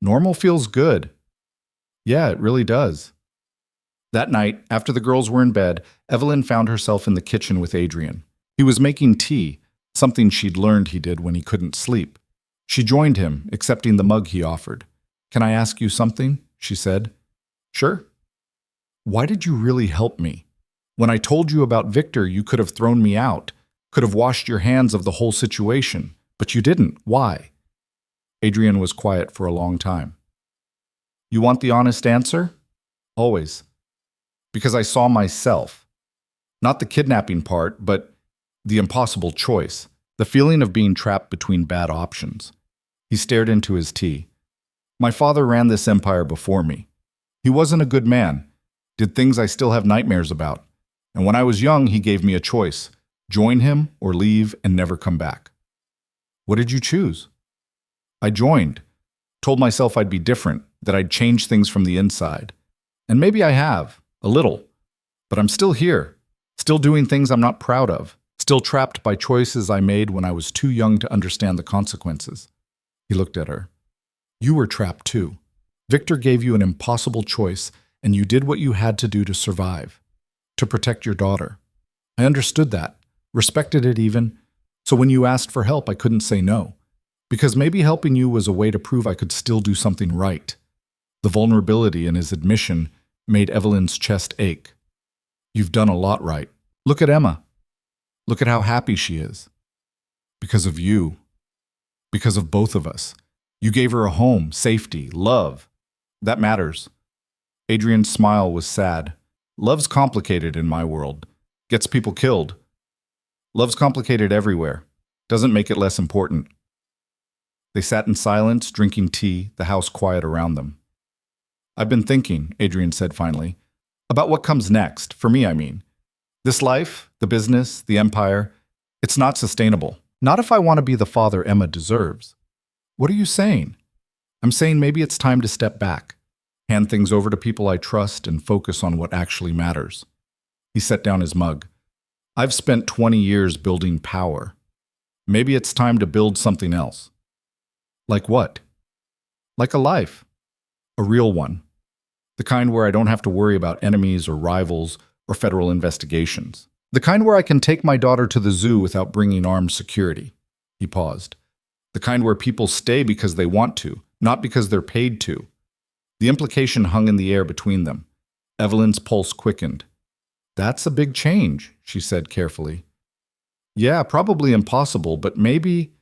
Normal feels good. Yeah, it really does. That night, after the girls were in bed, Evelyn found herself in the kitchen with Adrian. He was making tea, something she'd learned he did when he couldn't sleep. She joined him, accepting the mug he offered. Can I ask you something? She said. Sure. Why did you really help me? When I told you about Victor, you could have thrown me out, could have washed your hands of the whole situation, but you didn't. Why? Adrian was quiet for a long time. You want the honest answer? Always. Because I saw myself. Not the kidnapping part, but the impossible choice, the feeling of being trapped between bad options. He stared into his tea. My father ran this empire before me. He wasn't a good man, did things I still have nightmares about. And when I was young, he gave me a choice, join him or leave and never come back. What did you choose? I joined, told myself I'd be different, that I'd change things from the inside. And maybe I have, a little. But I'm still here, still doing things I'm not proud of, still trapped by choices I made when I was too young to understand the consequences. He looked at her. You were trapped too. Victor gave you an impossible choice, and you did what you had to do to survive, to protect your daughter. I understood that, respected it even, so when you asked for help, I couldn't say no. Because maybe helping you was a way to prove I could still do something right. The vulnerability in his admission made Evelyn's chest ache. You've done a lot right. Look at Emma. Look at how happy she is. Because of you. Because of both of us. You gave her a home, safety, love. That matters. Adrian's smile was sad. Love's complicated in my world. Gets people killed. Love's complicated everywhere. Doesn't make it less important. They sat in silence, drinking tea, the house quiet around them. I've been thinking, Adrian said finally, about what comes next, for me I mean. This life, the business, the empire, it's not sustainable. Not if I want to be the father Emma deserves. What are you saying? I'm saying maybe it's time to step back, hand things over to people I trust and focus on what actually matters. He set down his mug. I've spent 20 years building power. Maybe it's time to build something else. Like what? Like a life. A real one. The kind where I don't have to worry about enemies or rivals or federal investigations. The kind where I can take my daughter to the zoo without bringing armed security. He paused. The kind where people stay because they want to, not because they're paid to. The implication hung in the air between them. Evelyn's pulse quickened. That's a big change, she said carefully. Yeah, probably impossible, but maybe...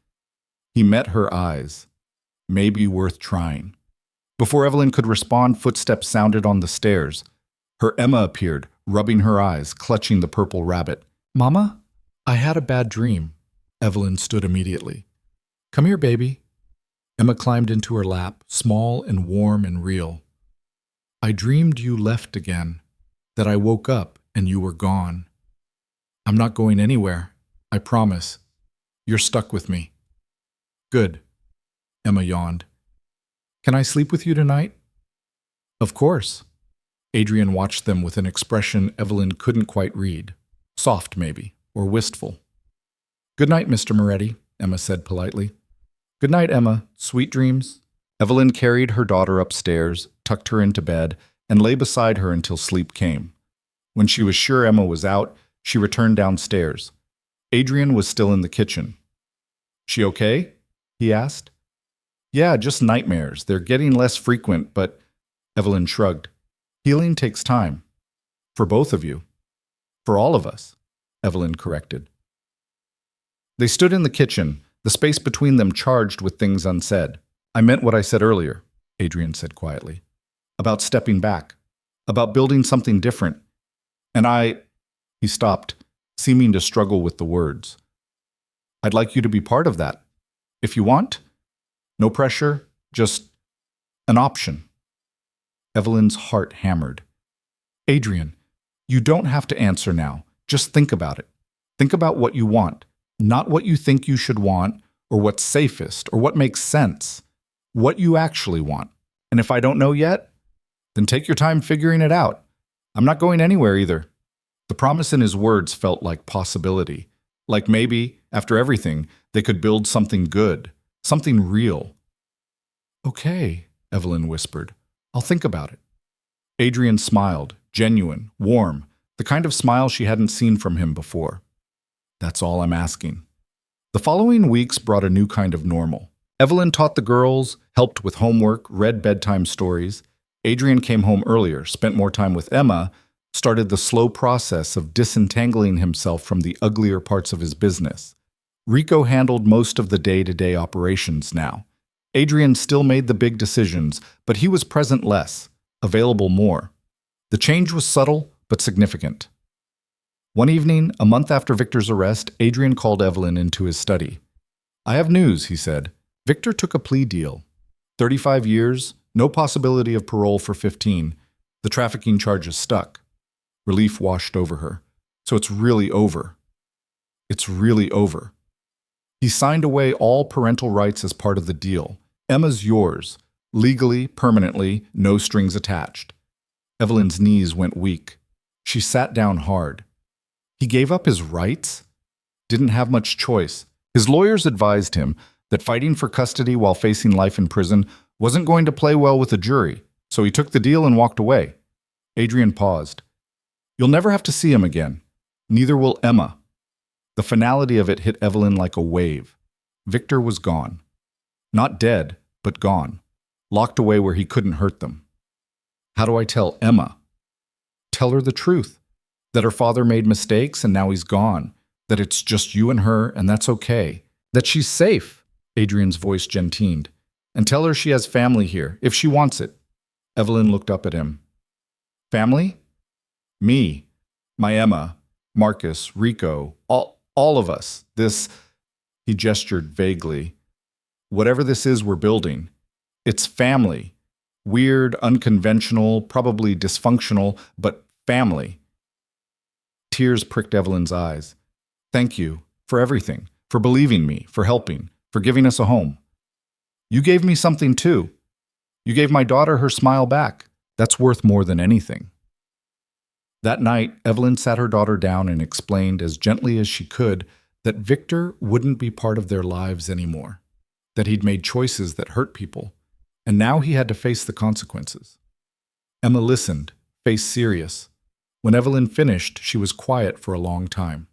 He met her eyes. Maybe worth trying. Before Evelyn could respond, footsteps sounded on the stairs. Her Emma appeared, rubbing her eyes, clutching the purple rabbit. Mama, I had a bad dream. Evelyn stood immediately. Come here, baby. Emma climbed into her lap, small and warm and real. I dreamed you left again, that I woke up and you were gone. I'm not going anywhere, I promise. You're stuck with me. Good. Emma yawned. Can I sleep with you tonight? Of course. Adrian watched them with an expression Evelyn couldn't quite read. Soft, maybe, or wistful. Good night, Mr. Moretti, Emma said politely. Good night, Emma. Sweet dreams. Evelyn carried her daughter upstairs, tucked her into bed, and lay beside her until sleep came. When she was sure Emma was out, she returned downstairs. Adrian was still in the kitchen. She okay? He asked. Yeah, just nightmares. They're getting less frequent, but Evelyn shrugged. Healing takes time. For both of you. For all of us, Evelyn corrected. They stood in the kitchen, the space between them charged with things unsaid. I meant what I said earlier, Adrian said quietly. About stepping back. About building something different. And He stopped, seeming to struggle with the words. I'd like you to be part of that. If you want. No pressure, just an option. Evelyn's heart hammered. Adrian, you don't have to answer now. Just think about it. Think about what you want, not what you think you should want, or what's safest, or what makes sense. What you actually want. And if I don't know yet, then take your time figuring it out. I'm not going anywhere either. The promise in his words felt like possibility. Like maybe, after everything, they could build something good, something real. Okay, Evelyn whispered. I'll think about it. Adrian smiled, genuine, warm, the kind of smile she hadn't seen from him before. That's all I'm asking. The following weeks brought a new kind of normal. Evelyn taught the girls, helped with homework, read bedtime stories. Adrian came home earlier, spent more time with Emma, started the slow process of disentangling himself from the uglier parts of his business. Rico handled most of the day-to-day operations now. Adrian still made the big decisions, but he was present less, available more. The change was subtle but significant. One evening, a month after Victor's arrest, Adrian called Evelyn into his study. I have news, he said. Victor took a plea deal. 35 years, no possibility of parole for 15. The trafficking charges stuck. Relief washed over her. So it's really over. It's really over. He signed away all parental rights as part of the deal. Emma's yours. Legally, permanently, no strings attached. Evelyn's knees went weak. She sat down hard. He gave up his rights? Didn't have much choice. His lawyers advised him that fighting for custody while facing life in prison wasn't going to play well with a jury, so he took the deal and walked away. Adrian paused. You'll never have to see him again. Neither will Emma. The finality of it hit Evelyn like a wave. Victor was gone. Not dead, but gone. Locked away where he couldn't hurt them. How do I tell Emma? Tell her the truth. That her father made mistakes and now he's gone. That it's just you and her and that's okay. That she's safe, Adrian's voice gentined. And tell her she has family here, if she wants it. Evelyn looked up at him. Family? Me, my Emma, Marcus, Rico, all of us. This, he gestured vaguely. Whatever this is we're building, it's family. Weird, unconventional, probably dysfunctional, but family. Tears pricked Evelyn's eyes. Thank you for everything, for believing me, for helping, for giving us a home. You gave me something too. You gave my daughter her smile back. That's worth more than anything. That night, Evelyn sat her daughter down and explained as gently as she could that Victor wouldn't be part of their lives anymore, that he'd made choices that hurt people, and now he had to face the consequences. Emma listened, face serious. When Evelyn finished, she was quiet for a long time.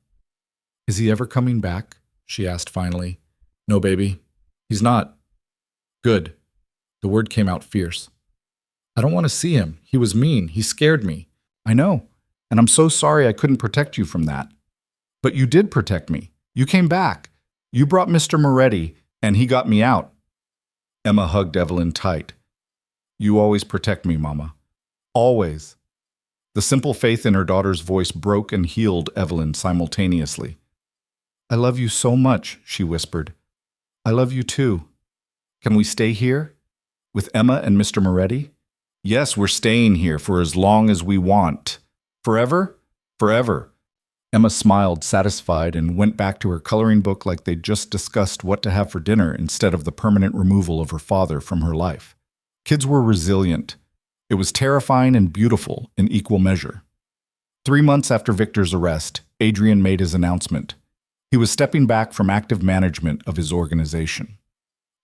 Is he ever coming back? She asked finally. No, baby. He's not. Good. The word came out fierce. I don't want to see him. He was mean. He scared me. I know. And I'm so sorry I couldn't protect you from that. But you did protect me. You came back. You brought Mr. Moretti, and he got me out. Emma hugged Evelyn tight. You always protect me, Mama. Always. The simple faith in her daughter's voice broke and healed Evelyn simultaneously. I love you so much, she whispered. I love you too. Can we stay here? With Emma and Mr. Moretti? Yes, we're staying here for as long as we want. Forever? Forever. Emma smiled, satisfied, and went back to her coloring book like they'd just discussed what to have for dinner instead of the permanent removal of her father from her life. Kids were resilient. It was terrifying and beautiful in equal measure. 3 months after Victor's arrest, Adrian made his announcement. He was stepping back from active management of his organization.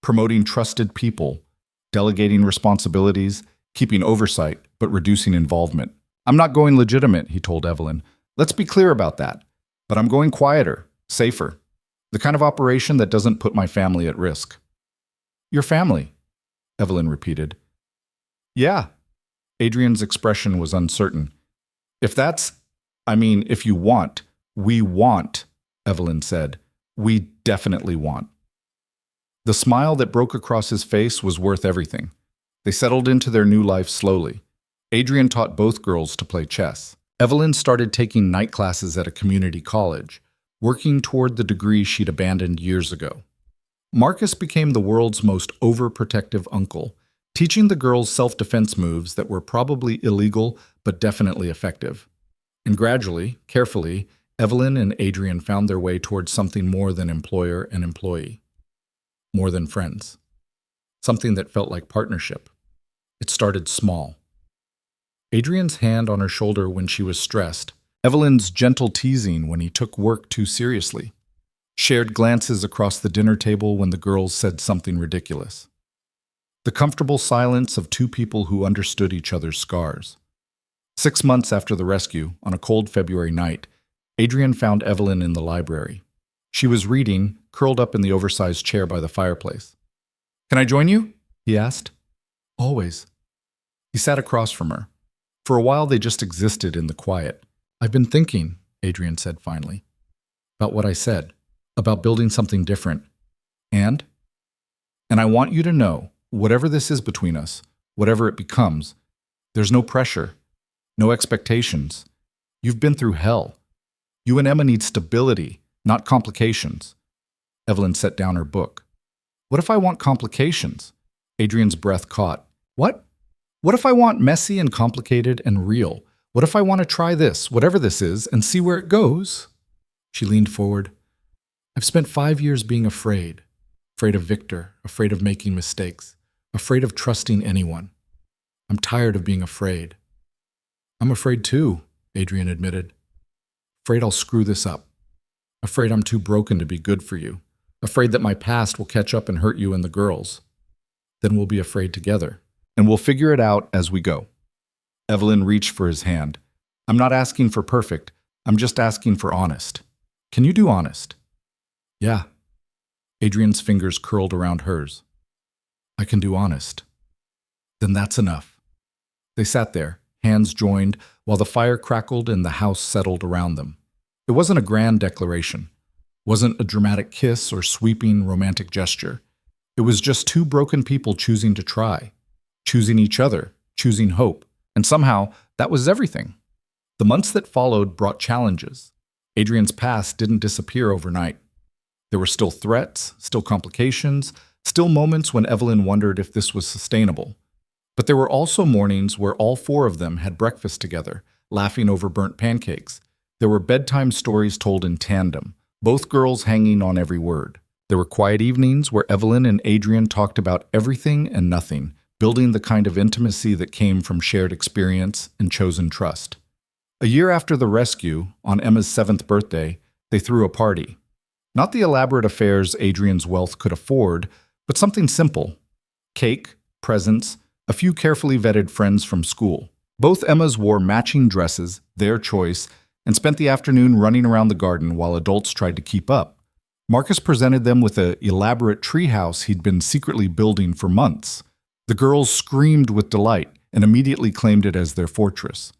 promoting trusted people, delegating responsibilities, keeping oversight, but reducing involvement. I'm not going legitimate, he told Evelyn. Let's be clear about that. But I'm going quieter, safer. The kind of operation that doesn't put my family at risk. Your family, Evelyn repeated. Yeah. Adrian's expression was uncertain. If you want, we want, Evelyn said. We definitely want. The smile that broke across his face was worth everything. They settled into their new life slowly. Adrian taught both girls to play chess. Evelyn started taking night classes at a community college, working toward the degree she'd abandoned years ago. Marcus became the world's most overprotective uncle, teaching the girls self-defense moves that were probably illegal but definitely effective. And gradually, carefully, Evelyn and Adrian found their way towards something more than employer and employee. More than friends. Something that felt like partnership. It started small. Adrian's hand on her shoulder when she was stressed, Evelyn's gentle teasing when he took work too seriously, shared glances across the dinner table when the girls said something ridiculous. The comfortable silence of two people who understood each other's scars. 6 months after the rescue, on a cold February night, Adrian found Evelyn in the library. She was reading, curled up in the oversized chair by the fireplace. Can I join you? He asked. Always. He sat across from her. For a while they just existed in the quiet. I've been thinking, Adrian said finally, about what I said, about building something different. And I want you to know, whatever this is between us, whatever it becomes, there's no pressure, no expectations. You've been through hell. You and Emma need stability, not complications. Evelyn set down her book. What if I want complications? Adrian's breath caught. What? What if I want messy and complicated and real? What if I want to try this, whatever this is, and see where it goes? She leaned forward. I've spent 5 years being afraid. Afraid of Victor, afraid of making mistakes, afraid of trusting anyone. I'm tired of being afraid. I'm afraid too, Adrian admitted. Afraid I'll screw this up. Afraid I'm too broken to be good for you. Afraid that my past will catch up and hurt you and the girls. Then we'll be afraid together. And we'll figure it out as we go. Evelyn reached for his hand. I'm not asking for perfect. I'm just asking for honest. Can you do honest? Yeah. Adrian's fingers curled around hers. I can do honest. Then that's enough. They sat there, hands joined, while the fire crackled and the house settled around them. It wasn't a grand declaration. Wasn't a dramatic kiss or sweeping romantic gesture. It was just two broken people choosing to try. Choosing each other, choosing hope, and somehow that was everything. The months that followed brought challenges. Adrian's past didn't disappear overnight. There were still threats, still complications, still moments when Evelyn wondered if this was sustainable. But there were also mornings where all four of them had breakfast together, laughing over burnt pancakes. There were bedtime stories told in tandem, both girls hanging on every word. There were quiet evenings where Evelyn and Adrian talked about everything and nothing, building the kind of intimacy that came from shared experience and chosen trust. A year after the rescue, on Emma's 7th birthday, they threw a party. Not the elaborate affairs Adrian's wealth could afford, but something simple. Cake, presents, a few carefully vetted friends from school. Both Emmas wore matching dresses, their choice, and spent the afternoon running around the garden while adults tried to keep up. Marcus presented them with an elaborate treehouse he'd been secretly building for months. The girls screamed with delight and immediately claimed it as their fortress.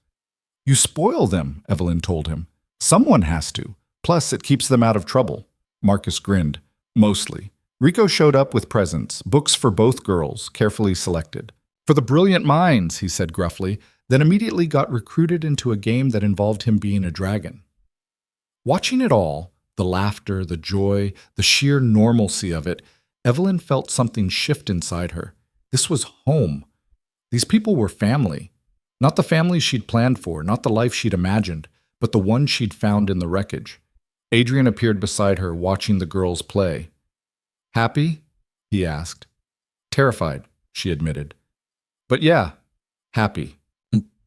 You spoil them, Evelyn told him. Someone has to. Plus, it keeps them out of trouble. Marcus grinned. Mostly. Rico showed up with presents, books for both girls, carefully selected. For the brilliant minds, he said gruffly, then immediately got recruited into a game that involved him being a dragon. Watching it all, the laughter, the joy, the sheer normalcy of it, Evelyn felt something shift inside her. This was home. These people were family. Not the family she'd planned for, not the life she'd imagined, but the one she'd found in the wreckage. Adrian appeared beside her, watching the girls play. Happy? He asked. Terrified, she admitted. But yeah, happy.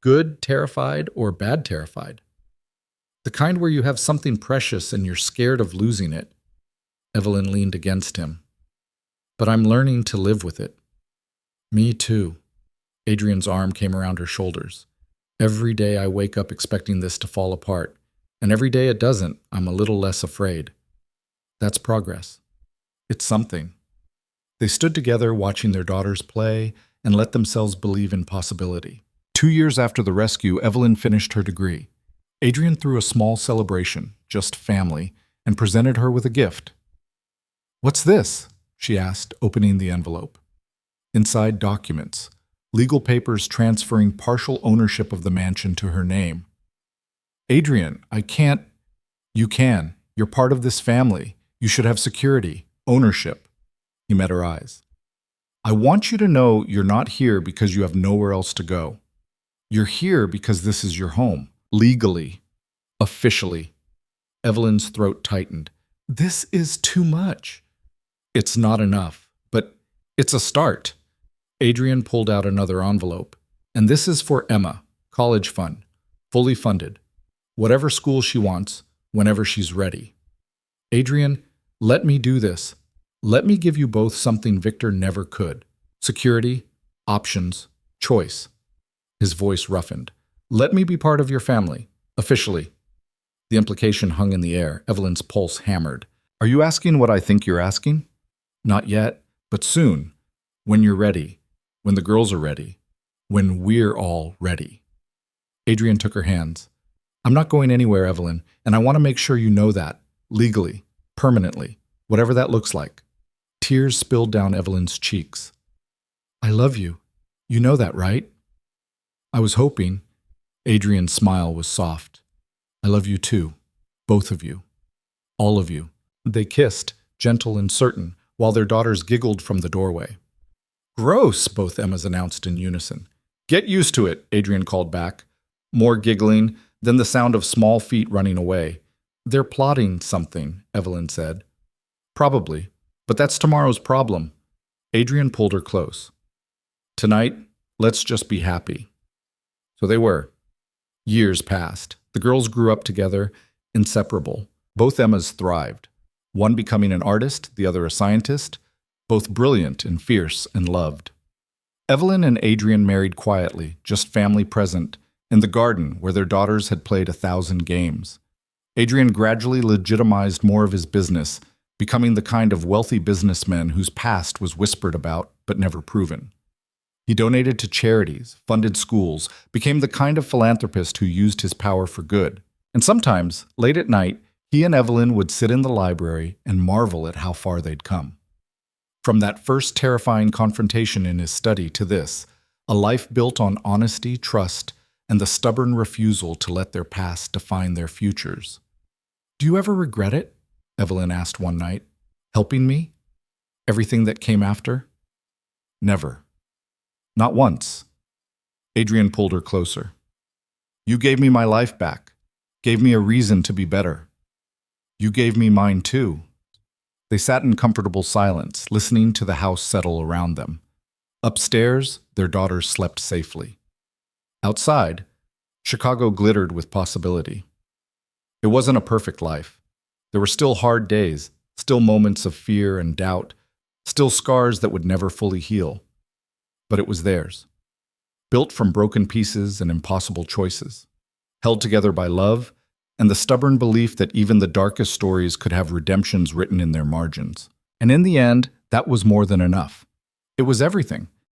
Good terrified or bad terrified? The kind where you have something precious and you're scared of losing it. Evelyn leaned against him. but I'm learning to live with it. Me too. Adrian's arm came around her shoulders. Every day I wake up expecting this to fall apart, and every day it doesn't, I'm a little less afraid. That's progress. It's something. They stood together watching their daughters play and let themselves believe in possibility. 2 years after the rescue, Evelyn finished her degree. Adrian threw a small celebration, just family, and presented her with a gift. "What's this?" she asked, opening the envelope. Inside, documents, legal papers transferring partial ownership of the mansion to her name. "Adrian, I can't." "You can. You're part of this family. You should have security, ownership." He met her eyes. "I want you to know you're not here because you have nowhere else to go. You're here because this is your home, legally, officially." Evelyn's throat tightened. "This is too much." "It's not enough, but it's a start." Adrian pulled out another envelope. "And this is for Emma, college fund, fully funded. Whatever school she wants, whenever she's ready." "Adrian, let me do this. Let me give you both something Victor never could. Security, options, choice." His voice roughened. "Let me be part of your family, officially." The implication hung in the air. Evelyn's pulse hammered. "Are you asking what I think you're asking?" "Not yet, but soon. When you're ready. When the girls are ready. When we're all ready." Adrian took her hands. "I'm not going anywhere, Evelyn, and I want to make sure you know that. Legally. Permanently. Whatever that looks like." Tears spilled down Evelyn's cheeks. "I love you. You know that, right?" "I was hoping." Adrian's smile was soft. "I love you too. Both of you. All of you." They kissed, gentle and certain, while their daughters giggled from the doorway. "Gross," both Emmas announced in unison. "Get used to it," Adrian called back. More giggling, then the sound of small feet running away. "They're plotting something," Evelyn said. "Probably, but that's tomorrow's problem." Adrian pulled her close. "Tonight, let's just be happy." So they were. Years passed. The girls grew up together, inseparable. Both Emmas thrived. One becoming an artist, the other a scientist. Both brilliant and fierce and loved. Evelyn and Adrian married quietly, just family present, in the garden where their daughters had played 1,000 games. Adrian gradually legitimized more of his business, becoming the kind of wealthy businessman whose past was whispered about but never proven. He donated to charities, funded schools, became the kind of philanthropist who used his power for good. And sometimes, late at night, he and Evelyn would sit in the library and marvel at how far they'd come. From that first terrifying confrontation in his study to this, a life built on honesty, trust, and the stubborn refusal to let their past define their futures. "Do you ever regret it?" Evelyn asked one night. "Helping me? Everything that came after?" "Never. Not once." Adrian pulled her closer. "You gave me my life back, gave me a reason to be better. You gave me mine too." They sat in comfortable silence, listening to the house settle around them. Upstairs, their daughters slept safely. Outside, Chicago glittered with possibility. It wasn't a perfect life. There were still hard days, still moments of fear and doubt, still scars that would never fully heal. But it was theirs. Built from broken pieces and impossible choices. Held together by love and the stubborn belief that even the darkest stories could have redemptions written in their margins. And in the end, that was more than enough. It was everything.